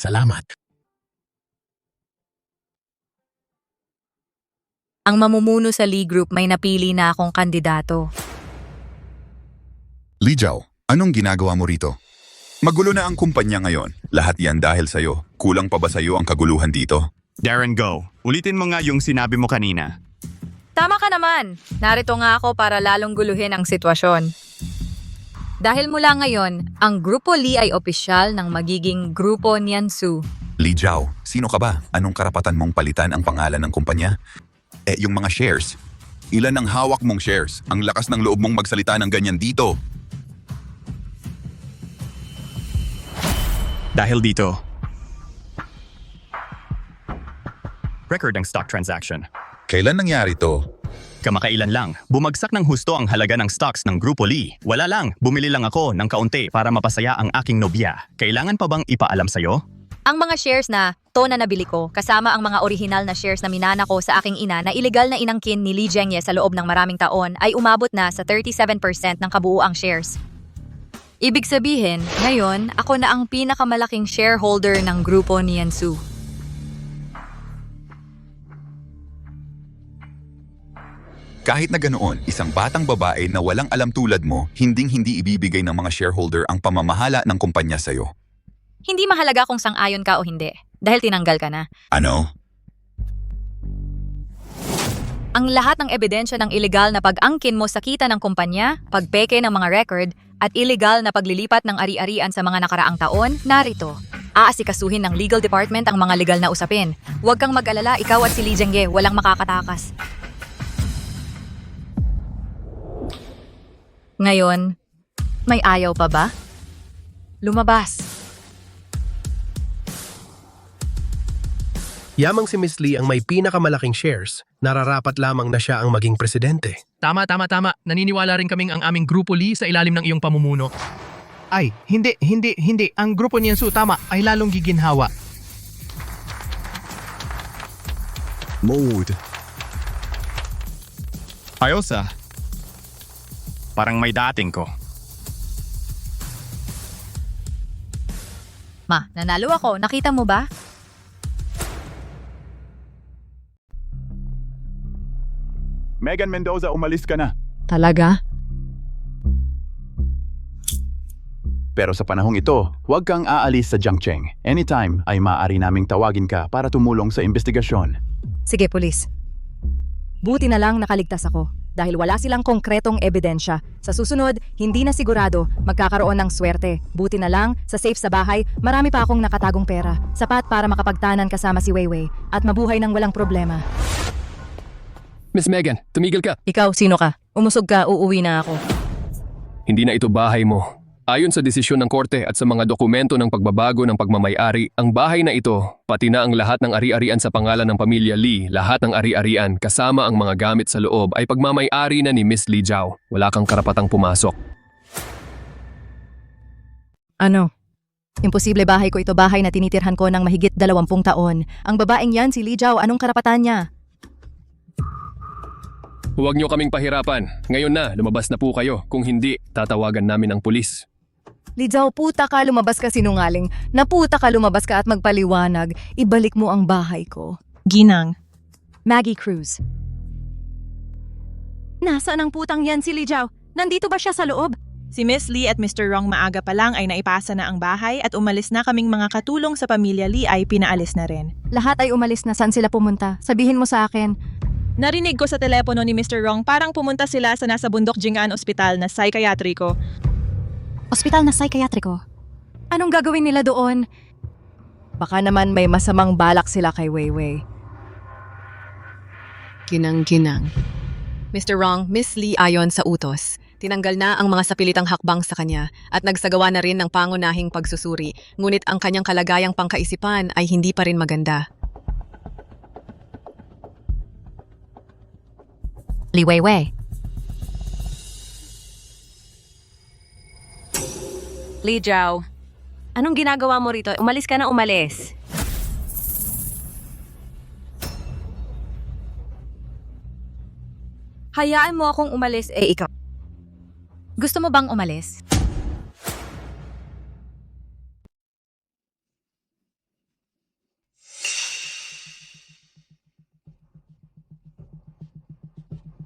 [SPEAKER 1] Ang mamumuno sa Li Group may napili na akong kandidato.
[SPEAKER 2] Li Jiao, anong ginagawa mo rito? Magulo na ang kumpanya ngayon. Lahat yan dahil sa'yo. Kulang pa ba sa'yo ang kaguluhan dito?
[SPEAKER 5] Darren, go. Ulitin mo nga yung sinabi mo kanina.
[SPEAKER 1] Tama ka naman. Narito nga ako para lalong guluhin ang sitwasyon. Dahil mula ngayon, ang Grupo Li ay opisyal ng magiging Grupo Niansu.
[SPEAKER 2] Li Jiao, sino ka ba? Anong karapatan mong palitan ang pangalan ng kumpanya? Yung mga shares. Ilan ang hawak mong shares? Ang lakas ng loob mong magsalita ng ganyan dito.
[SPEAKER 5] Dahil dito, record ang stock transaction.
[SPEAKER 2] Kailan nangyari to?
[SPEAKER 5] Kamakailan lang, bumagsak ng husto ang halaga ng stocks ng Grupo Li. Wala lang, bumili lang ako ng kaunti para mapasaya ang aking nobya. Kailangan pa bang ipaalam sa'yo?
[SPEAKER 1] Ang mga shares na na nabili ko, kasama ang mga orihinal na shares na minana ko sa aking ina na iligal na inangkin ni Li Zhengye sa loob ng maraming taon ay umabot na sa 37% ng kabuuang shares. Ibig sabihin, ngayon, ako na ang pinakamalaking shareholder ng Grupo Niansu.
[SPEAKER 2] Kahit na ganoon, isang batang babae na walang alam tulad mo, hinding-hindi ibibigay ng mga shareholder ang pamamahala ng kumpanya sa'yo.
[SPEAKER 1] Hindi mahalaga kung sang-ayon ka o hindi, dahil tinanggal ka na.
[SPEAKER 2] Ano?
[SPEAKER 1] Ang lahat ng ebidensya ng iligal na pag-angkin mo sa kita ng kumpanya, pagpeke ng mga record, at iligal na paglilipat ng ari-arian sa mga nakaraang taon, narito. Aasikasuhin ng legal department ang mga legal na usapin. Huwag kang mag-alala, ikaw at si Li Zhengye, walang makakatakas. Ngayon, may ayaw pa ba? Lumabas.
[SPEAKER 18] Yamang si Miss Lee ang may pinakamalaking shares, nararapat lamang na siya ang maging presidente.
[SPEAKER 19] Tama. Naniniwala rin kaming ang aming Grupo Li sa ilalim ng iyong pamumuno.
[SPEAKER 18] Ay, hindi. Ang Grupo Niansu, tama, ay lalong giginhawa.
[SPEAKER 5] Mode. Ayos Parang may dating ko.
[SPEAKER 1] Ma, nanalo ako. Nakita mo ba?
[SPEAKER 5] Megan Mendoza, umalis ka na.
[SPEAKER 16] Talaga?
[SPEAKER 5] Pero sa panahong ito, huwag kang aalis sa Jiangcheng. Anytime ay maaari naming tawagin ka para tumulong sa investigasyon.
[SPEAKER 8] Sige, pulis. Buti na lang nakaligtas ako dahil wala silang konkretong ebidensya. Sa susunod, hindi na sigurado magkakaroon ng swerte. Buti na lang, sa safe sa bahay, marami pa akong nakatagong pera. Sapat para makapagtanan kasama si Weiwei at mabuhay ng walang problema.
[SPEAKER 17] Miss Megan, tumigil ka.
[SPEAKER 8] Ikaw, sino ka? Umusog ka, uuwi na ako.
[SPEAKER 17] Hindi na ito bahay mo.
[SPEAKER 20] Ayon sa desisyon ng korte at sa mga dokumento ng pagbabago ng pagmamayari, ang bahay na ito, pati na ang lahat ng ari-arian sa pangalan ng pamilya Lee, lahat ng ari-arian kasama ang mga gamit sa loob ay pagmamayari na ni Miss Lee Jiao. Wala kang karapatang pumasok.
[SPEAKER 8] Ano? Imposible bahay ko ito, bahay na tinitirhan ko ng mahigit 20 taon. Ang babaeng yan, si Lee Jiao, anong karapatan niya?
[SPEAKER 20] Huwag niyo kaming pahirapan. Ngayon na, lumabas na po kayo. Kung hindi, tatawagan namin ang pulis.
[SPEAKER 8] Lee Jiao, puta ka, lumabas ka sinungaling. Naputa ka, lumabas ka at magpaliwanag. Ibalik mo ang bahay ko.
[SPEAKER 21] Ginang.
[SPEAKER 8] Maggie Cruz. Nasaan ang putang yan si Lee Jiao? Nandito ba siya sa loob?
[SPEAKER 21] Si Miss Lee at Mr. Rong maaga pa lang ay naipasa na ang bahay at umalis na kaming mga katulong sa pamilya Lee ay pinaalis na rin.
[SPEAKER 8] Lahat ay umalis na. Saan sila pumunta? Sabihin mo sa akin.
[SPEAKER 21] Narinig ko sa telepono ni Mr. Rong parang pumunta sila sa nasa bundok Jingaan Ospital na psychiatriko.
[SPEAKER 8] Ospital na psychiatriko? Anong gagawin nila doon? Baka naman may masamang balak sila kay Weiwei.
[SPEAKER 16] Ginang-ginang. Mr. Rong, Miss Lee ayon sa utos. Tinanggal na ang mga sapilitang hakbang sa kanya at nagsagawa na rin ng pangunahing pagsusuri, ngunit ang kanyang kalagayang pangkaisipan ay hindi pa rin maganda.
[SPEAKER 1] Li Weiwei.
[SPEAKER 3] Lee Jiao, anong ginagawa mo rito? Umalis ka na umalis.
[SPEAKER 1] Hayaan mo akong umalis, ikaw. Gusto mo bang umalis?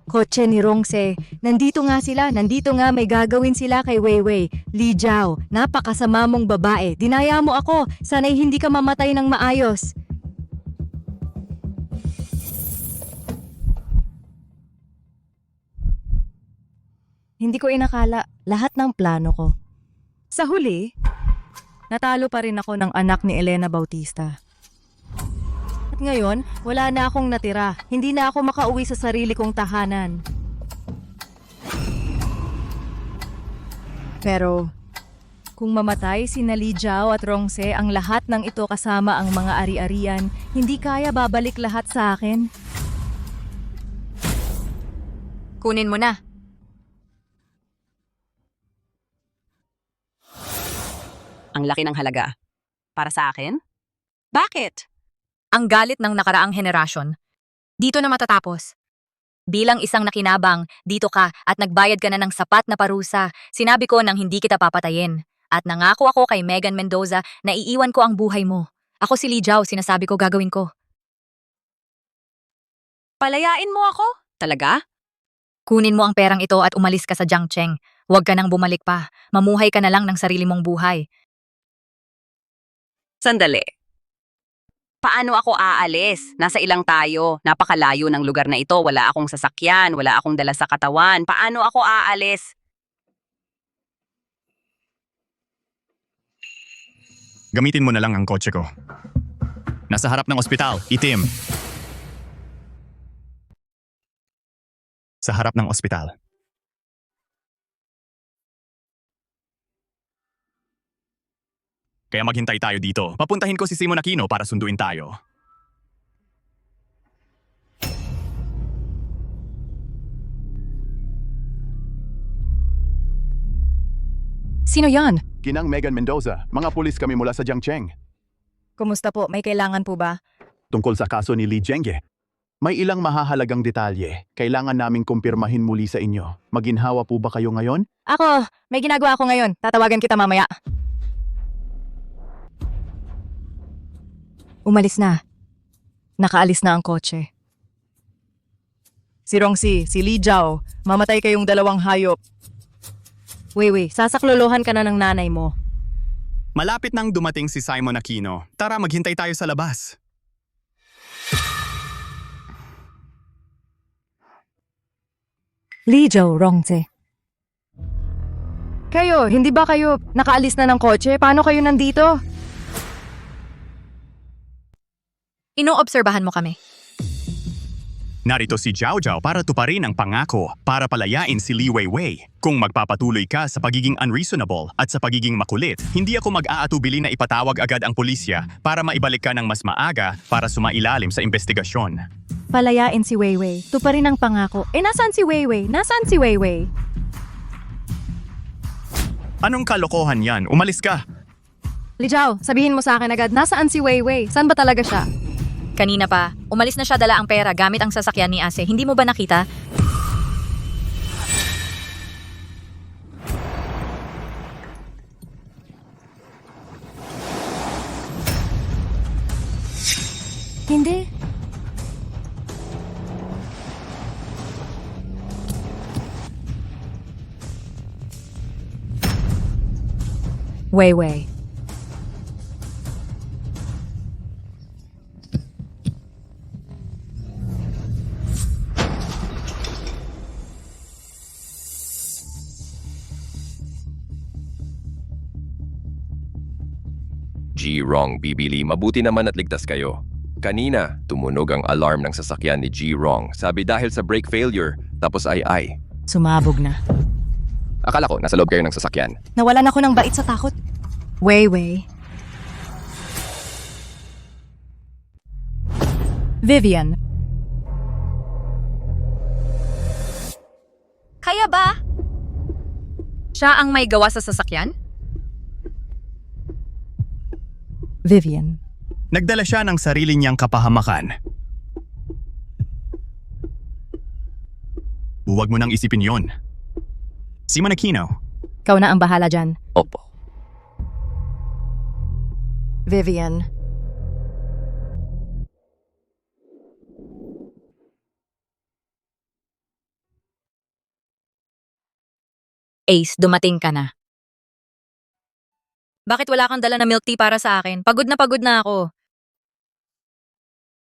[SPEAKER 8] Kotse ni Rongse. Nandito nga sila. Nandito nga may gagawin sila kay Weiwei. Lee Jiao, napakasama mong babae. Dinaya mo ako. Sana'y hindi ka mamatay ng maayos. Hindi ko inakala lahat ng plano ko. Sa huli, natalo pa rin ako ng anak ni Elena Bautista. At ngayon, wala na akong natira. Hindi na ako makauwi sa sarili kong tahanan. Pero, kung mamatay si Lee Jiao at Rongse, ang lahat ng ito kasama ang mga ari-arian, hindi kaya babalik lahat sa akin.
[SPEAKER 1] Kunin mo na.
[SPEAKER 3] Ang laki ng halaga. Para sa akin? Bakit?
[SPEAKER 1] Ang galit ng nakaraang henerasyon. Dito na matatapos. Bilang isang nakinabang, dito ka at nagbayad ka na ng sapat na parusa. Sinabi ko nang hindi kita papatayin. At nangako ako kay Megan Mendoza na iiwan ko ang buhay mo. Ako si Lee Jiao, sinasabi ko gagawin ko.
[SPEAKER 3] Palayain mo ako? Talaga?
[SPEAKER 1] Kunin mo ang perang ito at umalis ka sa Jiangcheng. Huwag ka nang bumalik pa. Mamuhay ka na lang ng sarili mong buhay.
[SPEAKER 3] Sandali. Paano ako aalis? Nasa ilang tayo? Napakalayo ng lugar na ito. Wala akong sasakyan, wala akong dala sa katawan. Paano ako aalis?
[SPEAKER 5] Gamitin mo na lang ang kotse ko. Nasa harap ng ospital, itim. Sa harap ng ospital. Kaya maghintay tayo dito. Papuntahin ko si Simon Aquino para sunduin tayo.
[SPEAKER 8] Sino yan?
[SPEAKER 22] Ginang Megan Mendoza. Mga pulis kami mula sa Jiangcheng.
[SPEAKER 8] Kumusta po? May kailangan po ba?
[SPEAKER 22] Tungkol sa kaso ni Li Zhengye. May ilang mahahalagang detalye. Kailangan naming kumpirmahin muli sa inyo. Maginhawa po ba kayo ngayon?
[SPEAKER 8] Ako, may ginagawa ako ngayon. Tatawagan kita mamaya. Umalis na. Nakaalis na ang kotse. Si Rongsi, si Lee Jiao, mamatay kayong dalawang hayop. Weiwei, sasaklolohan ka na ng nanay mo.
[SPEAKER 5] Malapit nang dumating si Simon Aquino. Tara, maghintay tayo sa labas.
[SPEAKER 8] Lee Jiao, Rongse. Kayo, hindi ba kayo nakaalis na ng kotse? Paano kayo nandito?
[SPEAKER 1] Inoobserbahan mo kami.
[SPEAKER 5] Narito si Jiao Jiao para tuparin ang pangako para palayain si Li Weiwei. Kung magpapatuloy ka sa pagiging unreasonable at sa pagiging makulit, hindi ako mag-aatubili na ipatawag agad ang pulisya para maibalik ka ng mas maaga para sumailalim sa investigasyon.
[SPEAKER 8] Palayain si Weiwei. Tuparin ang pangako. Nasaan si Weiwei? Nasaan si Weiwei?
[SPEAKER 5] Anong kalokohan yan? Umalis ka!
[SPEAKER 8] Li Jiao, sabihin mo sa akin agad, nasaan si Weiwei? Saan ba talaga siya?
[SPEAKER 1] Kanina pa, umalis na siya dala ang pera gamit ang sasakyan ni Ase. Hindi mo ba nakita?
[SPEAKER 8] Hindi. Weiwei.
[SPEAKER 13] G-Rong, Bibili, mabuti naman at ligtas kayo. Kanina, tumunog ang alarm ng sasakyan ni G-Rong. Sabi dahil sa brake failure, tapos ay.
[SPEAKER 8] Sumabog na.
[SPEAKER 13] Akala ko, nasa loob kayo ng sasakyan.
[SPEAKER 8] Nawalan ako ng bait sa takot. Weiwei. Vivian.
[SPEAKER 1] Kaya ba? Siya ang may gawa sa sasakyan?
[SPEAKER 8] Vivian.
[SPEAKER 5] Nagdala siya ng sarili niyang kapahamakan. Huwag mo nang isipin yon. Simon Aquino.
[SPEAKER 8] Ikaw na ang bahala dyan.
[SPEAKER 13] Opo.
[SPEAKER 8] Vivian.
[SPEAKER 1] Ace, dumating ka na. Bakit wala kang dala na milk tea para sa akin? Pagod na ako.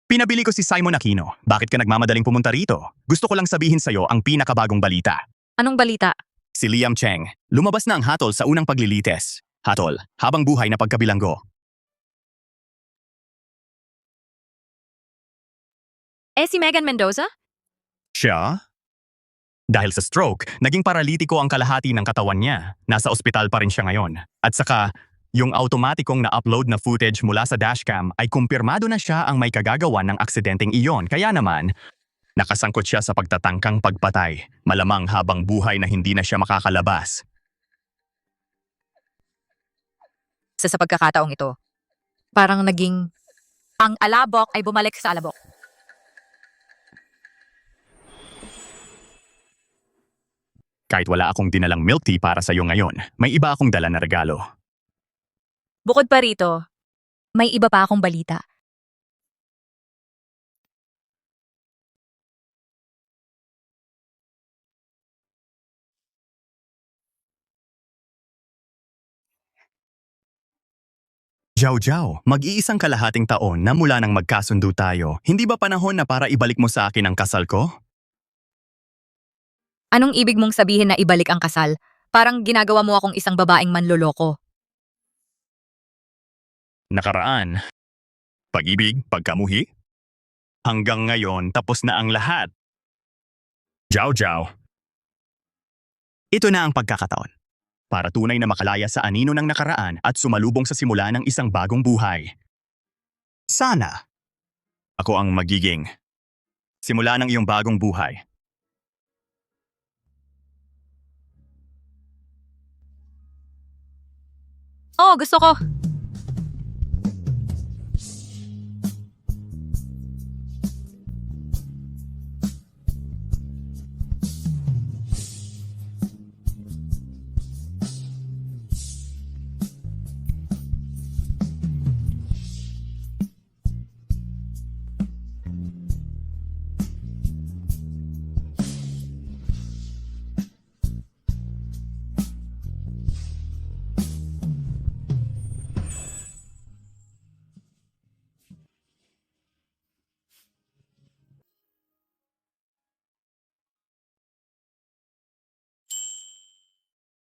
[SPEAKER 5] Pinabili ko si Simon Aquino. Bakit ka nagmamadaling pumunta rito? Gusto ko lang sabihin sa'yo ang pinakabagong balita.
[SPEAKER 1] Anong balita?
[SPEAKER 5] Si Liam Cheng. Lumabas na ang hatol sa unang paglilites. Hatol, habang buhay na pagkabilanggo.
[SPEAKER 1] Si Megan Mendoza?
[SPEAKER 5] Siya? Dahil sa stroke, naging paralitiko ang kalahati ng katawan niya. Nasa ospital pa rin siya ngayon. At saka, yung automatikong na-upload na footage mula sa dashcam ay kumpirmado na siya ang may kagagawan ng aksidenteng iyon. Kaya naman, nakasangkot siya sa pagtatangkang pagpatay. Malamang habang buhay na hindi na siya makakalabas.
[SPEAKER 1] Sa pagkakataong ito, parang naging ang alabok ay bumalik sa alabok.
[SPEAKER 5] Kahit wala akong dinalang milk tea para sa'yo ngayon, may iba akong dala na regalo.
[SPEAKER 1] Bukod pa rito, may iba pa akong balita.
[SPEAKER 5] Jiao Jiao, mag-iisang kalahating taon na mula nang magkasundo tayo. Hindi ba panahon na para ibalik mo sa akin ang kasal ko?
[SPEAKER 1] Anong ibig mong sabihin na ibalik ang kasal? Parang ginagawa mo akong isang babaeng manloloko.
[SPEAKER 5] Nakaraan. Pag-ibig, pagkamuhi. Hanggang ngayon, tapos na ang lahat. Jiao Jiao. Ito na ang pagkakataon. Para tunay na makalaya sa anino ng nakaraan at sumalubong sa simula ng isang bagong buhay. Sana. Ako ang magiging simula ng iyong bagong buhay.
[SPEAKER 1] Oh, gusto ko.